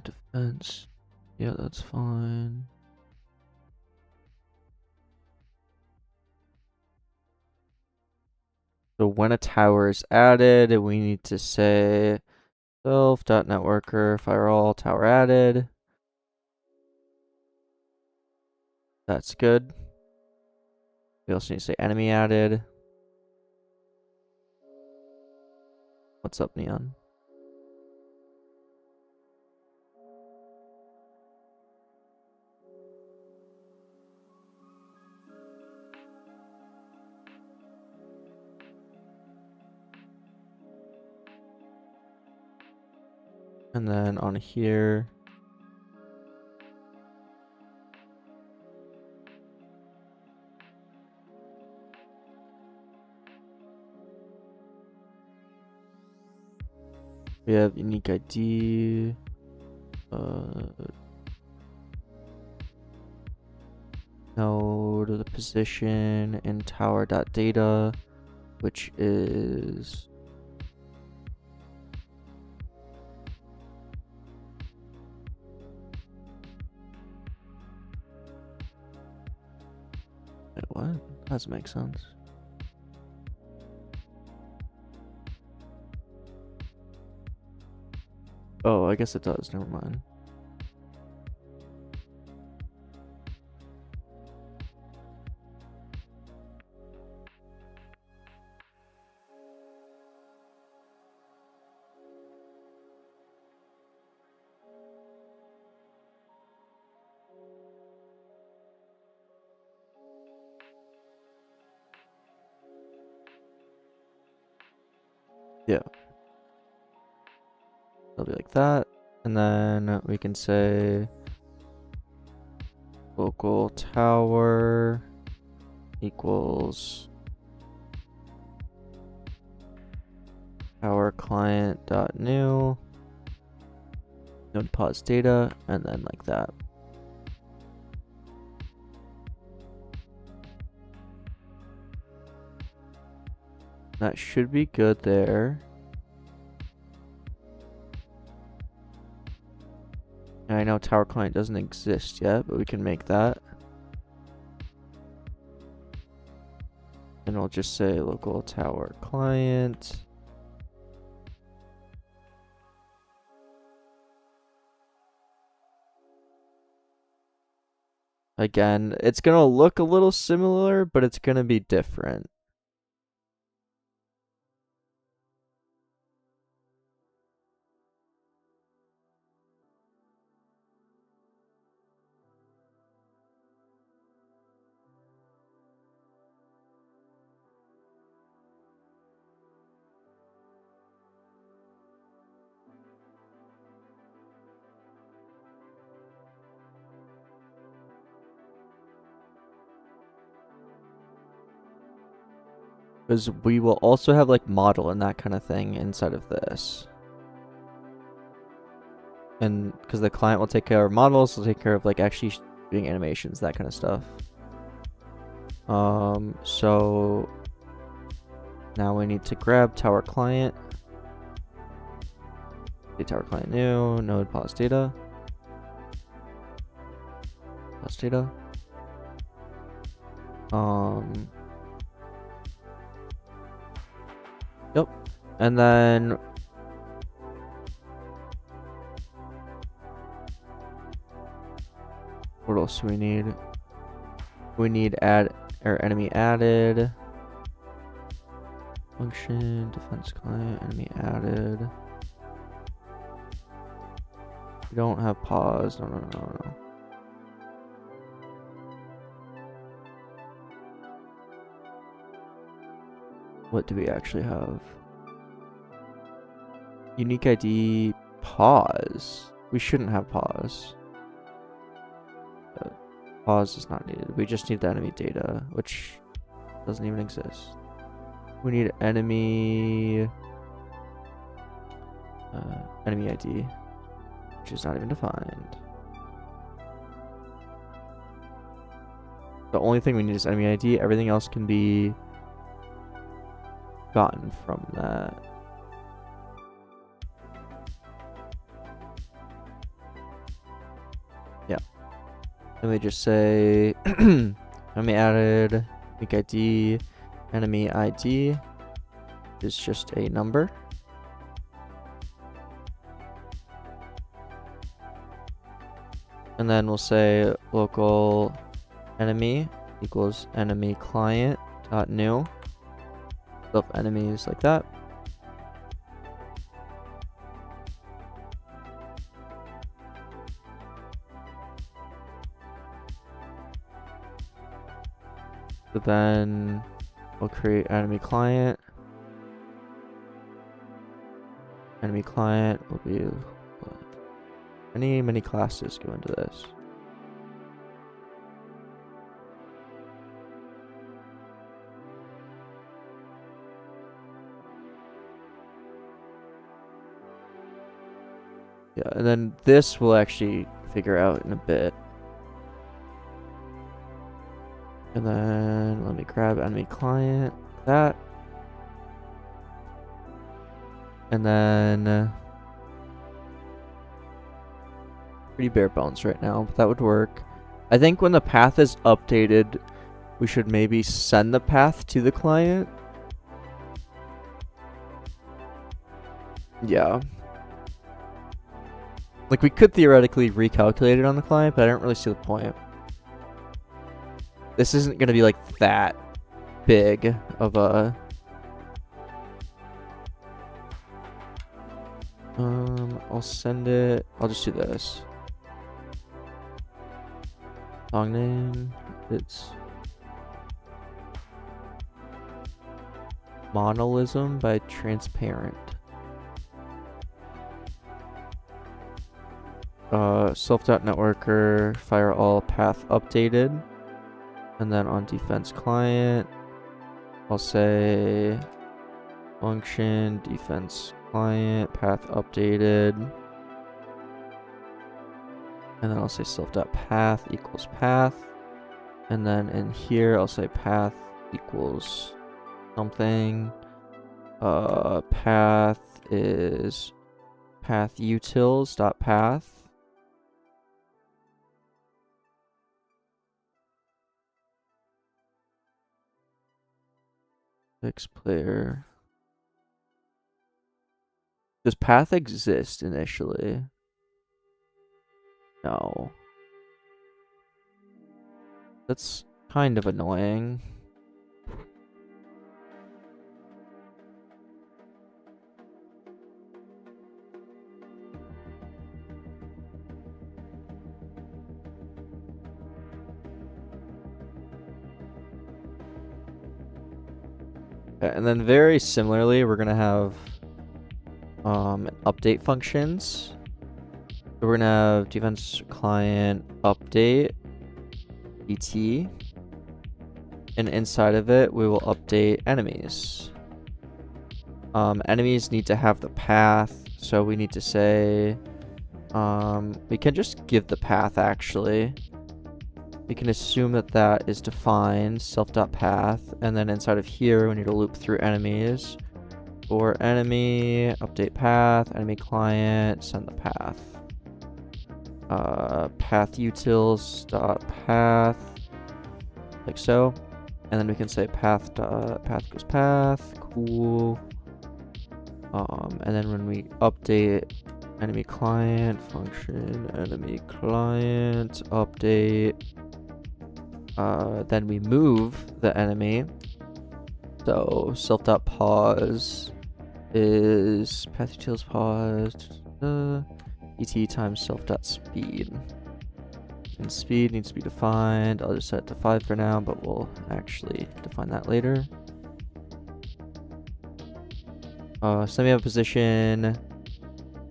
Defense. Yeah, that's fine. So when a tower is added, we need to say self.networker firewall tower added. That's good. We also need to say enemy added. What's up, Neon? And then on here, we have unique ID, node, the position, and tower.data, which is wait, what? That doesn't make sense. Oh, I guess it does. Never mind. Yeah. It'll be like that. And then we can say local tower equals tower client dot new node pause data, and then like that. That should be good there. And I know tower client doesn't exist yet, but we can make that. And we'll just say local tower client. Again, it's gonna look a little similar, but it's gonna be different. Because we will also have like model and that kind of thing inside of this. And because the client will take care of models, will take care of like actually doing animations, that kind of stuff. So now we need to grab tower client. Tower client new, node pause data. Pause data. Yep. And then what else do we need? We need add or enemy added. Function, defense client, enemy added. We don't have pause. No. What do we actually have? Unique ID pause. We shouldn't have pause. pause is not needed. We just need the enemy data, which doesn't even exist. We need enemy enemy ID, which is not even defined. The only thing we need is enemy ID. Everything else can be gotten from that. Yeah. Then we just say enemy added, unique ID, enemy ID is just a number. And then we'll say local enemy equals enemy client dot new. Of enemies like that. So then we'll create enemy client. Enemy client will be many classes go into this. Yeah, and then this we'll actually figure out in a bit. And then let me grab enemy client, that. And then pretty bare bones right now, but that would work. I think when the path is updated, we should maybe send the path to the client. Yeah. Like, we could theoretically recalculate it on the client, but I don't really see the point. This isn't going to be, like, that big of a... I'll send it... I'll just do this. Song name, it's... Monolism by Transparent. Self.networker, fire all path updated. And then on defense client, I'll say function defense client path updated. And then I'll say self.path equals path. And then in here, I'll say path equals something. Path is path utils.path. Fix player. Does path exist initially? No. That's kind of annoying. Okay, and then very similarly, we're gonna have update functions. So we're gonna have defense client update et, and inside of it we will update enemies. Enemies need to have the path, so we need to say we can just give the path. Actually, we can assume that that is defined self.path, and then inside of here we need to loop through enemies. For enemy, update path, enemy client, send the path. Path utils dot path, like so, and then we can say path equals path. Cool. And then when we update enemy client function, enemy client update, then we move the enemy. So self.pause is path utils pause et times self.speed, and speed needs to be defined. I'll just set it to 5 for now, but we'll actually define that later. So then we have a position,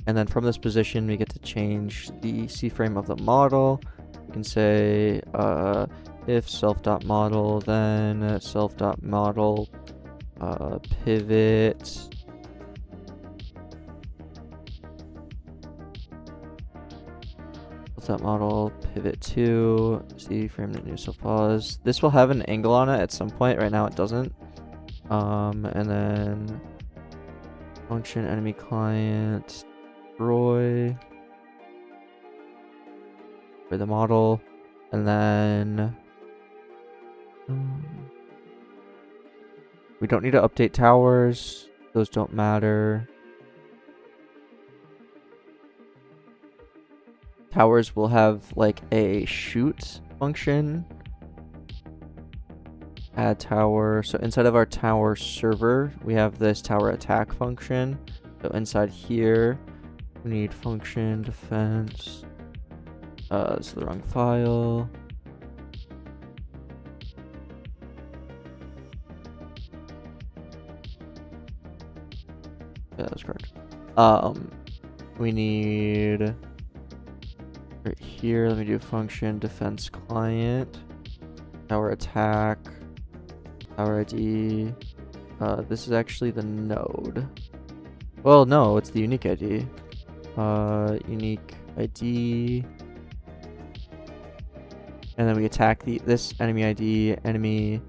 and then from this position we get to change the C-frame of the model. We can say if self.model, then self.model pivot model pivot to see frame to new self pause. This will have an angle on it at some point. Right now it doesn't. And then function enemy client destroy for the model, and then we don't need to update towers. Those don't matter. Towers will have like a shoot function. Add tower. So inside of our tower server, we have this tower attack function. So inside here, we need function defense. This is the wrong file. Yeah, that's correct. We need right here. Let me do function defense client, tower attack, tower ID. This is actually the node. Well, no, it's the unique ID. Unique ID. And then we attack this enemy ID, enemy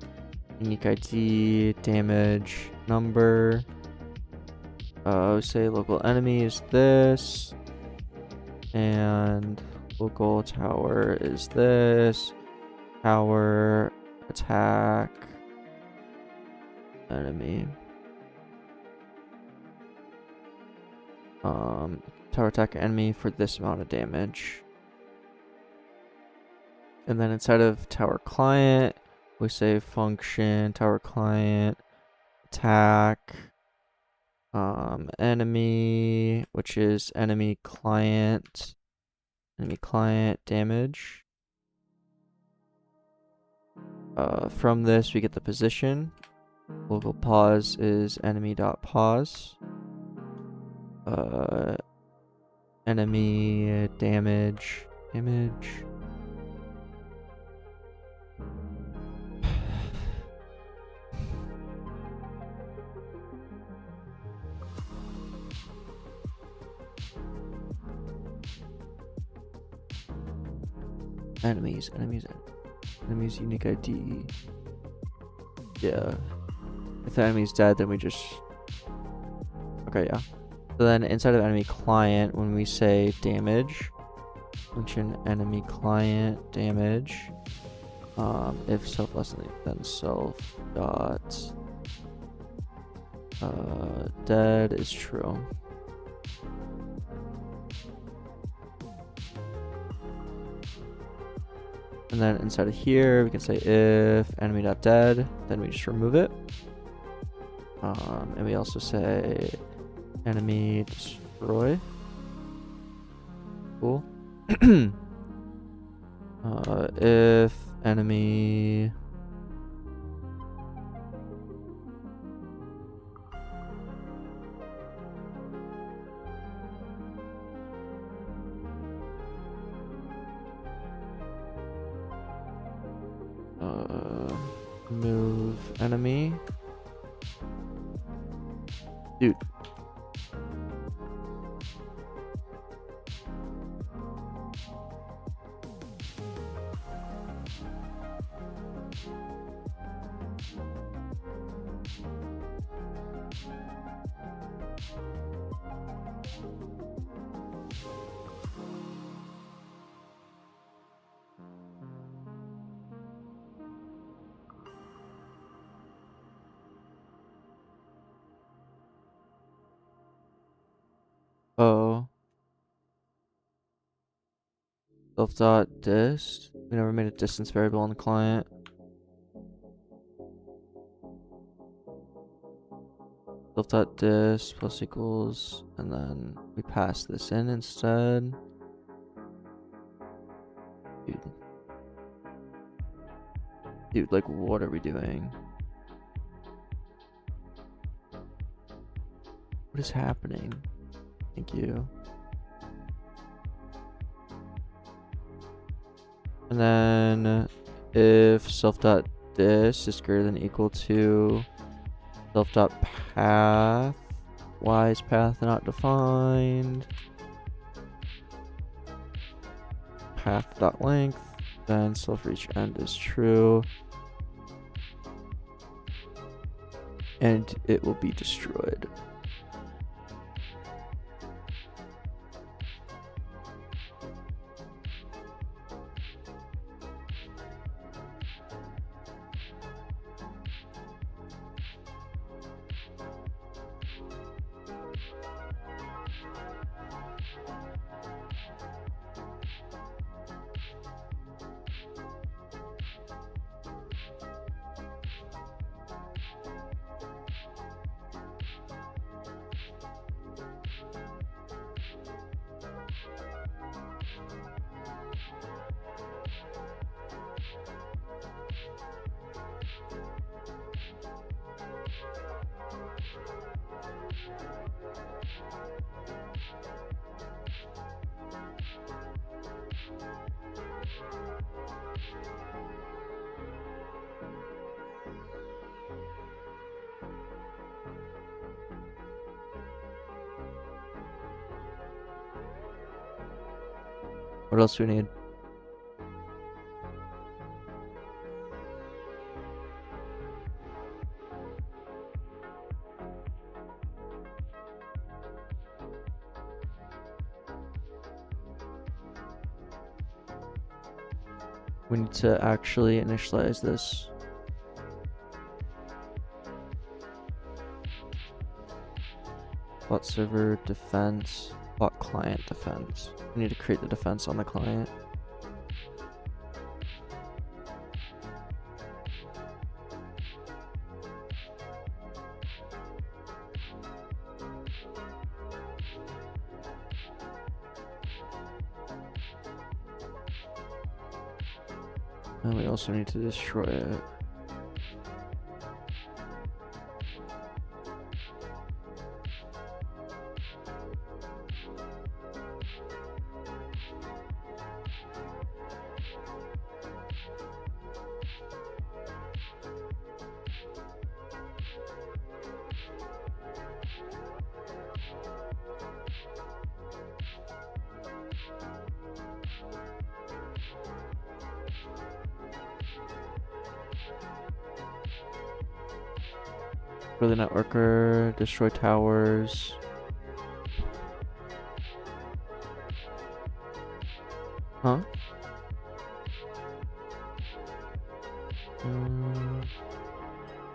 unique ID, damage number. Say local enemy is this, and local tower is this. Tower attack enemy. Tower attack enemy for this amount of damage. And then inside of tower client, we say function tower client attack enemy, which is enemy client damage. From this we get the position. Local pause is enemy.pause. Enemy damage. Enemies unique ID. Yeah. If the enemy's dead, then we just... Okay, yeah. So then inside of enemy client, when we say damage, function enemy client damage, if self less than self dot dead is true. And then inside of here, we can say if enemy.dead, then we just remove it. And we also say enemy destroy. Cool. If enemy move enemy. Dude. Oh. Self.dist. We never made a distance variable on the client. Self.dist plus equals, and then we pass this in instead. Dude, like, what are we doing? What is happening? Thank you. And then if self.this is greater than equal to self.path, why is path not defined? Path.length, then self-reach end is true. And it will be destroyed. What else do we need? We need to actually initialize this. Bot server defense, bot client defense. We need to create the defense on the client. And we also need to destroy it. For the networker, destroy towers. Huh?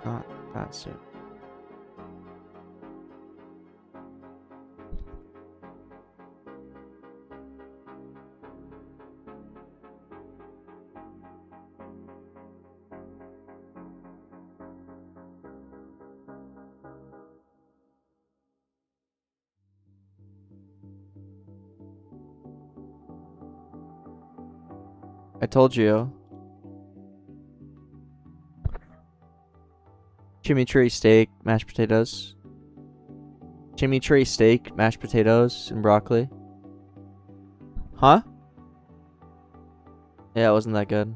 Not that soon. I told you. Chimichurri steak, mashed potatoes. Chimichurri steak, mashed potatoes, and broccoli. Huh? Yeah, it wasn't that good.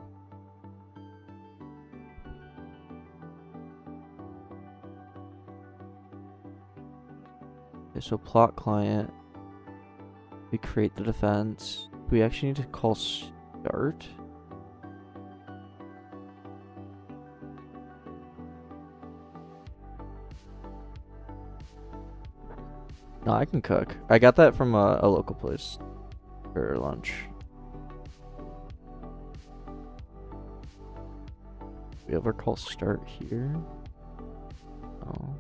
Okay, so plot client. We create the defense. We actually need to call start. No, I can cook. I got that from a local place for lunch. We ever call start here? Oh.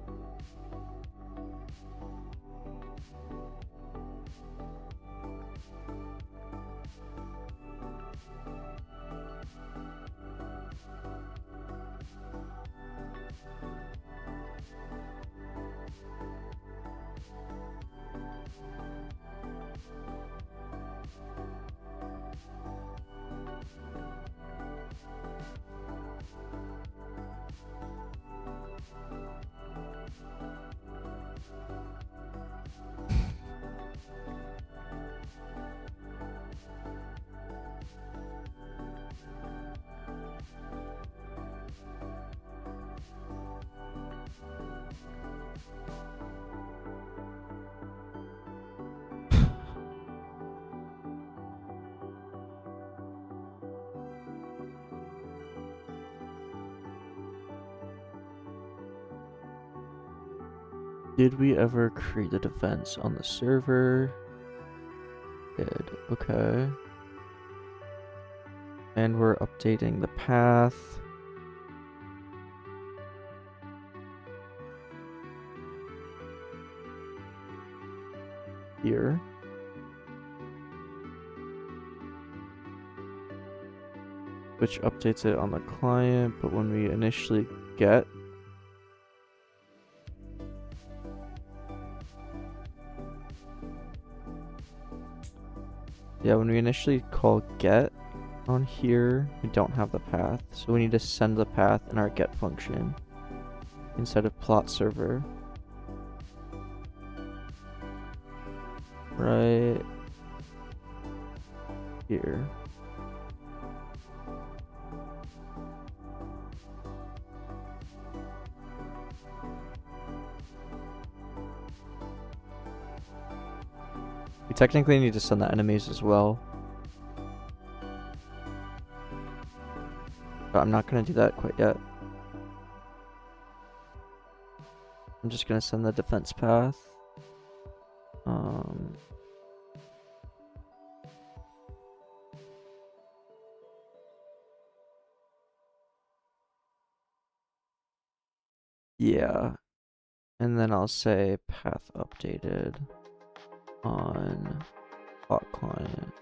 Did we ever create a defense on the server? Did. Okay. And we're updating the path. Here. Which updates it on the client, but when we initially get when we initially call get on here, we don't have the path, so we need to send the path in our get function instead of plot server. Right here. We technically need to send the enemies as well. But I'm not going to do that quite yet. I'm just going to send the defense path. Yeah. And then I'll say path updated on plot client.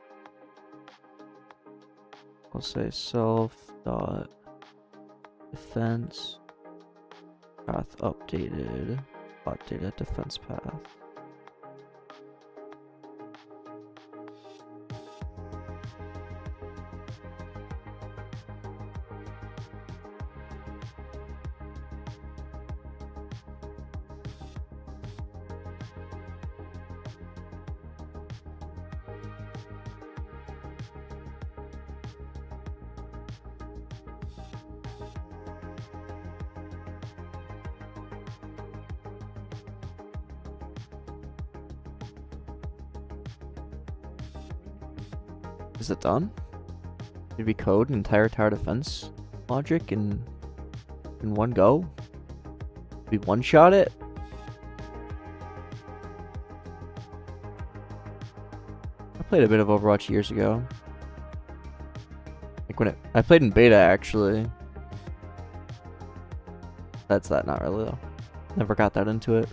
I'll say self dot defense path updated plot data defense path. Is it done? Did we code an entire tower defense logic in one go? Did we one-shot it? I played a bit of Overwatch years ago. Like when I played in beta actually. That's that, not really though. Never got that into it.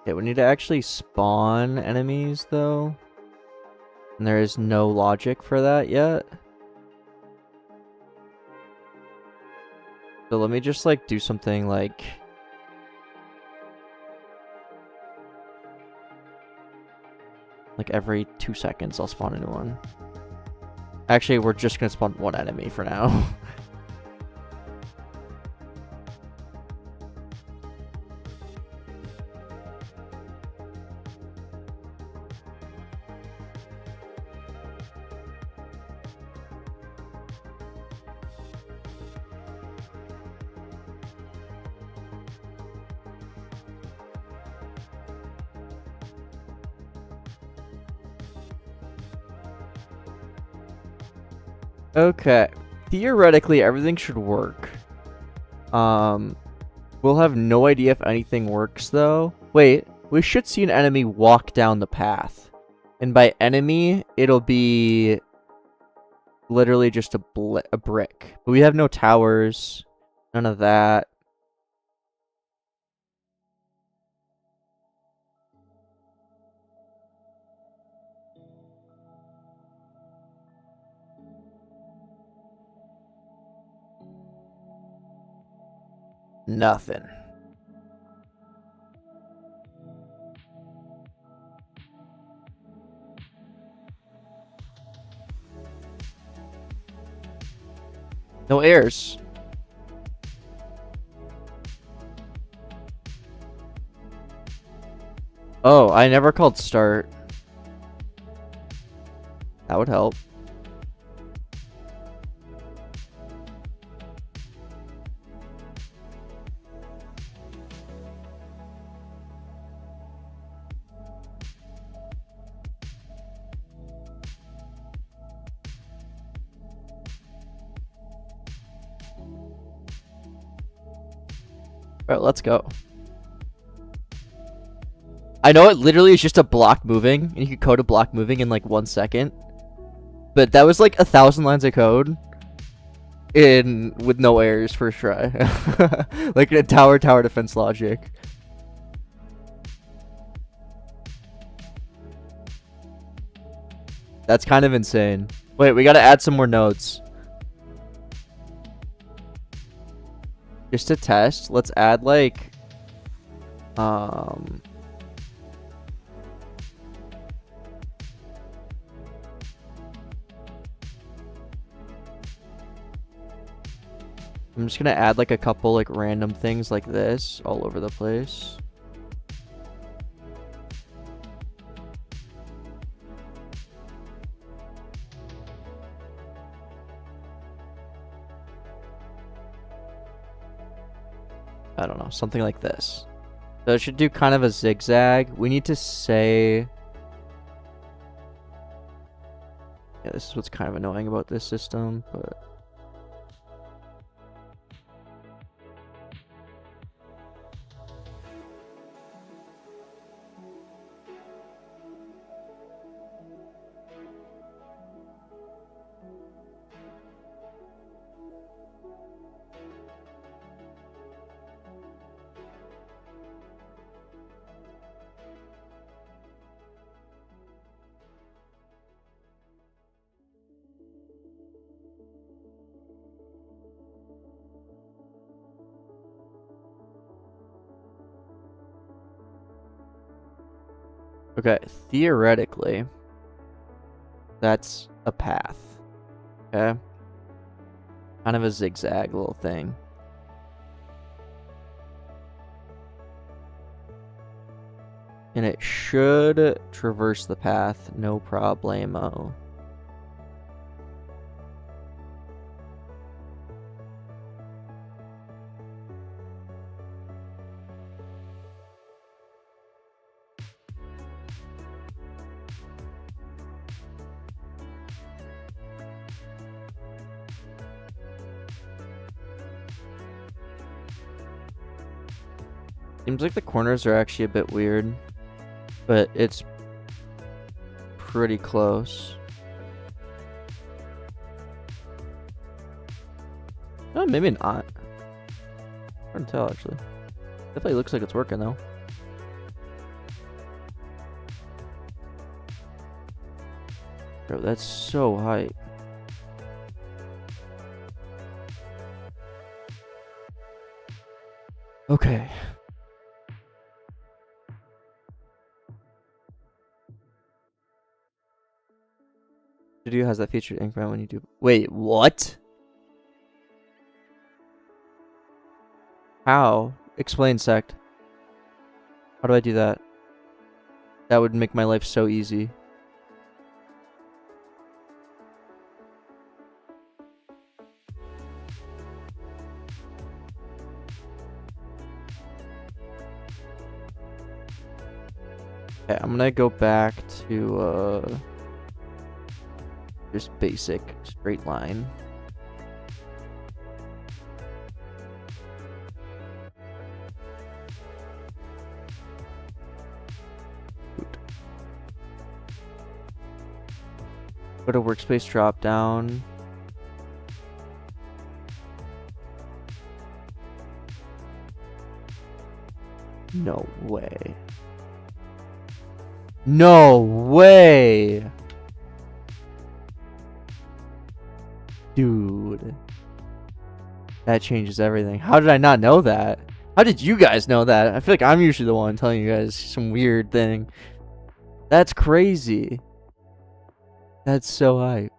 Okay, we need to actually spawn enemies though. And there is no logic for that yet. So let me just like do something like every 2 seconds I'll spawn a new one. Actually, we're just gonna spawn one enemy for now. Okay, theoretically everything should work. We'll have no idea if anything works though. Wait, we should see an enemy walk down the path. And by enemy, it'll be literally just a brick. But we have no towers, none of that. Nothing. No errors. Oh, I never called start. That would help. Alright, let's go. I know it literally is just a block moving, and you could code a block moving in like 1 second. But that was like 1,000 lines of code with no errors first try. Like a tower defense logic. That's kind of insane. Wait, we gotta add some more nodes. Just to test, let's add like I'm just gonna add like a couple like random things like this all over the place. I don't know, something like this. So it should do kind of a zigzag. We need to say... Yeah, this is what's kind of annoying about this system, but... Okay, theoretically, that's a path. Okay? Kind of a zigzag little thing. And it should traverse the path, no problemo. Seems like the corners are actually a bit weird, but it's pretty close. Oh, maybe not. Hard to tell, actually. Definitely looks like it's working, though. Bro, that's so hype. Okay. Studio has that featured increment when you do. Wait, what? How? Explain, sect. How do I do that? That would make my life so easy. Okay, I'm gonna go back to just basic straight line. Go to workspace drop down. No way. No way! Dude. That changes everything. How did I not know that? How did you guys know that? I feel like I'm usually the one telling you guys some weird thing. That's crazy. That's so hype.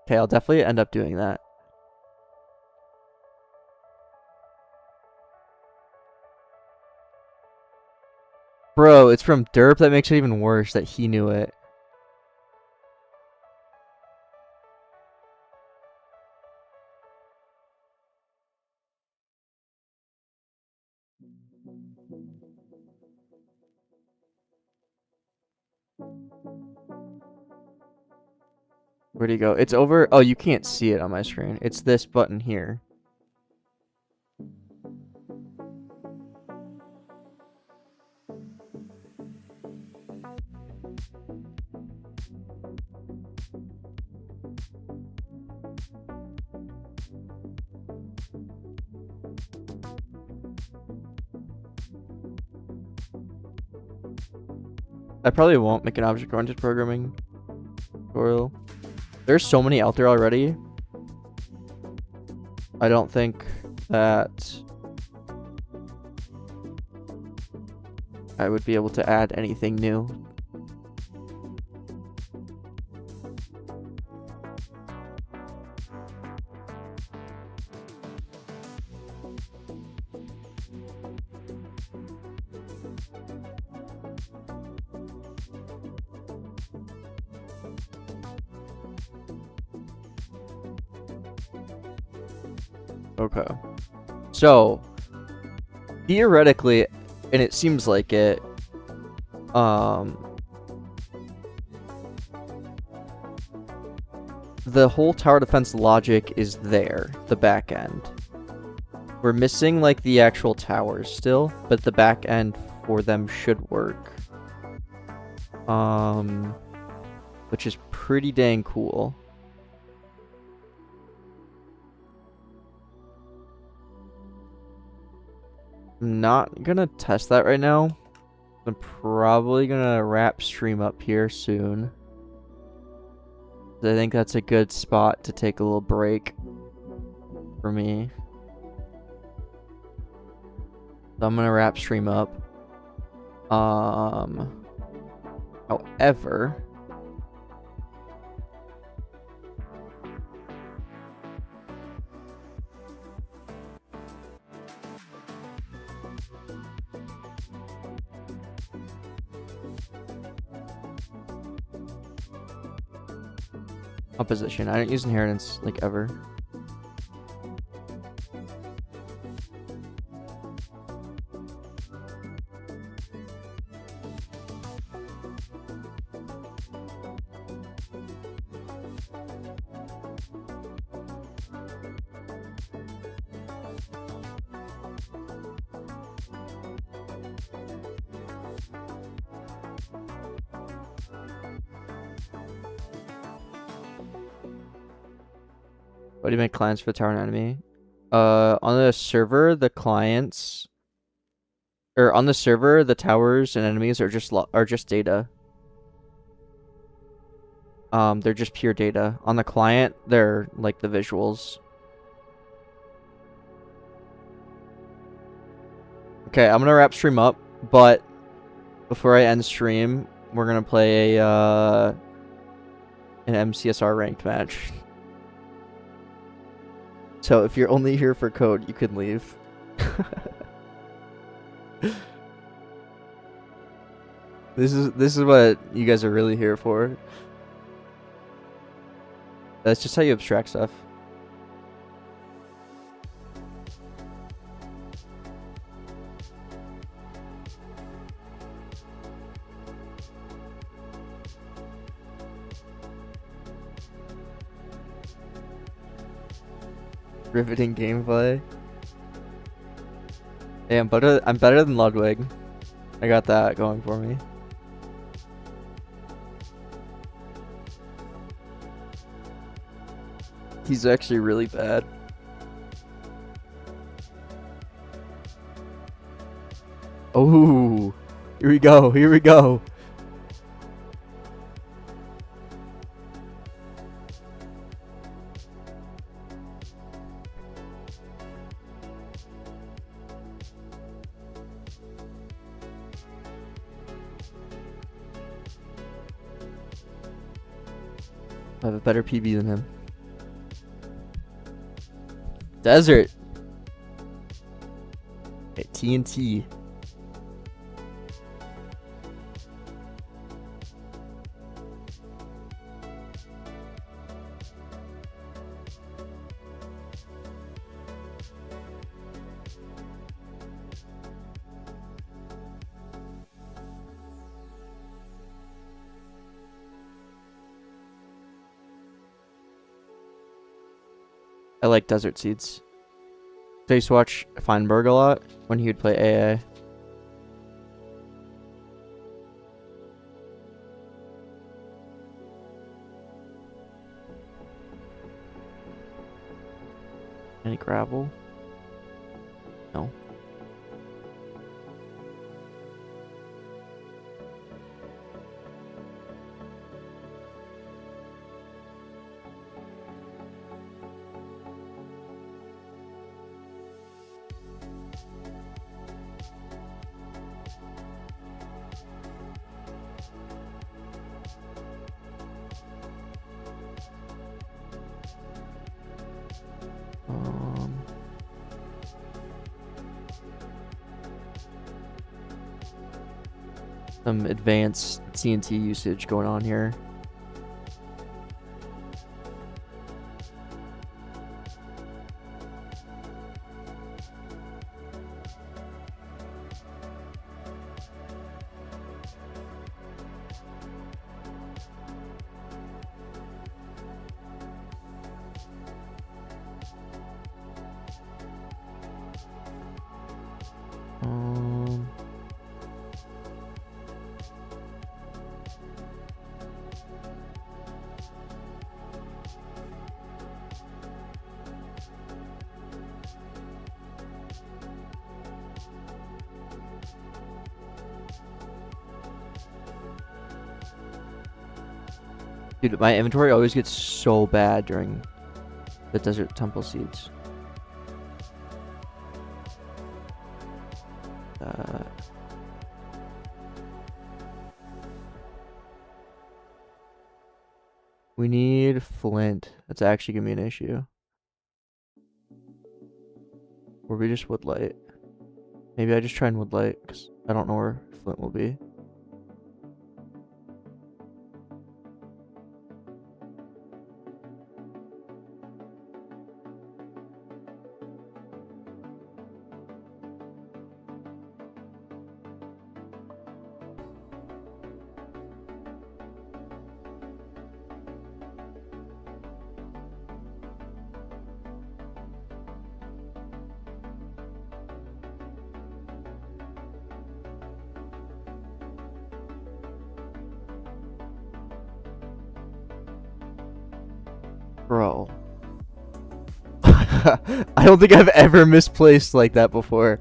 Okay, I'll definitely end up doing that. Bro, it's from Derp. That makes it even worse that he knew it. Where'd he go? It's over. Oh, you can't see it on my screen. It's this button here. I probably won't make an object-oriented programming tutorial. There's so many out there already. I don't think that I would be able to add anything new. Okay. So, theoretically, and it seems like it, the whole tower defense logic is there, the back end. We're missing like the actual towers still, but the back end for them should work. Which is pretty dang cool. I'm not gonna test that right now. I'm probably gonna wrap stream up here soon. I think that's a good spot to take a little break for me. So I'm gonna wrap stream up. However, composition. I don't use inheritance like ever. What do you make clients for tower and enemy? On the server, the clients, or on the server, the towers and enemies are just data. They're just pure data. On the client, they're like the visuals. Okay, I'm gonna wrap stream up, but before I end stream, we're gonna play a an MCSR ranked match. So if you're only here for code, you can leave. This is what you guys are really here for. That's just how you abstract stuff. Riveting gameplay. Hey, I'm better than Ludwig. I got that going for me. He's actually really bad. Oh, here we go. Here we go. I have a better PB than him. Desert. Okay, TNT. I like desert seeds. I used to watch Feinberg a lot when he would play AA. Any gravel? No. Some advanced TNT usage going on here. Dude, my inventory always gets so bad during the desert temple seeds. We need flint. That's actually gonna be an issue. Or we just woodlight. Maybe I just try and woodlight because I don't know where flint will be. Bro. I don't think I've ever misplaced like that before.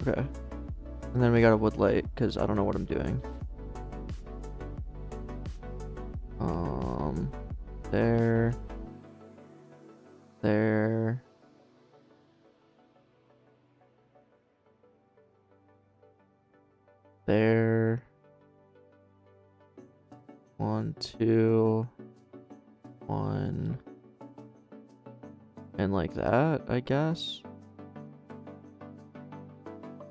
Okay. And then we got a woodlight, because I don't know what I'm doing. There. There. There. 1, 2. 1. And like that, I guess.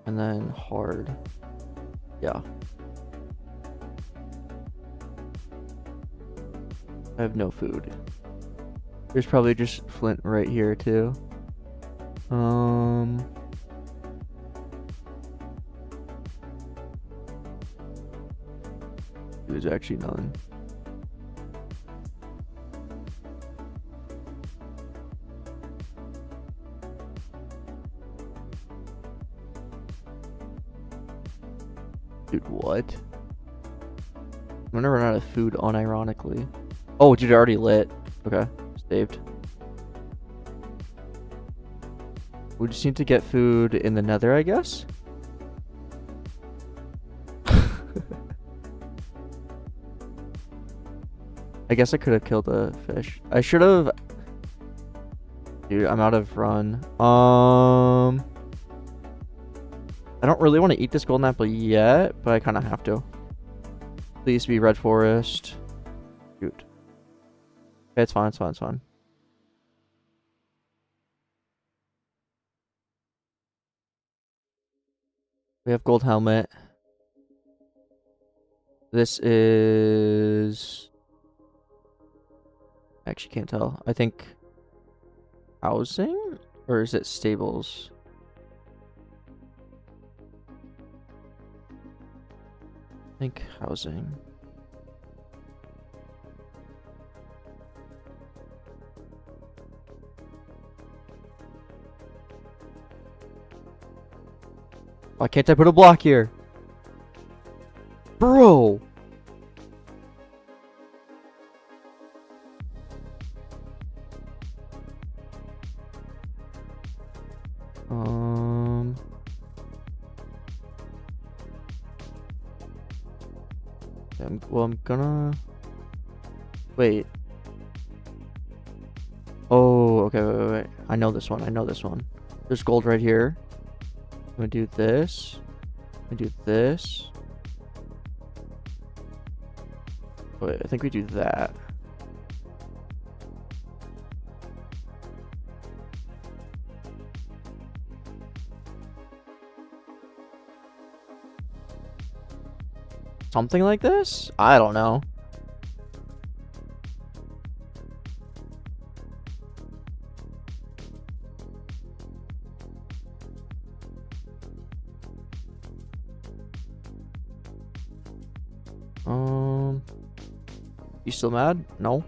And then hard. Yeah. I have no food. There's probably just flint right here too. There's actually none. Dude, what? I'm gonna run out of food unironically. Oh, dude, it already lit. Okay, saved. We just need to get food in the nether, I guess? I guess I could have killed a fish. I should have... Dude, I'm out of run. I don't really want to eat this golden apple yet, but I kind of have to. Please be red forest. Shoot. Okay, it's fine, it's fine, it's fine. We have gold helmet. This is... I actually can't tell. I think housing? Or is it stables? I think housing. Why can't I put a block here? Bro! Well, I'm gonna... Wait. Oh, okay, wait. I know this one. I know this one. There's gold right here. I'm gonna do this. I'm gonna do this. Wait, I think we do that. Something like this? I don't know. You still mad? No.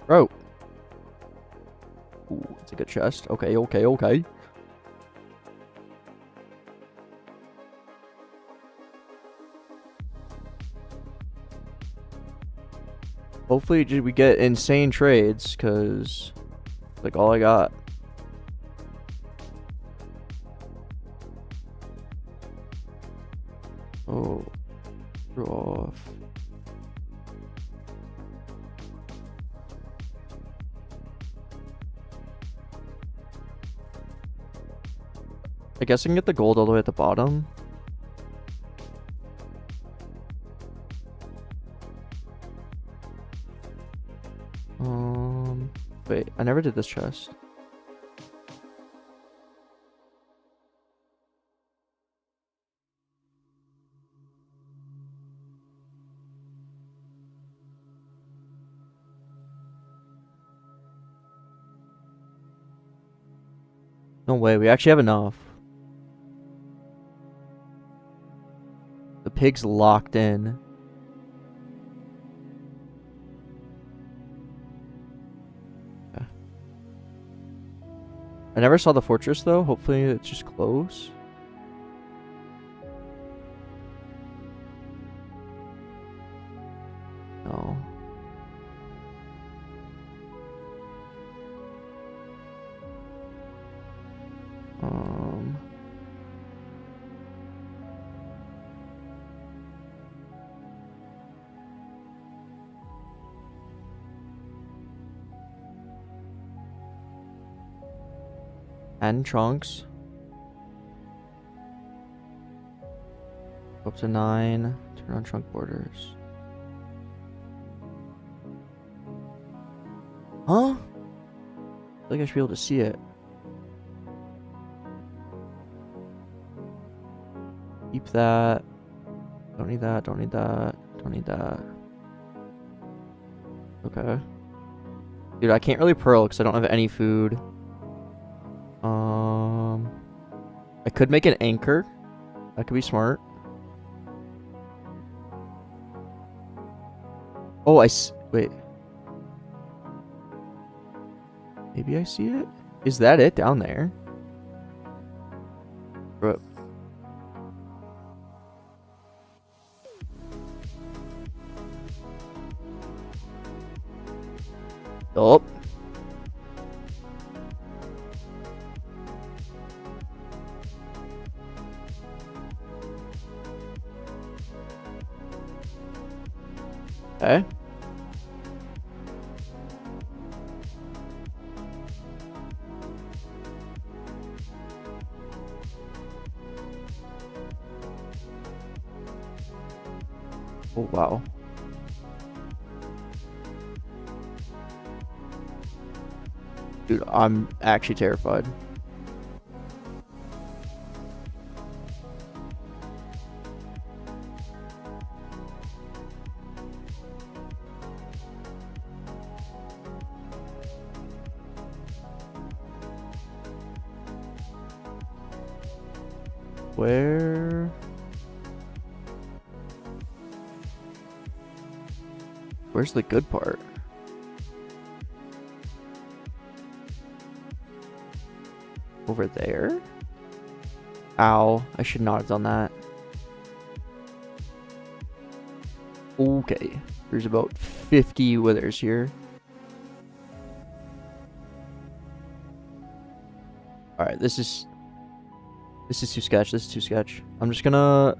Bro. Ooh, it's a good chest. Okay, okay, okay. Hopefully we get insane trades, because like all I got. Oh, screw off. I guess I can get the gold all the way at the bottom. Wait, I never did this chest. No way, we actually have enough. The pig's locked in. Okay. I never saw the fortress though. Hopefully it's just close. No. And trunks. Up to 9. Turn on trunk borders. Huh? I feel like I should be able to see it. Keep that. Don't need that. Don't need that. Don't need that. Okay. Dude, I can't really pearl because I don't have any food. I could make an anchor. That could be smart. Oh, wait. Maybe I see it? Is that it down there? Bro. Oh. Okay. Oh, wow. Dude, I'm actually terrified. Where's the good part? Over there? Ow, I should not have done that. Okay, there's about 50 withers here. Alright, this is too sketch, this is too sketch. I'm just gonna...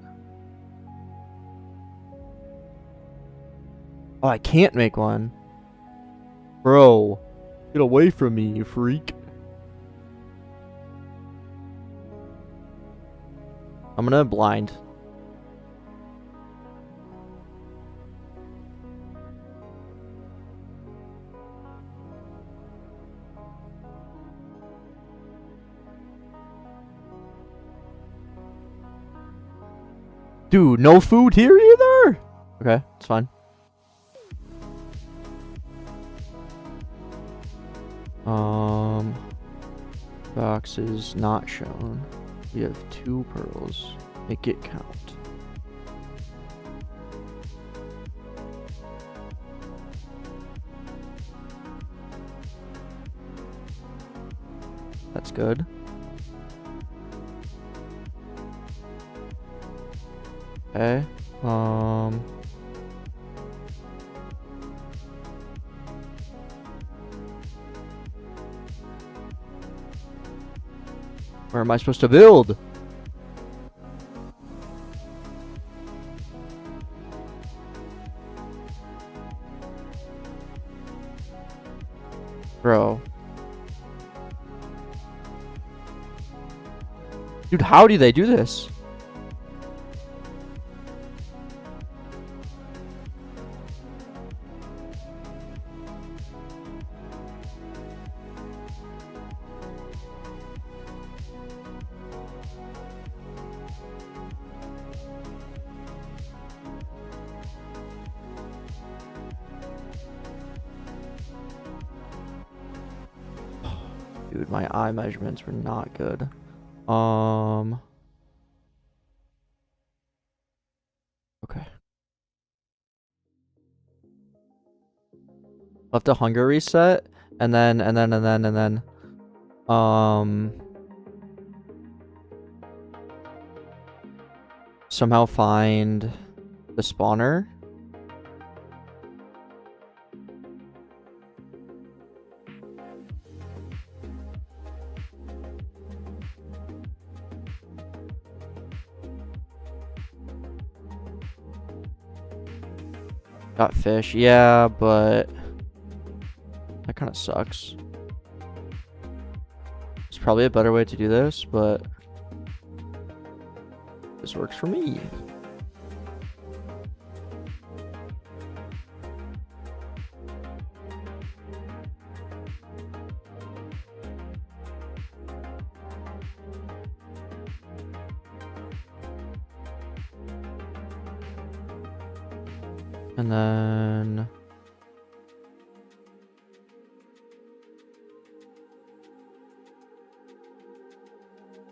Oh, I can't make one. Bro, get away from me, you freak. I'm gonna blind. Dude, no food here either? Okay, it's fine. Boxes not shown. We have 2 pearls. Make it count. That's good. Okay. Where am I supposed to build? Bro. Dude, how do they do this? Dude, my eye measurements were not good. Okay. Left a hunger reset, and then somehow find the spawner. Got fish, yeah, but that kind of sucks. There's probably a better way to do this, but this works for me. And then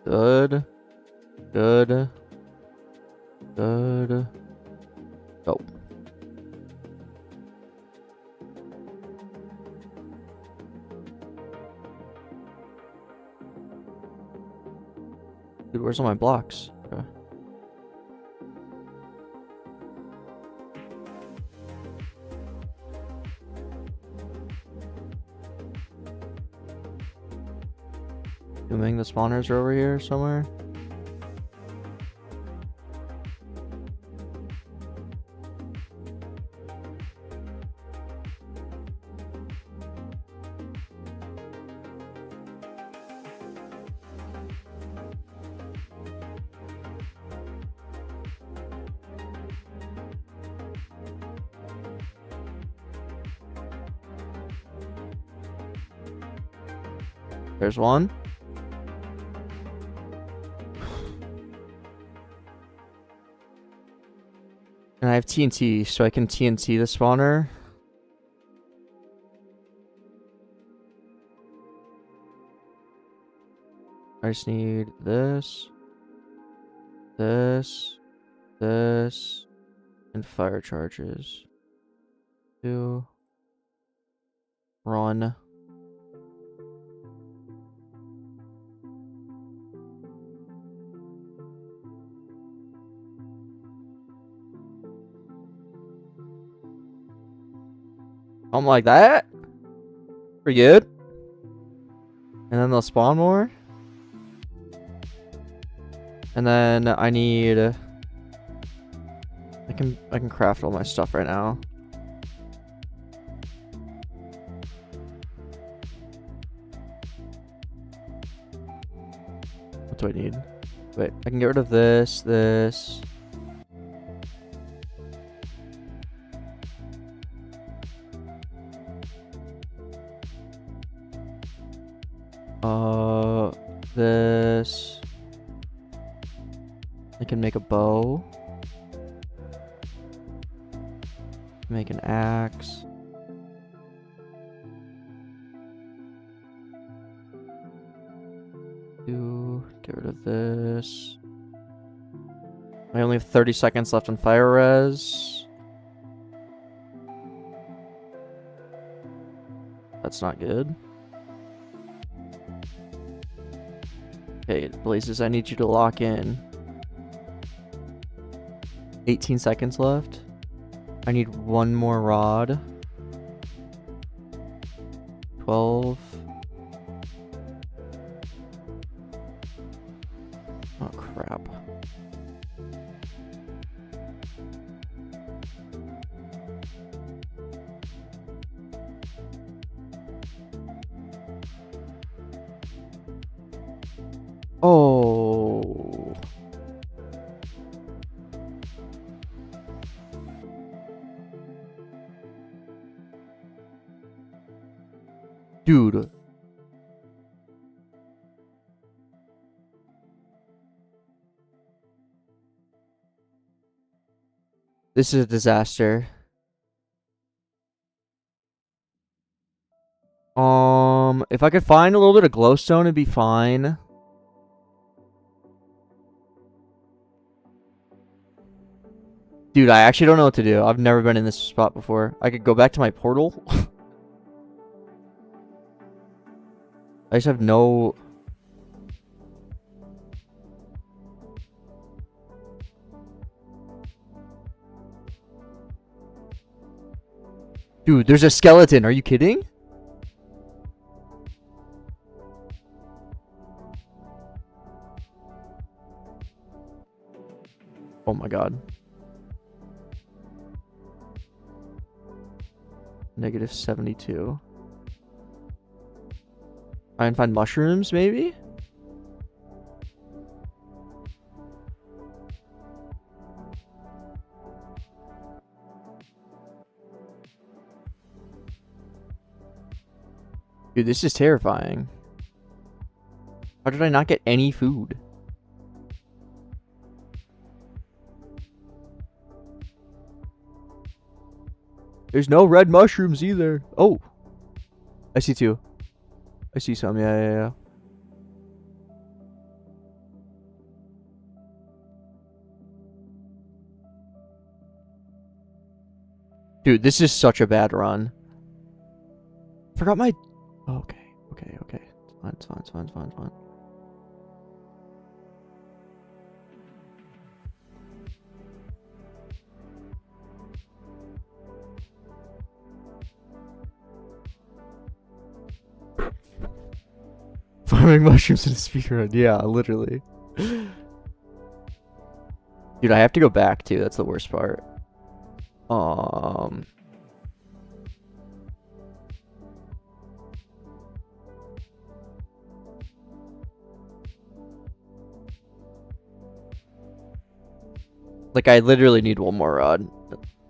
good. Oh. Dude, where's all my blocks? Okay. Assuming the spawners are over here somewhere. There's one. And I have TNT, so I can TNT the spawner. I just need this, this, this, and fire charges. 2. Run. Something like that. Pretty good. And then they'll spawn more. And then I need... I can craft all my stuff right now. What do I need? Wait, I can get rid of this, this. This. I can make a bow. Make an axe. Get rid of this. I only have 30 seconds left on fire res. That's not good. Okay, Blazes, I need you to lock in. 18 seconds left. I need one more rod. 12. Oh, crap. Oh. Dude. This is a disaster. If I could find a little bit of glowstone, it'd be fine. Dude, I actually don't know what to do. I've never been in this spot before. I could go back to my portal. I just have no... Dude, there's a skeleton. Are you kidding? Oh my god. Negative 72. I can find mushrooms, maybe? Dude, this is terrifying. How did I not get any food? There's no red mushrooms either. Oh. I see two. I see some. Yeah. Dude, this is such a bad run. Forgot my... Okay. It's fine. Farming mushrooms in a speedrun. Yeah, literally. Dude, I have to go back too. That's the worst part. Like, I literally need one more rod.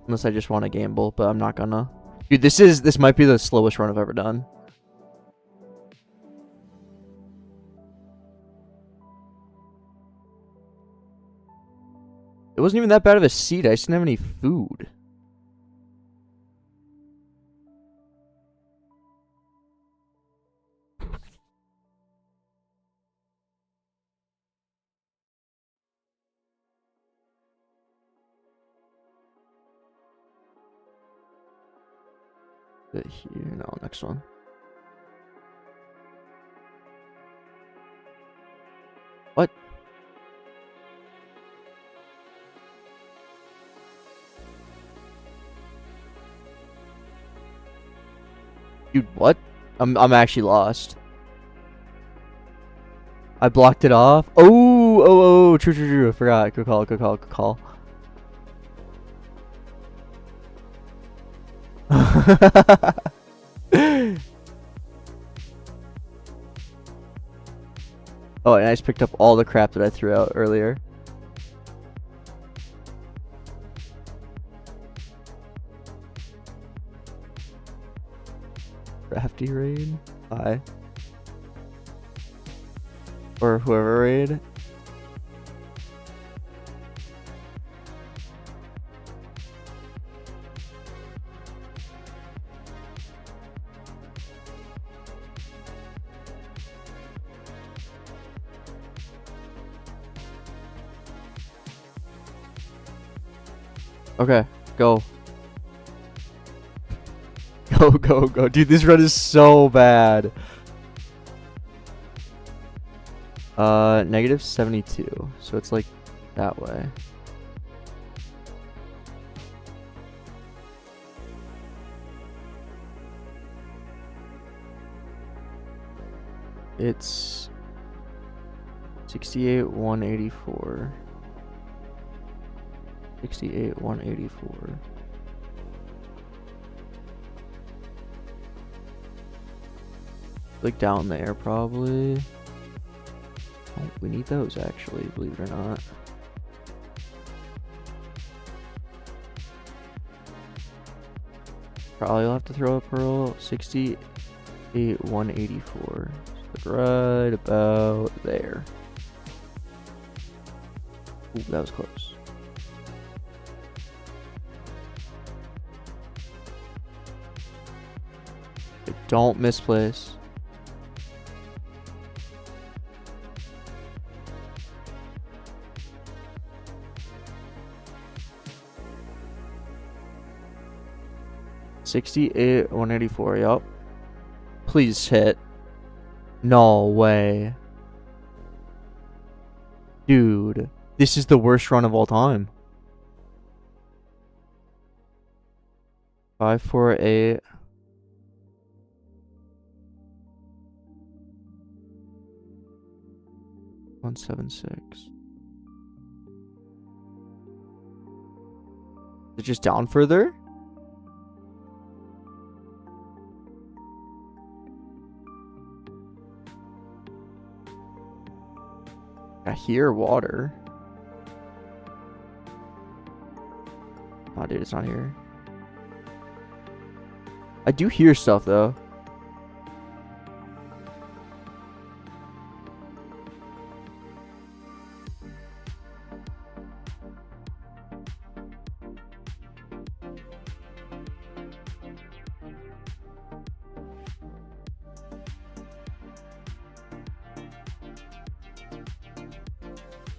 Unless I just want to gamble, but I'm not gonna. Dude, this might be the slowest run I've ever done. It wasn't even that bad of a seed. I just didn't have any food. Here, no, next one. What? Dude, what? I'm actually lost. I blocked it off. Oh, true. I forgot. Good call. Oh, and I just picked up all the crap that I threw out earlier. Crafty raid? Bye. Or whoever raid. Okay, go. Go. Dude, this run is so bad. -72. So it's like that way. It's 68,184. 68,184. Like down there, probably. Oh, we need those actually, believe it or not. Probably will have to throw a pearl. 68,184. So right about there. Ooh, that was close. Don't misplace. $68,184. Yup. Please hit. No way. Dude, this is the worst run of all time. 548. 176. Is it just down further? I hear water. Oh, dude, it's not here. I do hear stuff, though.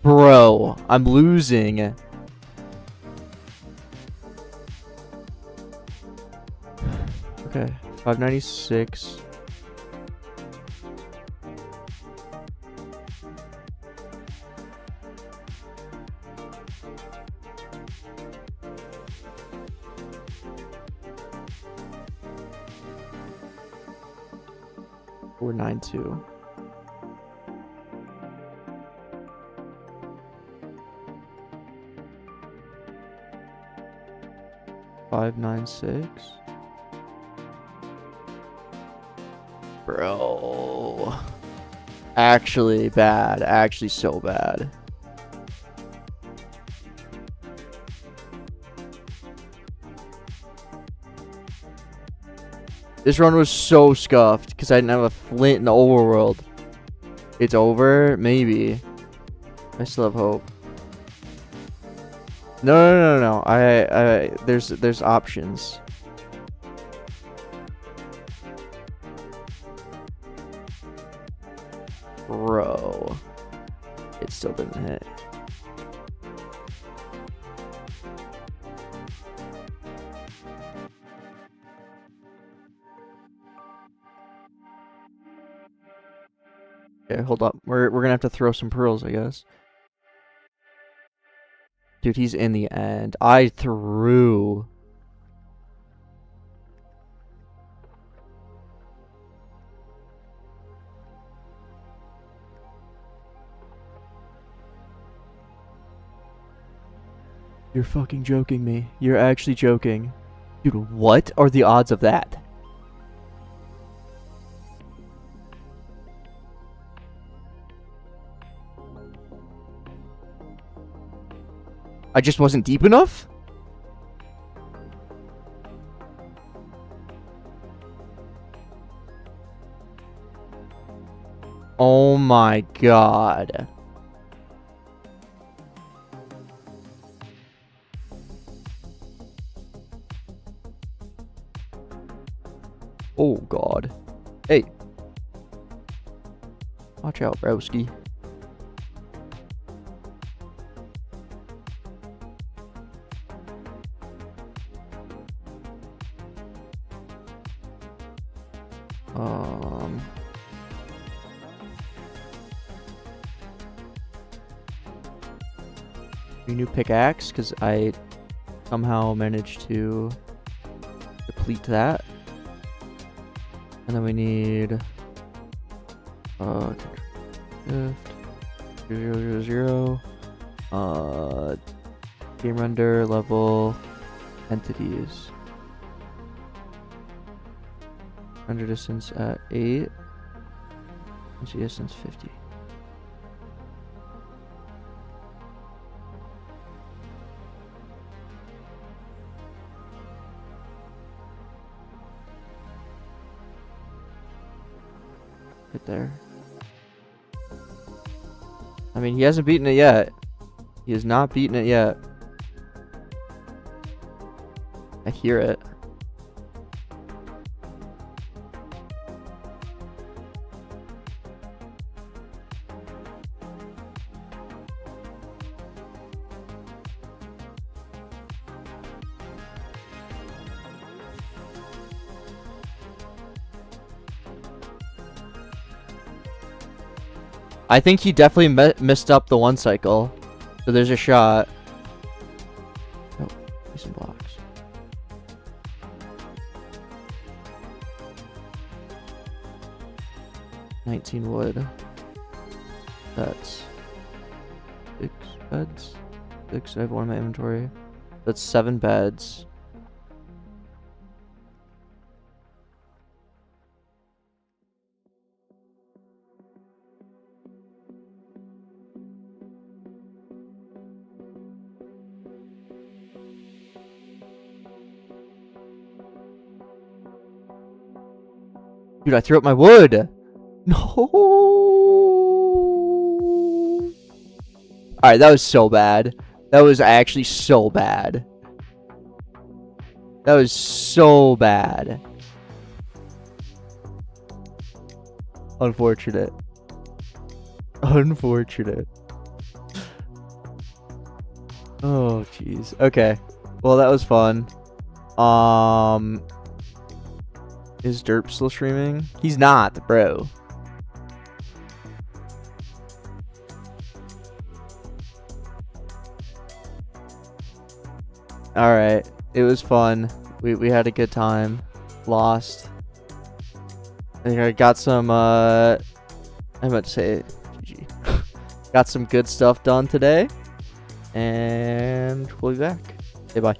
Bro, I'm losing. Okay, 596. Or 92. $596. Bro. Actually bad. Actually so bad. This run was so scuffed because I didn't have a flint in the overworld. It's over? Maybe. I still have hope. No. There's options. Bro. It still didn't hit. Okay, hold up. We're gonna have to throw some pearls, I guess. Dude, he's in the end. I threw. You're fucking joking me. You're actually joking. Dude, what are the odds of that? I just wasn't deep enough? Oh my god. Oh god. Hey. Watch out, broski. New pickaxe, because I somehow managed to deplete that. And then we need 000 game render level entities. Render distance at 8. Entity distance 50. Right there. I mean, he hasn't beaten it yet. He has not beaten it yet. I hear it. I think he definitely missed up the one cycle. So there's a shot. Oh, some blocks. $19 wood. That's 6 beds. 6. I have one in my inventory. That's 7 beds. Dude, I threw up my wood. No. Alright, that was so bad. That was actually so bad. That was so bad. Unfortunate. Unfortunate. Oh, jeez. Okay. Well, that was fun. Is Derp still streaming? He's not, bro. Alright. It was fun. We had a good time. Lost. I think I got some, I'm about to say GG. Got some good stuff done today. And we'll be back. Okay, bye.